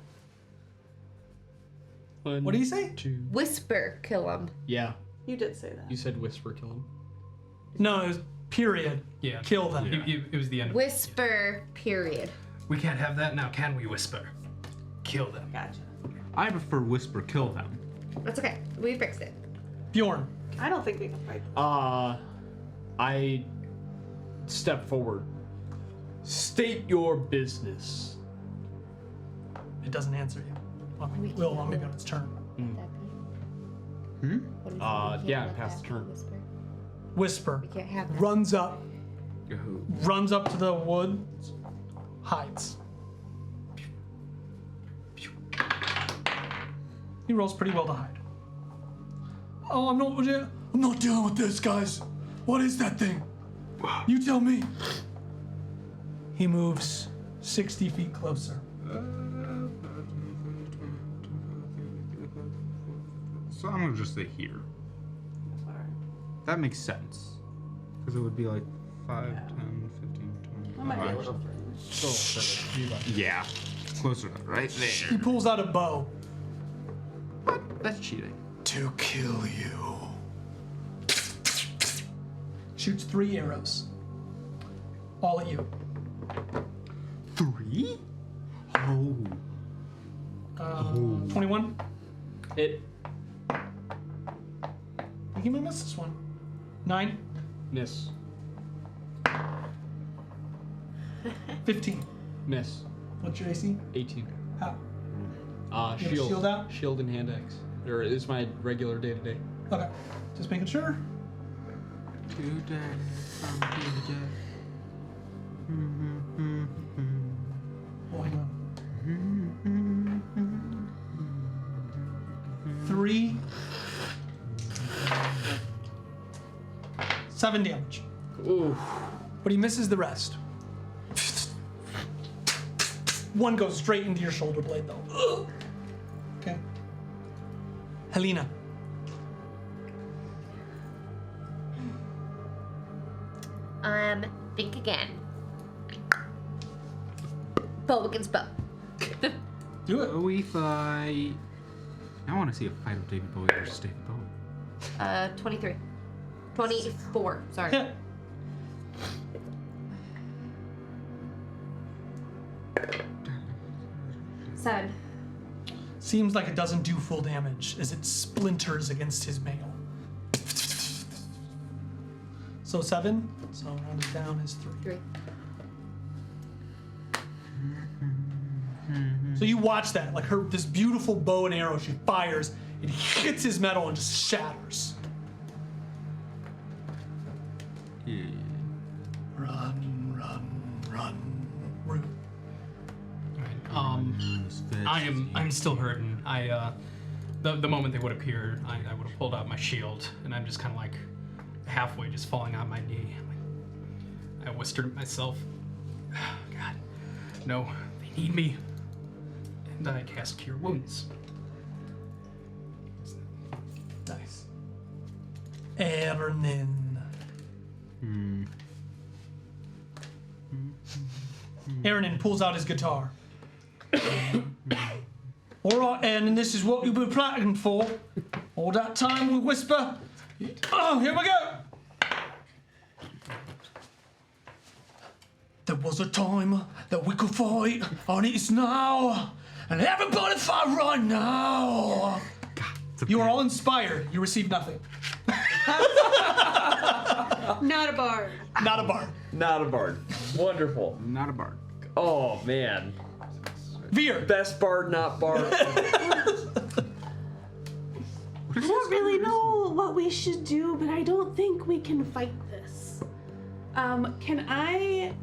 What did he say? 2. Whisper kill them. Yeah. You did say that. You said whisper kill him. No, it was period. Yeah. Kill them. It was the end of Whisper period. We can't have that now, can we, Whisper? Kill them. Gotcha. I prefer whisper kill them. That's okay. We fixed it. Bjorn. I don't think we can fight. I step forward. State your business. It doesn't answer you. Will maybe on its turn. Yeah, pass the turn. Whisper. We can't have that. Runs up. Oh. Runs up to the woods. Hides. He rolls pretty well to hide. Oh, I'm not dealing with this, guys. What is that thing? You tell me. He moves 60 feet closer. So I'm gonna just say here. That makes sense. Because it would be like 5, 10, 15, 20. I might be a Oh, little further. yeah. Closer, right He there. pulls out a bow. That's cheating. To kill you. Shoots 3 arrows. All at you. 3? Oh. 21. It You might miss this one. 9. miss. 15. Miss. What's your AC? 18. How? You have a Shield. shield out? Shield and hand axe. Or is my regular day to day. Okay. Just making sure. Today, from today. Oh, hang on. 3. 7 damage. Ooh. But he misses the rest. One goes straight into your shoulder blade, though. Okay. Helena. Think again. Bow against bow. Do it. Bowie fight. I want to see a fight of David Bowie versus David Bowie. 23. 24, sorry. Yeah. Seven. Seems like it doesn't do full damage as it splinters against his mail. So 7. So rounded down is 3. 3. So you watch that, like this beautiful bow and arrow she fires, it hits his metal and just shatters. Yeah. Run. I'm still hurting. The moment they would appear, I would have pulled out my shield, and I'm just kind of like halfway just falling on my knee. I whispered to myself, oh, God, no, they need me. And I cast Cure Wounds. Nice. Ernin. Ernin pulls out his guitar. All right, and this is what you've been planning for. All that time we whisper. Oh, here we go. There was a time that we could fight, and it's now. And everybody fight right now. You are all inspired. You receive nothing. Not a bard. Not a bard. Not a bard. Wonderful. Not a bard. Oh, man. Veer. Best bard, not bard. I don't really know what we should do, but I don't think we can fight this. Can I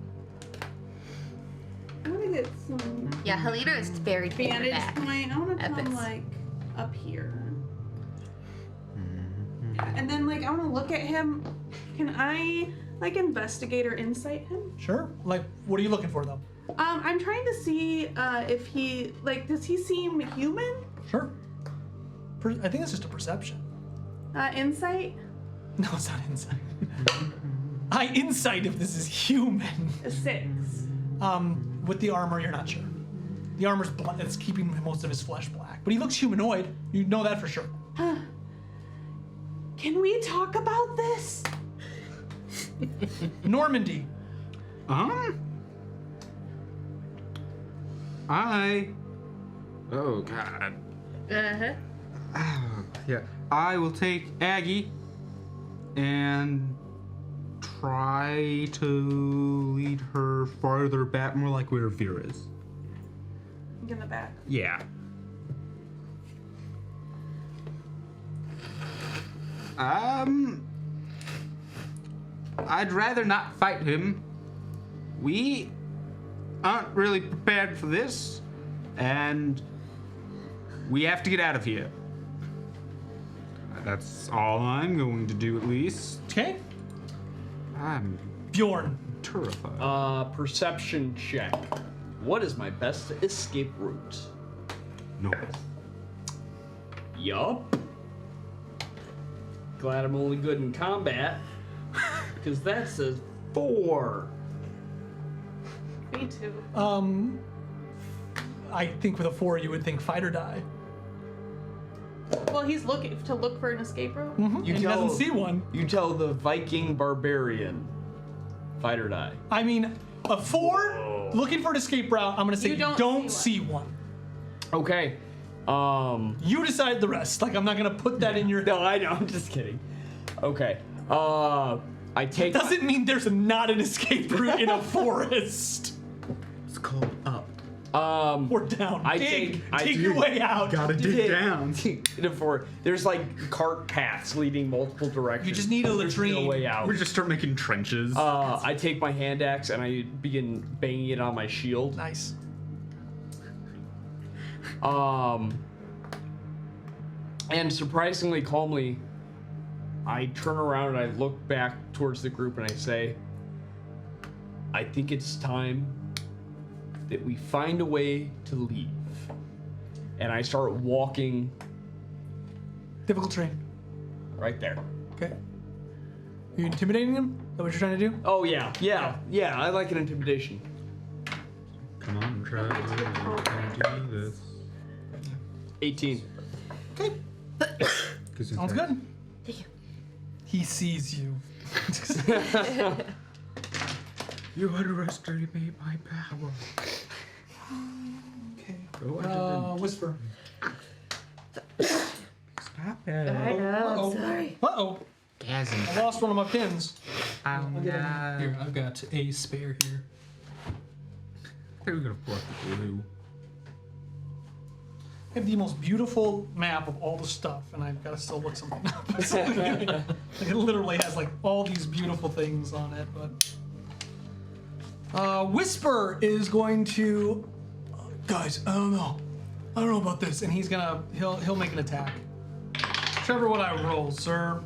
want to get some Yeah, Helena is very vantage back. point. I want to come Epis. like up here. And then like I want to look at him. Can I like investigate or insight him? Sure. Like, what are you looking for, though? I'm trying to see if he like does he seem human? Sure. I think it's just a perception. Insight. No, it's not insight. I insight if this is human. A 6. With the armor, you're not sure. The armor's black. It's keeping most of his flesh black, but he looks humanoid. You know that for sure. Can we talk about this? Normandy. Oh God. Uh-huh. Yeah. I will take Aggie and try to lead her farther back, more like where Veer is. In the back. Yeah. I'd rather not fight him. We aren't really prepared for this, and we have to get out of here. That's all I'm going to do, at least. Okay. I'm Bjorn. terrified. Perception check. What is my best escape route? No. Yup. Glad I'm only good in combat. Because that says 4. Me too. I think with a 4, you would think fight or die. Well, he's looking to look for an escape route. And he doesn't see one. You tell the Viking barbarian. Fight or die. I mean, a 4, looking for an escape route, I'm going to say You you don't see one. Okay. You decide the rest. Like, I'm not going to put that in your... No, I know. I'm just kidding. Okay. I take... Doesn't mean there's not an escape route in a forest. It's called up. Or down. Dig your way out. Gotta dig down. There's like cart paths leading multiple directions. You just need a There's latrine. no way out. We just start making trenches. I take my hand axe and I begin banging it on my shield. Nice. And surprisingly calmly, I turn around and I look back towards the group and I say, I think it's time that we find a way to leave. And I start walking Difficult terrain. right there. Okay. You intimidating him? Is that what you're trying to do? Oh yeah. I like an intimidation. Come on, Trevor. You can do this. 18. Okay. Sounds good. Thank you. He sees you. You underestimated my power. Okay. Go ahead. Whisper. Stop it. I know. Sorry. Uh-oh. Chasm. I lost one of my pins. Oh, no. Here, I've got a spare here. They were gonna pour up the glue. I have the most beautiful map of all the stuff, and I've got to still look something up. Like, it literally has like all these beautiful things on it, but Whisper is going to, guys, I don't know about this, and he'll make an attack. Trevor, what I roll, sir?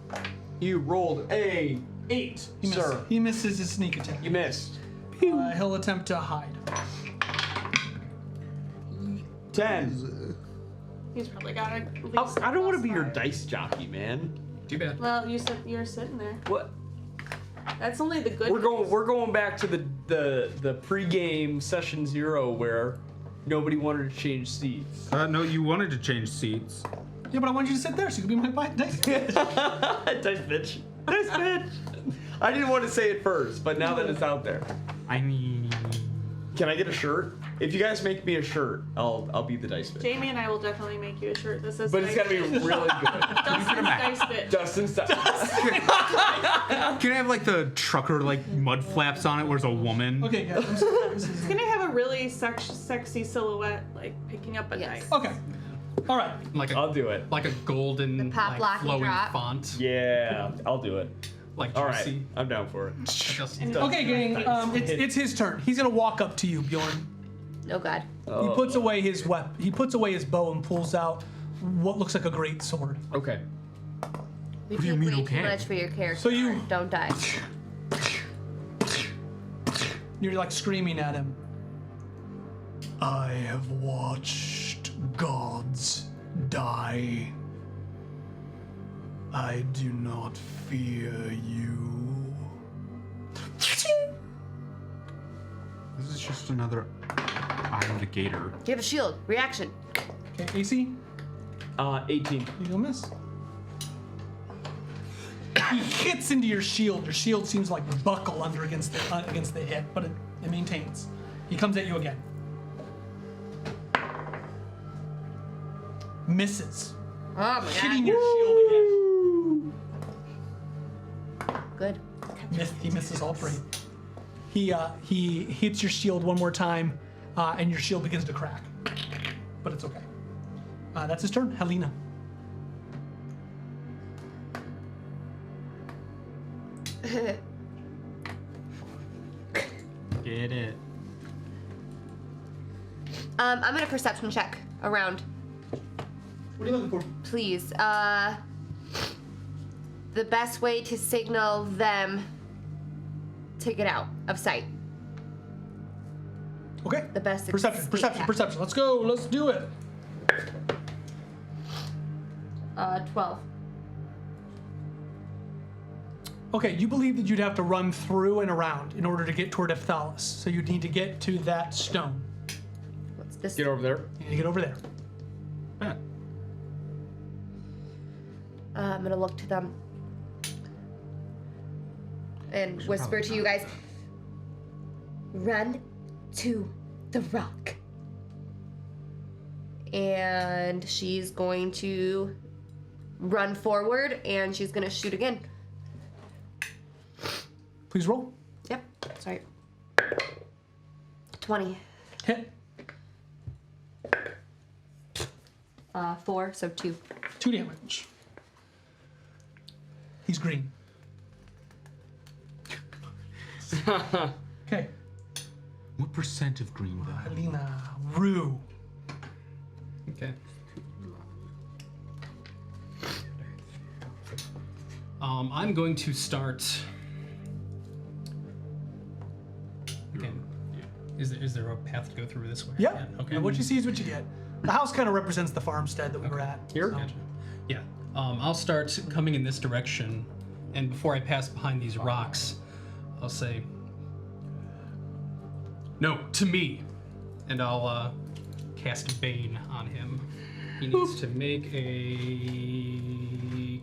You rolled a 8. Sir. He misses his sneak attack. You missed. He'll attempt to hide. 10. He's probably got at least. I don't want to be your dice jockey, man. Too bad. Well, you're sitting there. What? That's only the good. We're going back to the pre-game session 0 where nobody wanted to change seats. No, you wanted to change seats. Yeah, but I want you to sit there so you can be my dice. Dice bitch. Dice bitch. I didn't want to say it first, but now that it's out there. I mean... Can I get a shirt? If you guys make me a shirt, I'll be the dice bitch. Jamie and I will definitely make you a shirt. This is. But it's gotta be really good. Dustin's dice bit. Dustin's dice. Can I have like the trucker like mud flaps on it where there's a woman? Okay, guys. I'm sorry. This is- It's gonna have a really sexy silhouette, like picking up a knife. Okay. All right. Like I'll do it. Like a golden, pop, like, lock, and flowing drop. font. Yeah, I'll do it. Like All juicy. right, I'm down for it. Okay, gang. It's his turn. He's gonna walk up to you, Bjorn. Oh God. He puts away his weapon. He puts away his bow and pulls out what looks like a great sword. Okay. We What do you take mean, way okay? too much for your character. So you- don't die. You're like screaming at him. I have watched gods die. I do not fear you. This is just another eye of the gator. You have a shield. Reaction. Okay, AC, 18. you'll miss. He hits into your shield. Your shield seems like buckle under against the hit, but it maintains. He comes at you again. Misses. Oh my Hitting God. your shield Good. again. He misses all three. He hits your shield one more time, and your shield begins to crack. But it's okay. That's his turn. Helena. Get it. I'm gonna perception check around, What are you looking for? please. The best way to signal them to get out of sight. Okay. The best Perception, escape perception, tactic. perception. Let's go. Let's do it. 12. Okay, you believe that you'd have to run through and around in order to get toward Ephthalas. So you'd need to get to that stone. What's this? Get over there. You need to get over there. I'm gonna look to them and whisper to you guys. Run to the rock. And she's going to run forward and she's gonna shoot again. Please roll. Yep, sorry. 20. Hit. 4, so 2. 2 damage. He's green. Okay. What percent of green though? Helena. Rue. Okay. I'm going to start. Again, is there a path to go through this way? Yep. Yeah, okay. And what you see is what you get. The house kind of represents the farmstead that we were at. Here? So- Yeah. I'll start coming in this direction And before I pass behind these rocks, I'll say, "No, to me," and I'll cast Bane on him. He needs to make a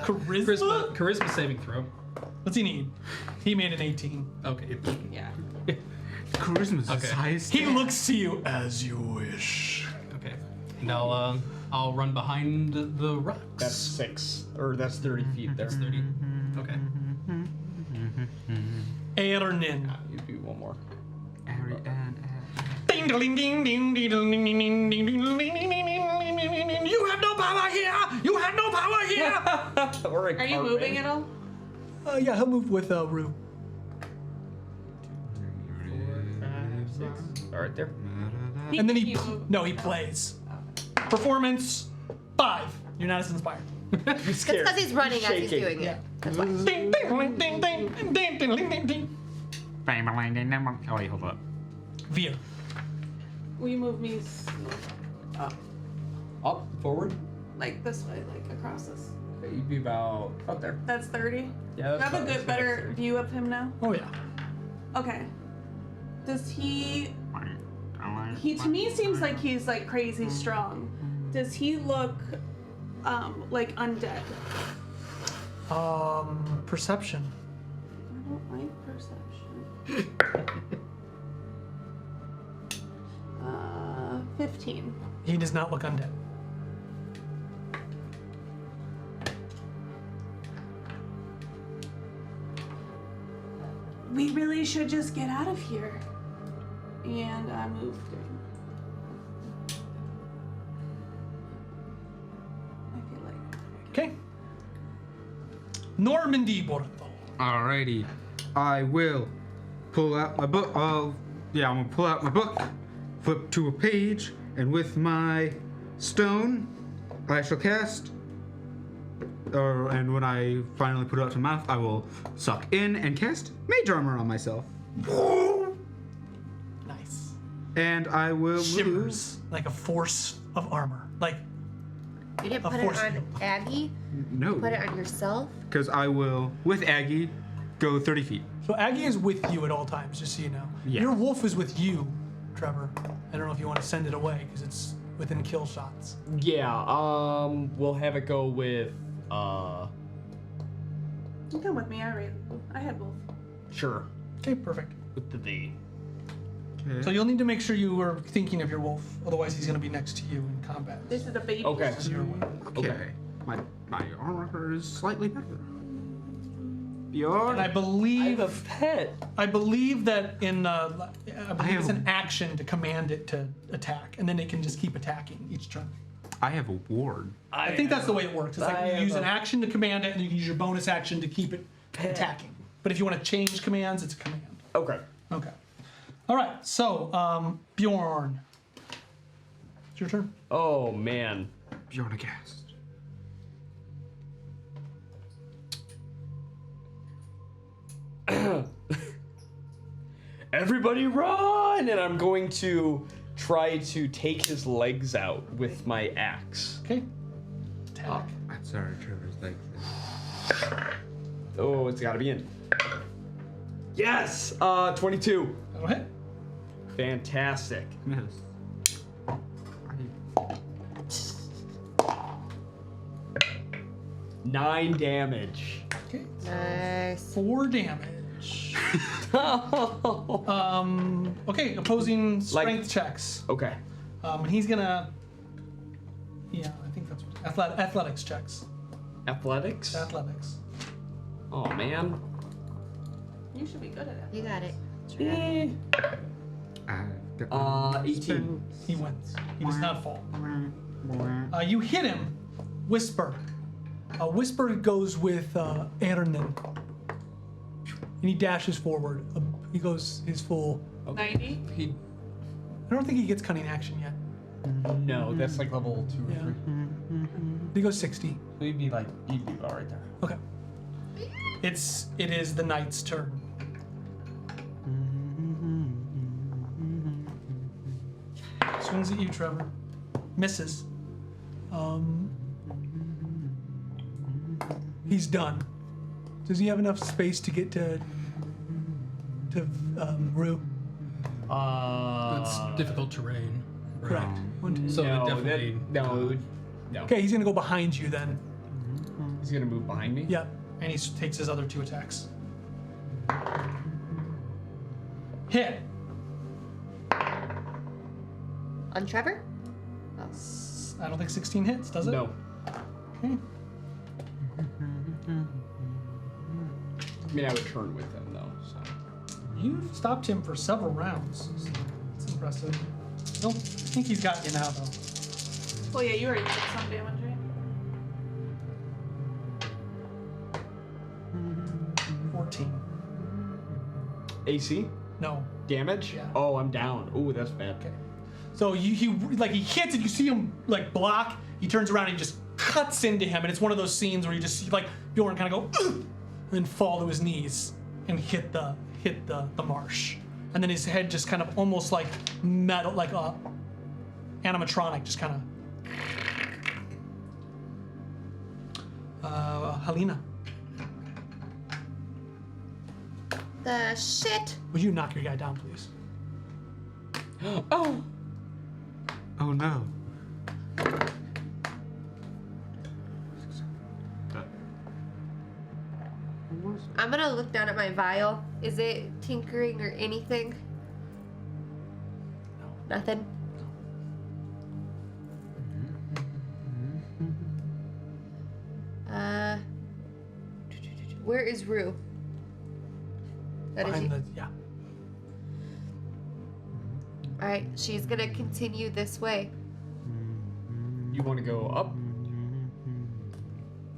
charisma saving throw. What's he need? He made an 18. Okay. Yeah. Charisma's Okay. highest. He looks to you as you wish. Okay. And I'll run behind the rocks. That's 6, or that's 30 feet there. That's 30. Okay. Ernin. You do one more. Ding ding ding ding ding ding ding ding ding ding ding. You have no power here. You have no power here. Are you moving at all? Yeah, he'll move with Rue. 6. All right, there. And then he move. no, he plays. Performance 5. You're not as inspired. That's because he's running as he's doing it. Yeah. That's why. Ding ding ding ding ding ding ding ding ding. Oh wait, hold up. Veer. Will you move me Up, forward. like this way, like across this? You'd be about up there. That's 30. Yeah, Do I that's have a about- good, that's better 30. view of him now? Oh yeah. Okay. Does he? He to me seems like he's like crazy strong. Does he look like undead? Perception. I don't like perception. 15. He does not look undead. We really should just get out of here. And I moved him. I feel like. Okay. Normandy Bortho. Alrighty, I will pull out my book. I'm gonna pull out my book, flip to a page, and with my stone, I shall cast. And when I finally put it up to my mouth, I will suck in and cast Mage Armor on myself. Nice. And I will move. Shimmers like a force of armor. Like You didn't A put it force on field. Aggie? No, Put it on yourself? because I will, with Aggie, go 30 feet. so. Aggie is with you at all times, just so you know. Yeah. Your wolf is with you, Trevor. I don't know if you want to send it away because it's within kill shots. Yeah. We'll have it go with. You come with me. I had both. Sure. Okay, perfect. With the V. So you'll need to make sure you are thinking of your wolf, otherwise he's going to be next to you in combat. This is a baby. Okay. This is your wolf. Okay. My armor is slightly better. And Bjorn. I believe pet. I believe that in I believe it's have- an action to command it to attack, and then it can just keep attacking each turn. I have a ward. I think that's the way it works. It's like I you have use an a- action to command it, and you can use your bonus action to keep it attacking. But if you want to change commands, it's a command. Okay. Okay. All right. So Bjorn, it's your turn. Oh man. Bjorn aghast. Everybody run! And I'm going to try to take his legs out with my axe. Okay. Attack. I'm sorry, Trevor's like this. Oh, it's gotta be in. Yes! 22. Go ahead. Fantastic. Miss. 9 damage. Okay. Nice. 4 damage. Okay. Opposing strength checks. Okay. And he's gonna. Yeah, I think that's what, athletics checks. Athletics? Athletics. Oh man. You should be good at it. You got it. I've got 18. He wins. He does not fall. You hit him. Whisper. Whisper goes with Ernan. And he dashes forward. He goes his full. 90. He. I don't think he gets cunning action yet. No, that's like level 2 or Yeah. 3. He goes 60. So he'd be about right there. Okay. It is the knight's turn. Swings at you, Trevor. Misses. He's done. Does he have enough space to get to Rue? It's difficult terrain. Correct. So no, it definitely. no. Okay, he's gonna go behind you then. He's gonna move behind me. Yep, and he takes his other 2 attacks. Hit. On Trevor? I don't think 16 hits, does it? No. Okay. I mean, I would turn with him though. So. You've stopped him for several rounds. So it's impressive. I think he's got you now, though. Well, yeah, you already took some damage, right? 14. AC No. damage. Yeah. Oh, I'm down. Ooh, that's bad. Okay. So he hits it. You see him like block. He turns around and he just cuts into him, and it's one of those scenes where you just see like Bjorn kind of go, ugh, and then fall to his knees and hit the marsh, and then his head just kind of almost like metal, like a animatronic, just kind of. Helena, The shit. would you knock your guy down, please? Oh. Oh no. I'm gonna look down at my vial. Is it tinkering or anything? No. Nothing? Where is Rue? That is Behind you. the, yeah. Alright, she's gonna continue this way. You want to go up?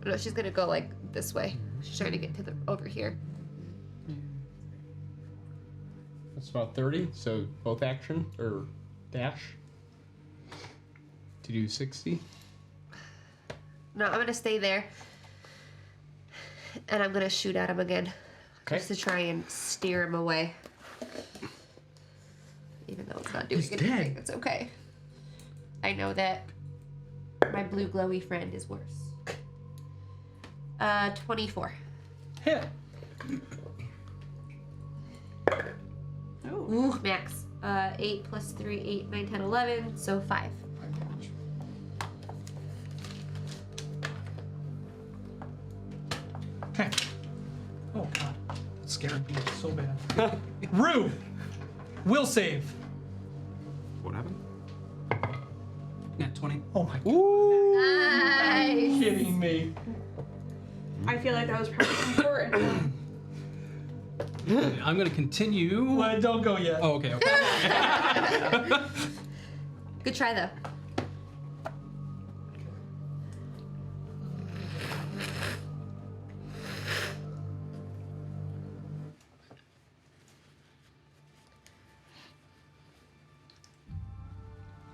No, she's gonna go like this way. She's trying to get to the over here. That's about 30. So both action or dash to do 60. No, I'm gonna stay there. And I'm gonna shoot at him again. Okay. Just to try and steer him away. Even though it's not doing He's anything, dead. it's okay. I know that my blue glowy friend is worse. 24. Hit. Ooh, max. 8 plus 3, 8, 9, 10, 11, so 5. Okay. Oh god, that scared me so bad. Rue, will save. What happened? Yeah, 20. Oh my god. Nice. Kidding me. I feel like that was probably important. I'm gonna continue. Well, don't go yet. Oh, okay, okay. Good try though.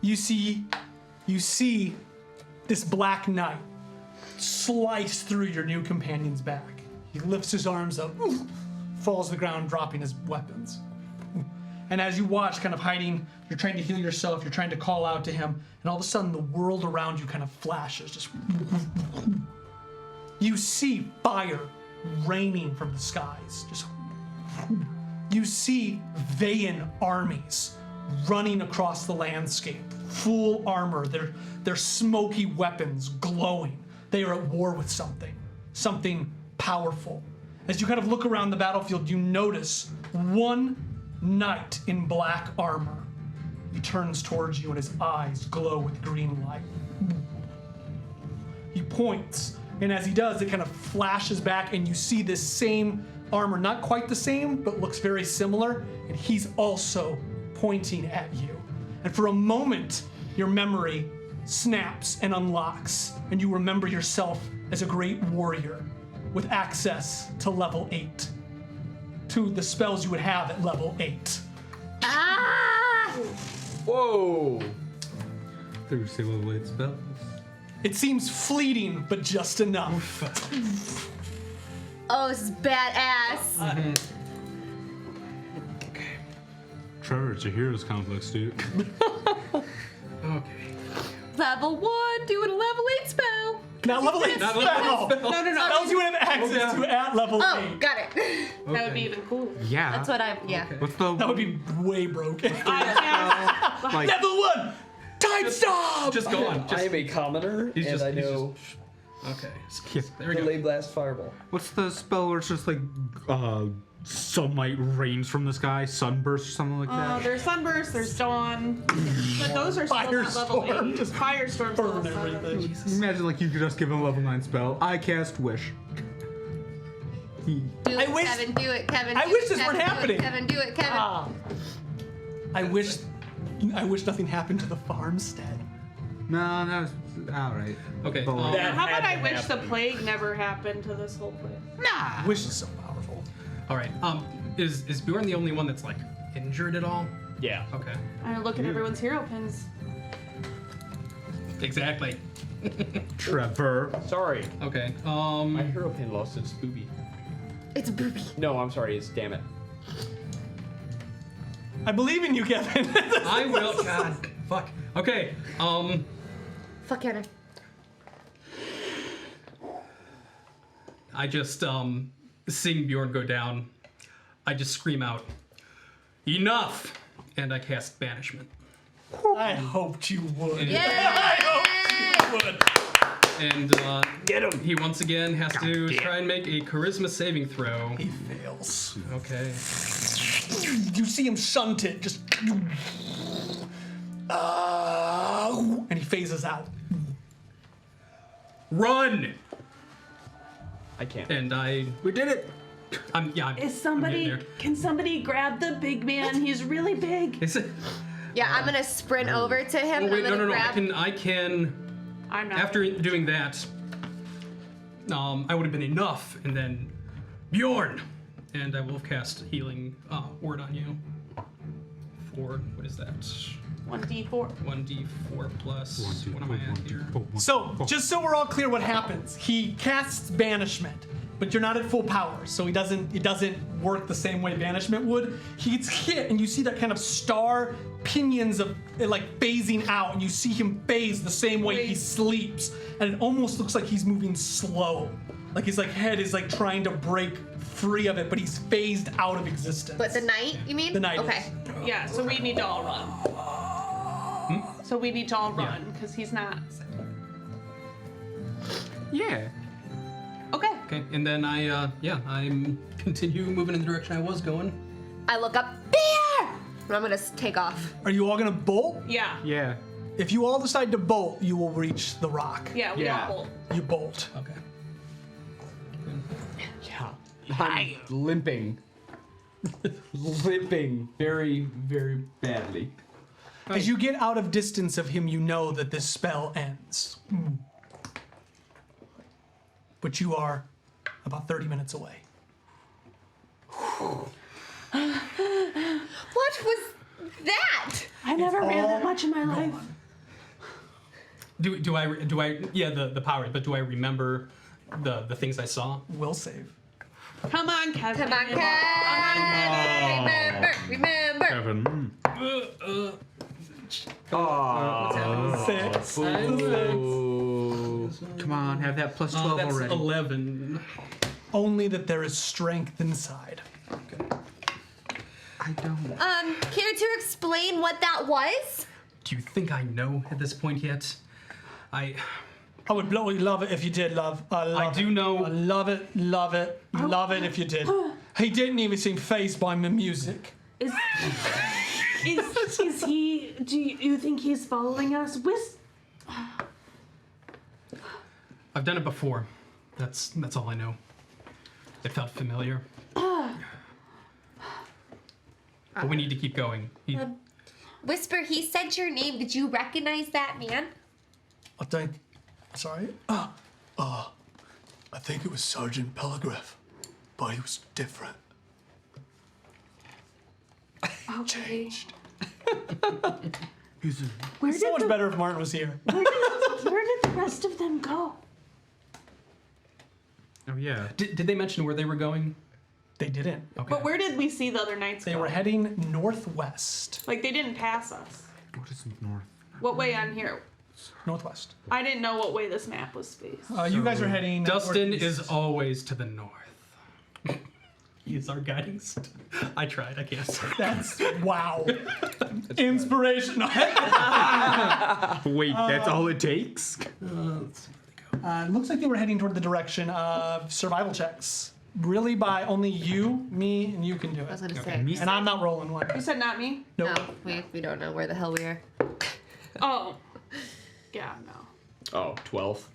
You see this black knight slice through your new companion's back. He lifts his arms up, falls to the ground, dropping his weapons. And as you watch, kind of hiding, you're trying to heal yourself, you're trying to call out to him, and all of a sudden the world around you kind of flashes. Just you see fire raining from the skies. Just you see Vayan armies running across the landscape, full armor, their smoky weapons glowing. They are at war with something powerful. As you kind of look around the battlefield, you notice one knight in black armor. He turns towards you and his eyes glow with green light. He points, and as he does, it kind of flashes back, and you see this same armor, not quite the same, but looks very similar, and he's also pointing at you. And for a moment, your memory snaps and unlocks, and you remember yourself as a great warrior with access to level 8, to the spells you would have at level 8. Ah! Whoa! Through level 8 spells. It seems fleeting, but just enough. Oh, this is badass. Trevor, it's a heroes complex, dude. Okay. Level 1, doing a level 8 spell. Not level 8 Not spell. level 8 spell. No. Spells you have access to at level 8. Oh, got it. That would be even cooler. Yeah. That's what yeah. What's the That would be way broken. like? Level 1! Time stop! Just go on. I Just, am a commoner, he's and just, I he's know just, okay. Yeah. There we Delay go. Blast Fireball. What's the spell where it's just like sunlight rains from the sky, sunburst or something like that? There's sunburst, there's dawn, but those are still not level Firestorm. 8. Just firestorm's Burn level 7. everything. Imagine like you could just give him a level 9 spell. I cast Wish. Do I it, wish- Kevin. Do it, Kevin. I do wish it, this Kevin, weren't do it, happening. Kevin, do it, Kevin. I wish nothing happened to the farmstead. No, that was alright. Okay. But, That How about had I to wish the happen. plague never happened to this whole place? Wish is so powerful. all right. Is Bjorn the only one that's like injured at all? Yeah. Okay. I look at everyone's hero pins. Exactly. Trevor. Sorry. Okay. My hero pin lost its booby. It's booby. No, I'm sorry. It's damn it. I believe in you, Kevin. I will. God. Fuck. Okay. Fuck Kevin. I just seeing Bjorn go down, I just scream out, "Enough!" and I cast banishment. I hoped you would. Yeah. I hoped you would. And Get him. he once again has to try and make a charisma saving throw. He fails. Okay. You see him shunted, just. And he phases out. Run! I can't. And We did it. Is I'm getting somebody? there. Can somebody grab the big man? He's really big. Is it? Yeah, I'm gonna sprint over to him. Oh and wait, I'm no. gonna grab. I can. I'm not. After doing that, I would have been enough, and then Bjorn, and I will have cast healing word on you. For what is that? 1d4. 1d4 plus. What am I at here? So, just so we're all clear what happens, he casts banishment, but you're not at full power, so it doesn't work the same way banishment would. He gets hit, and you see that kind of star pinions of it like phasing out, and you see him phase the same way he sleeps, and it almost looks like he's moving slow, like his head is trying to break free of it, but he's phased out of existence. But the knight, you mean? The knight Okay. is. Yeah, so we need to all run. So we need to all run because he's not. Yeah. Okay. Okay, and then I continue moving in the direction I was going. I look up. Bear! And I'm gonna take off. Are you all gonna bolt? Yeah. Yeah. If you all decide to bolt, you will reach the rock. Yeah. We Yeah. all bolt. You bolt. Okay. Yeah. I'm limping. Limping very, very badly. As you get out of distance of him, you know that this spell ends. But you are about 30 minutes away. What was that? I never ran that much in my life. Do I yeah the power, but do I remember the things I saw? Will save. Come on, Kevin. Come on, Kevin. Remember. Kevin. What's happening? 6. Come on, have that plus 12 That's already. 11. Only that there is strength inside. I don't. Care to explain what that was? Do you think I know at this point yet? I would bloody love it if you did, love. I do know. I love it if you did. He didn't even seem fazed by my music. Is he? Do you think he's following us? I've done it before. That's all I know. It felt familiar. But we need to keep going. Whisper, he said your name. Did you recognize that man? I think. Sorry? I think it was Sergeant Pellegriff, but he was different. Changed. Where It's so did much the better if Martin was here. where did the rest of them go? Oh, yeah. Did they mention where they were going? They didn't. Okay. But where did we see the other knights They go? were heading northwest. Like they didn't pass us. What is north? What way on here? Northwest. I didn't know what way this map was faced. You guys are heading. Dustin northeast. is always to the north. He is our guiding star. I tried. I can't say. That's wow. Inspirational. Wait, that's all it takes? Looks like they were heading toward the direction of survival checks. Really, by only you, me, and you can do I was it. gonna Okay. say. And I'm not rolling one. You said not me? Nope. No, we don't know where the hell we are. Oh. Yeah, no. Oh, 12.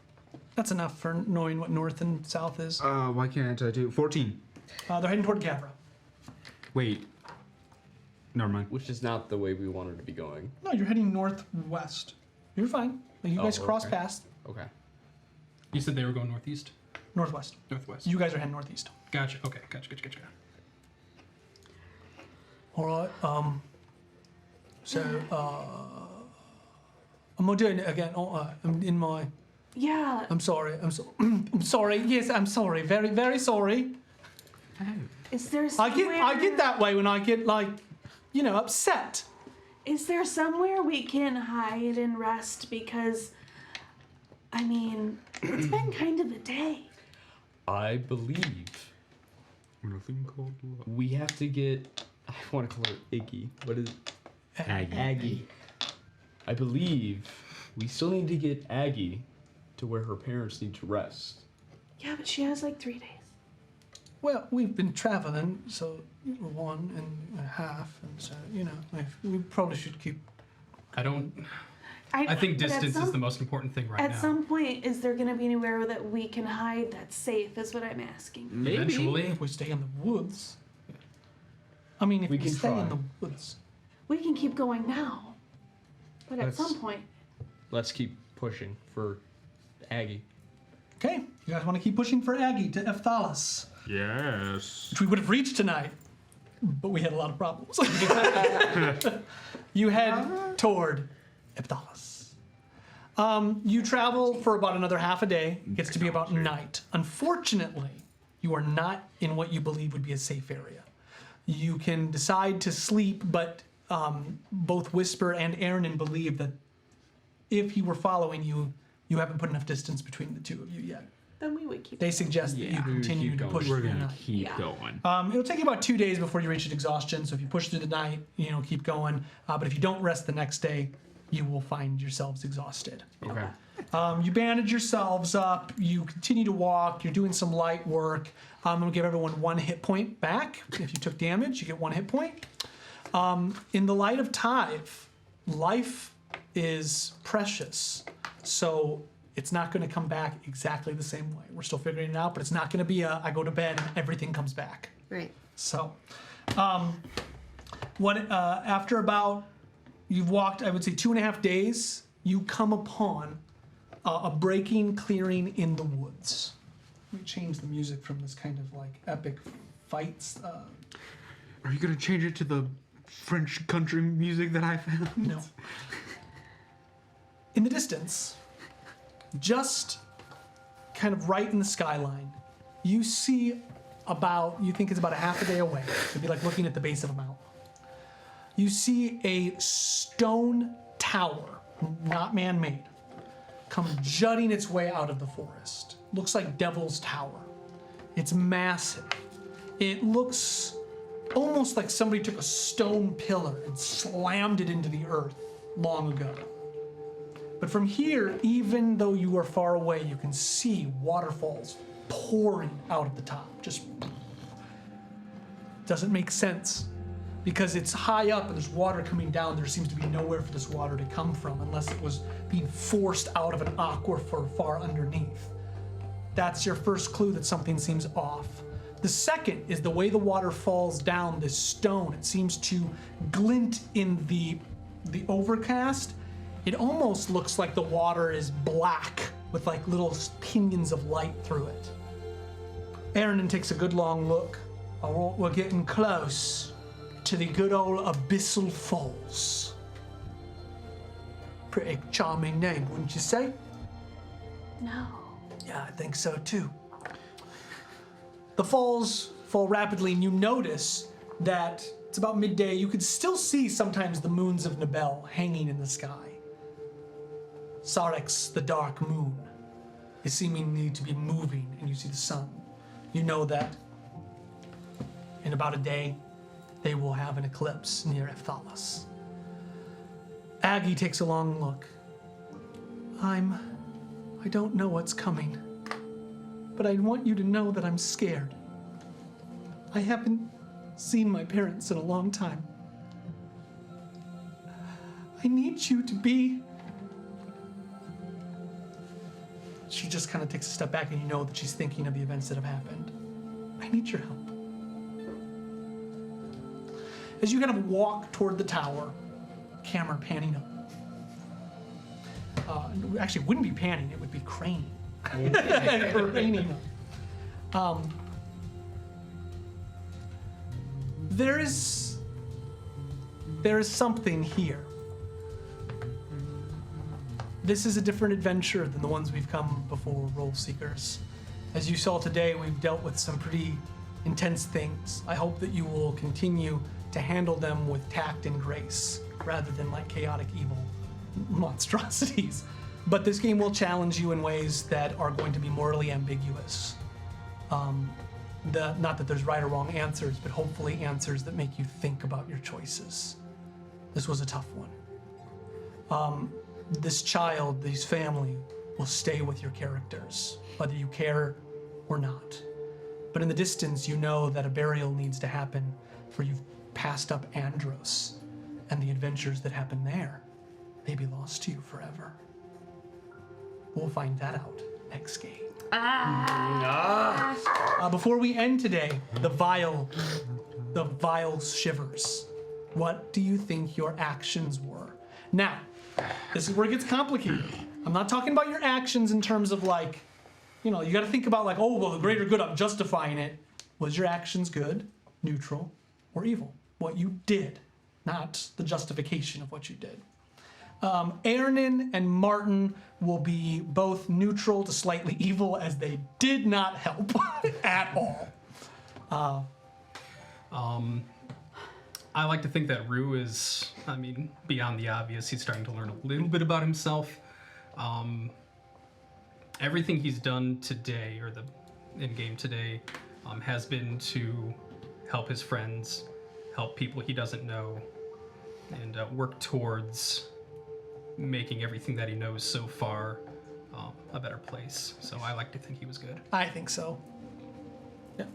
That's enough for knowing what north and south is. Why can't I do 14? They're heading toward Gavra. Wait. Never mind. Which is not the way we wanted to be going. No, you're heading northwest. You're fine. You guys cross okay. paths. Okay. You said they were going northeast? Northwest. Northwest. You guys are heading northeast. Gotcha. Okay. Gotcha. All right. I'm doing it again. I'm in my. Yeah. I'm sorry. I'm sorry. Yes, I'm sorry. Very, very sorry. Is there I somewhere... get that way when I get upset. Is there somewhere we can hide and rest? Because, I mean, it's been kind of a day. I believe Nothing called love. we have to get. I want to call her Iggy. What is it? Aggie. I believe we still need to get Aggie to where her parents need to rest. Yeah, but she has like 3 days. Well, we've been traveling, so 1.5, and so we probably should keep. I think but at distance is some- the most important thing right now. At some point, is there going to be anywhere that we can hide that's safe, is what I'm asking. Eventually. If we stay in the woods. I mean, if We we can stay try. in the woods. We can keep going now. But at Let's- some point... Let's keep pushing for Aggie. Okay, you guys want to keep pushing for Aggie to Ephthalas, Yes. which we would have reached tonight, but we had a lot of problems. You head toward Ephthalas. You travel for about another half a day. It gets to be about night. Unfortunately, you are not in what you believe would be a safe area. You can decide to sleep, but both Whisper and Aaron believe that if he were following you, you haven't put enough distance between the two of you yet. Then we would keep They suggest that you continue keep to going. push We're through the gonna night. keep Yeah. going. It'll take you about 2 days before you reach exhaustion. So if you push through the night, keep going. But if you don't rest the next day, you will find yourselves exhausted. Okay. You bandage yourselves up. You continue to walk. You're doing some light work. I'm gonna give everyone 1 hit point back. If you took damage, you get 1 hit point. In the light of Tyve, life is precious. So it's not going to come back exactly the same way. We're still figuring it out, but it's not going to be I go to bed and everything comes back. Right. So, after about, you've walked, I would say 2.5 days, you come upon a breaking clearing in the woods. Let me change the music from this kind of like epic fights. Are you gonna change it to the French country music that I found? No. In the distance, just kind of right in the skyline, you see you think it's about a half a day away. It'd be like looking at the base of a mountain. You see a stone tower, not man-made, come jutting its way out of the forest. Looks like Devil's Tower. It's massive. It looks almost like somebody took a stone pillar and slammed it into the earth long ago. But from here, even though you are far away, you can see waterfalls pouring out of the top. Just doesn't make sense. Because it's high up and there's water coming down, there seems to be nowhere for this water to come from unless it was being forced out of an aquifer far underneath. That's your first clue that something seems off. The second is the way the water falls down this stone. It seems to glint in the overcast. It almost looks like the water is black with like little pinions of light through it. Aaron takes a good long look. We're getting close to the good old Abyssal Falls. Pretty charming name, wouldn't you say? No. Yeah, I think so too. The falls fall rapidly, and you notice that it's about midday. You could still see sometimes the moons of Nibel hanging in the sky. Sarex, the dark moon, is seemingly to be moving, and you see the sun. You know that in about a day, they will have an eclipse near Ephthalas. Aggie takes a long look. I don't know what's coming, but I want you to know that I'm scared. I haven't seen my parents in a long time. I need you to be... She just kind of takes a step back, and you know that she's thinking of the events that have happened. I need your help. As you kind of walk toward the tower, camera panning up. Actually, it wouldn't be panning, it would be craning. Craning up. There is something here. This is a different adventure than the ones we've come before, Role Seekers. As you saw today, we've dealt with some pretty intense things. I hope that you will continue to handle them with tact and grace, rather than like chaotic evil monstrosities. But this game will challenge you in ways that are going to be morally ambiguous. Not that there's right or wrong answers, but hopefully answers that make you think about your choices. This was a tough one. This child, this family, will stay with your characters, whether you care or not. But in the distance, you know that a burial needs to happen, for you've passed up Andros, and the adventures that happen there may be lost to you forever. We'll find that out next game. Before we end today, the vial shivers. What do you think your actions were? Now, this is where it gets complicated. I'm not talking about your actions in terms of like, you got to think about like, oh, well, the greater good, I'm justifying it. Was your actions good, neutral, or evil? What you did, not the justification of what you did. Ernan and Martin will be both neutral to slightly evil, as they did not help at all. I like to think that Rue is, beyond the obvious, he's starting to learn a little bit about himself. Everything he's done today, or the in-game today, has been to help his friends, help people he doesn't know, and work towards making everything that he knows so far a better place. So I like to think he was good. I think so. Yeah.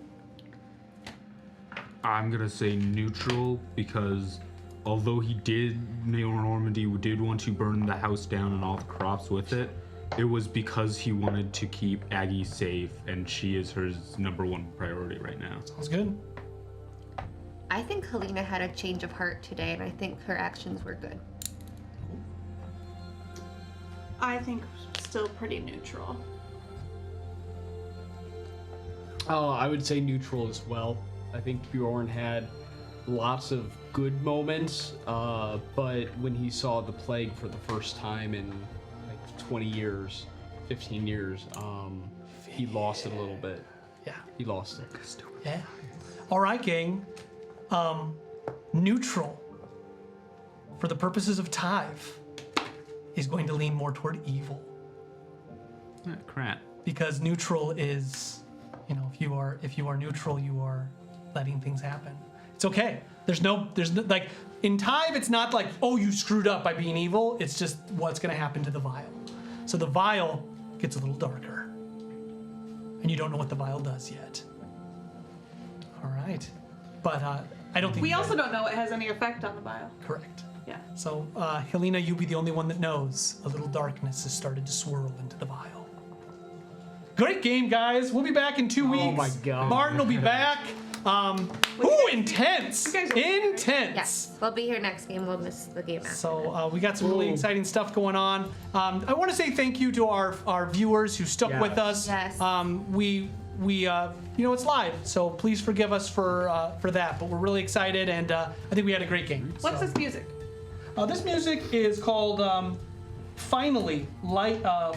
I'm gonna say neutral, because although Normandy did want to burn the house down and all the crops with it, it was because he wanted to keep Aggie safe, and she is his number one priority right now. Sounds good. I think Helena had a change of heart today, and I think her actions were good. I think still pretty neutral. I would say neutral as well. I think Bjorn had lots of good moments, but when he saw the plague for the first time in like 20 years, 15 years, he lost it a little bit. Yeah. He lost it. Yeah. All right, gang. Neutral, for the purposes of Tyve, is going to lean more toward evil. Crap. Because neutral is, if you are neutral, you are letting things happen. It's okay. There's no like in Tyve, it's not like, oh, you screwed up by being evil. It's just what's going to happen to the vial. So the vial gets a little darker, and you don't know what the vial does yet. All right, but I don't think We also don't know it has any effect on the vial. correct. Yeah. So, Helena, you'll be the only one that knows. A little darkness has started to swirl into the vial. Great game, guys. We'll be back in 2 weeks. Oh my God. Martin will be back. Intense. Intense. Yes, we'll be here next game. We'll miss the game after. So we got some really exciting stuff going on. I want to say thank you to our viewers who stuck with us. Yes. We it's live, so please forgive us for that. But we're really excited, and I think we had a great game. What's this music? This music is called Finally.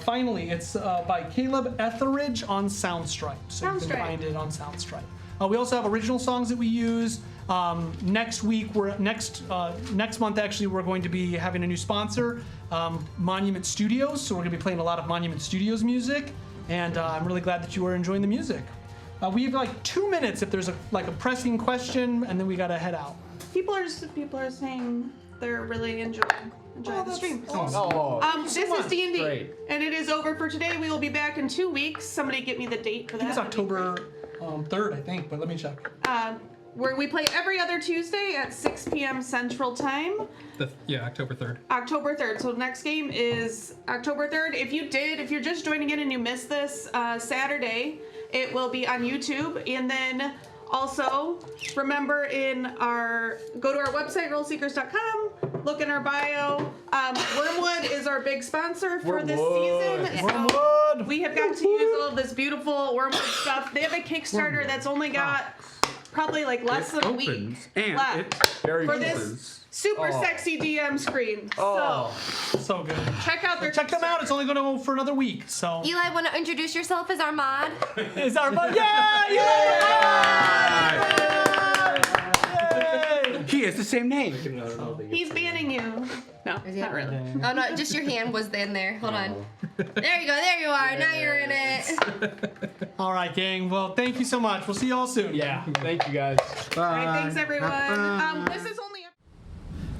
Finally, it's by Caleb Etheridge on Soundstripe. So you can find it on Soundstripe. We also have original songs that we use. Next month actually we're going to be having a new sponsor, Monument Studios. So we're going to be playing a lot of Monument Studios music, and I'm really glad that you are enjoying the music. We have like 2 minutes if there's a pressing question, and then we gotta head out. People are saying they're really enjoying the stream. This is D&D, Great. and it is over for today. We will be back in 2 weeks. Somebody get me the date for that. I think it's October 3rd, I think, but let me check. Where we play every other Tuesday at 6 p.m. Central Time. October 3rd. October 3rd. So the next game is October 3rd. If you're just joining in and you missed this Saturday, it will be on YouTube. And then also remember go to our website, rollseekers.com, look in our bio. Wormwood is our big sponsor for this season. Wormwood! We have got to use all of this beautiful Wormwood stuff. They have a Kickstarter that's only got probably like less than a week left for this super sexy DM screen. So good. Check them out. It's only going to go for another week. So Eli, want to introduce yourself as our mod? is our Yay! He has the same name. He's banning you. No, not really. Oh no, just your hand was in there. Hold on. There you go. There you are. Now you're in it. All right, gang. Well, thank you so much. We'll see you all soon. Yeah. Thank you guys. All right, thanks everyone. This is only.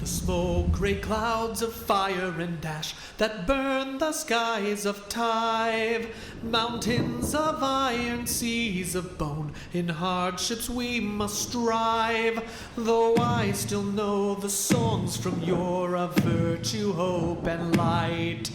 The smoke, gray clouds of fire and ash that burn the skies of Tyve. Mountains of iron, seas of bone, in hardships we must strive. Though I still know the songs from yore of virtue, hope, and light,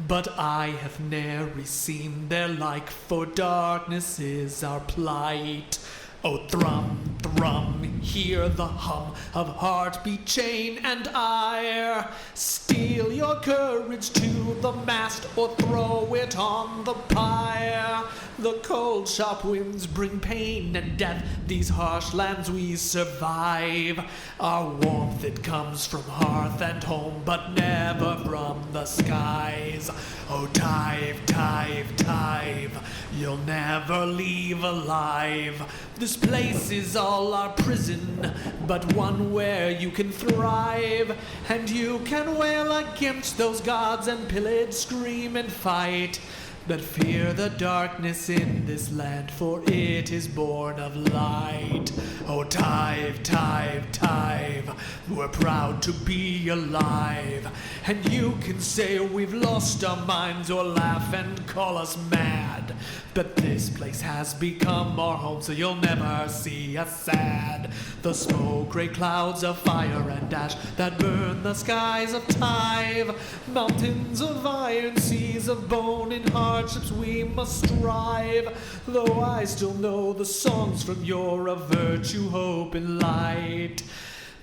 but I have ne'er seen their like, for darkness is our plight. Oh, thrum, thrum, hear the hum of heartbeat, chain, and ire. Steel your courage to the mast, or throw it on the pyre. The cold, sharp winds bring pain and death. These harsh lands we survive. Our warmth, it comes from hearth and home, but never from the skies. Oh, Tyve, Tyve, Tyve, you'll never leave alive. This place is all our prison, but one where you can thrive. And you can wail against those gods and pillage, scream, and fight. But fear the darkness in this land, for it is born of light. Oh, Tyve, Tyve, Tyve, we're proud to be alive. And you can say we've lost our minds, or laugh and call us mad. But this place has become our home, so you'll never see us sad. The smoke, gray clouds of fire and ash that burn the skies of Tyve. Mountains of iron, seas of bone, in hardships we must strive. Though I still know the songs from yore of virtue, hope, and light,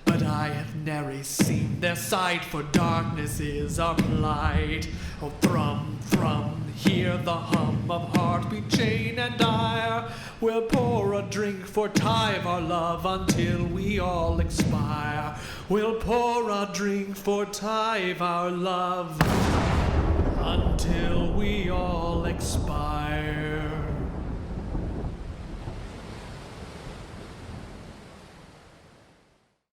but I have ne'er seen their sight, for darkness is our plight. Oh, thrum, thrum, hear the hum of heartbeat, chain, and ire. We'll pour a drink for Tyve, our love, until we all expire. We'll pour a drink for Tyve, our love, until we all expire.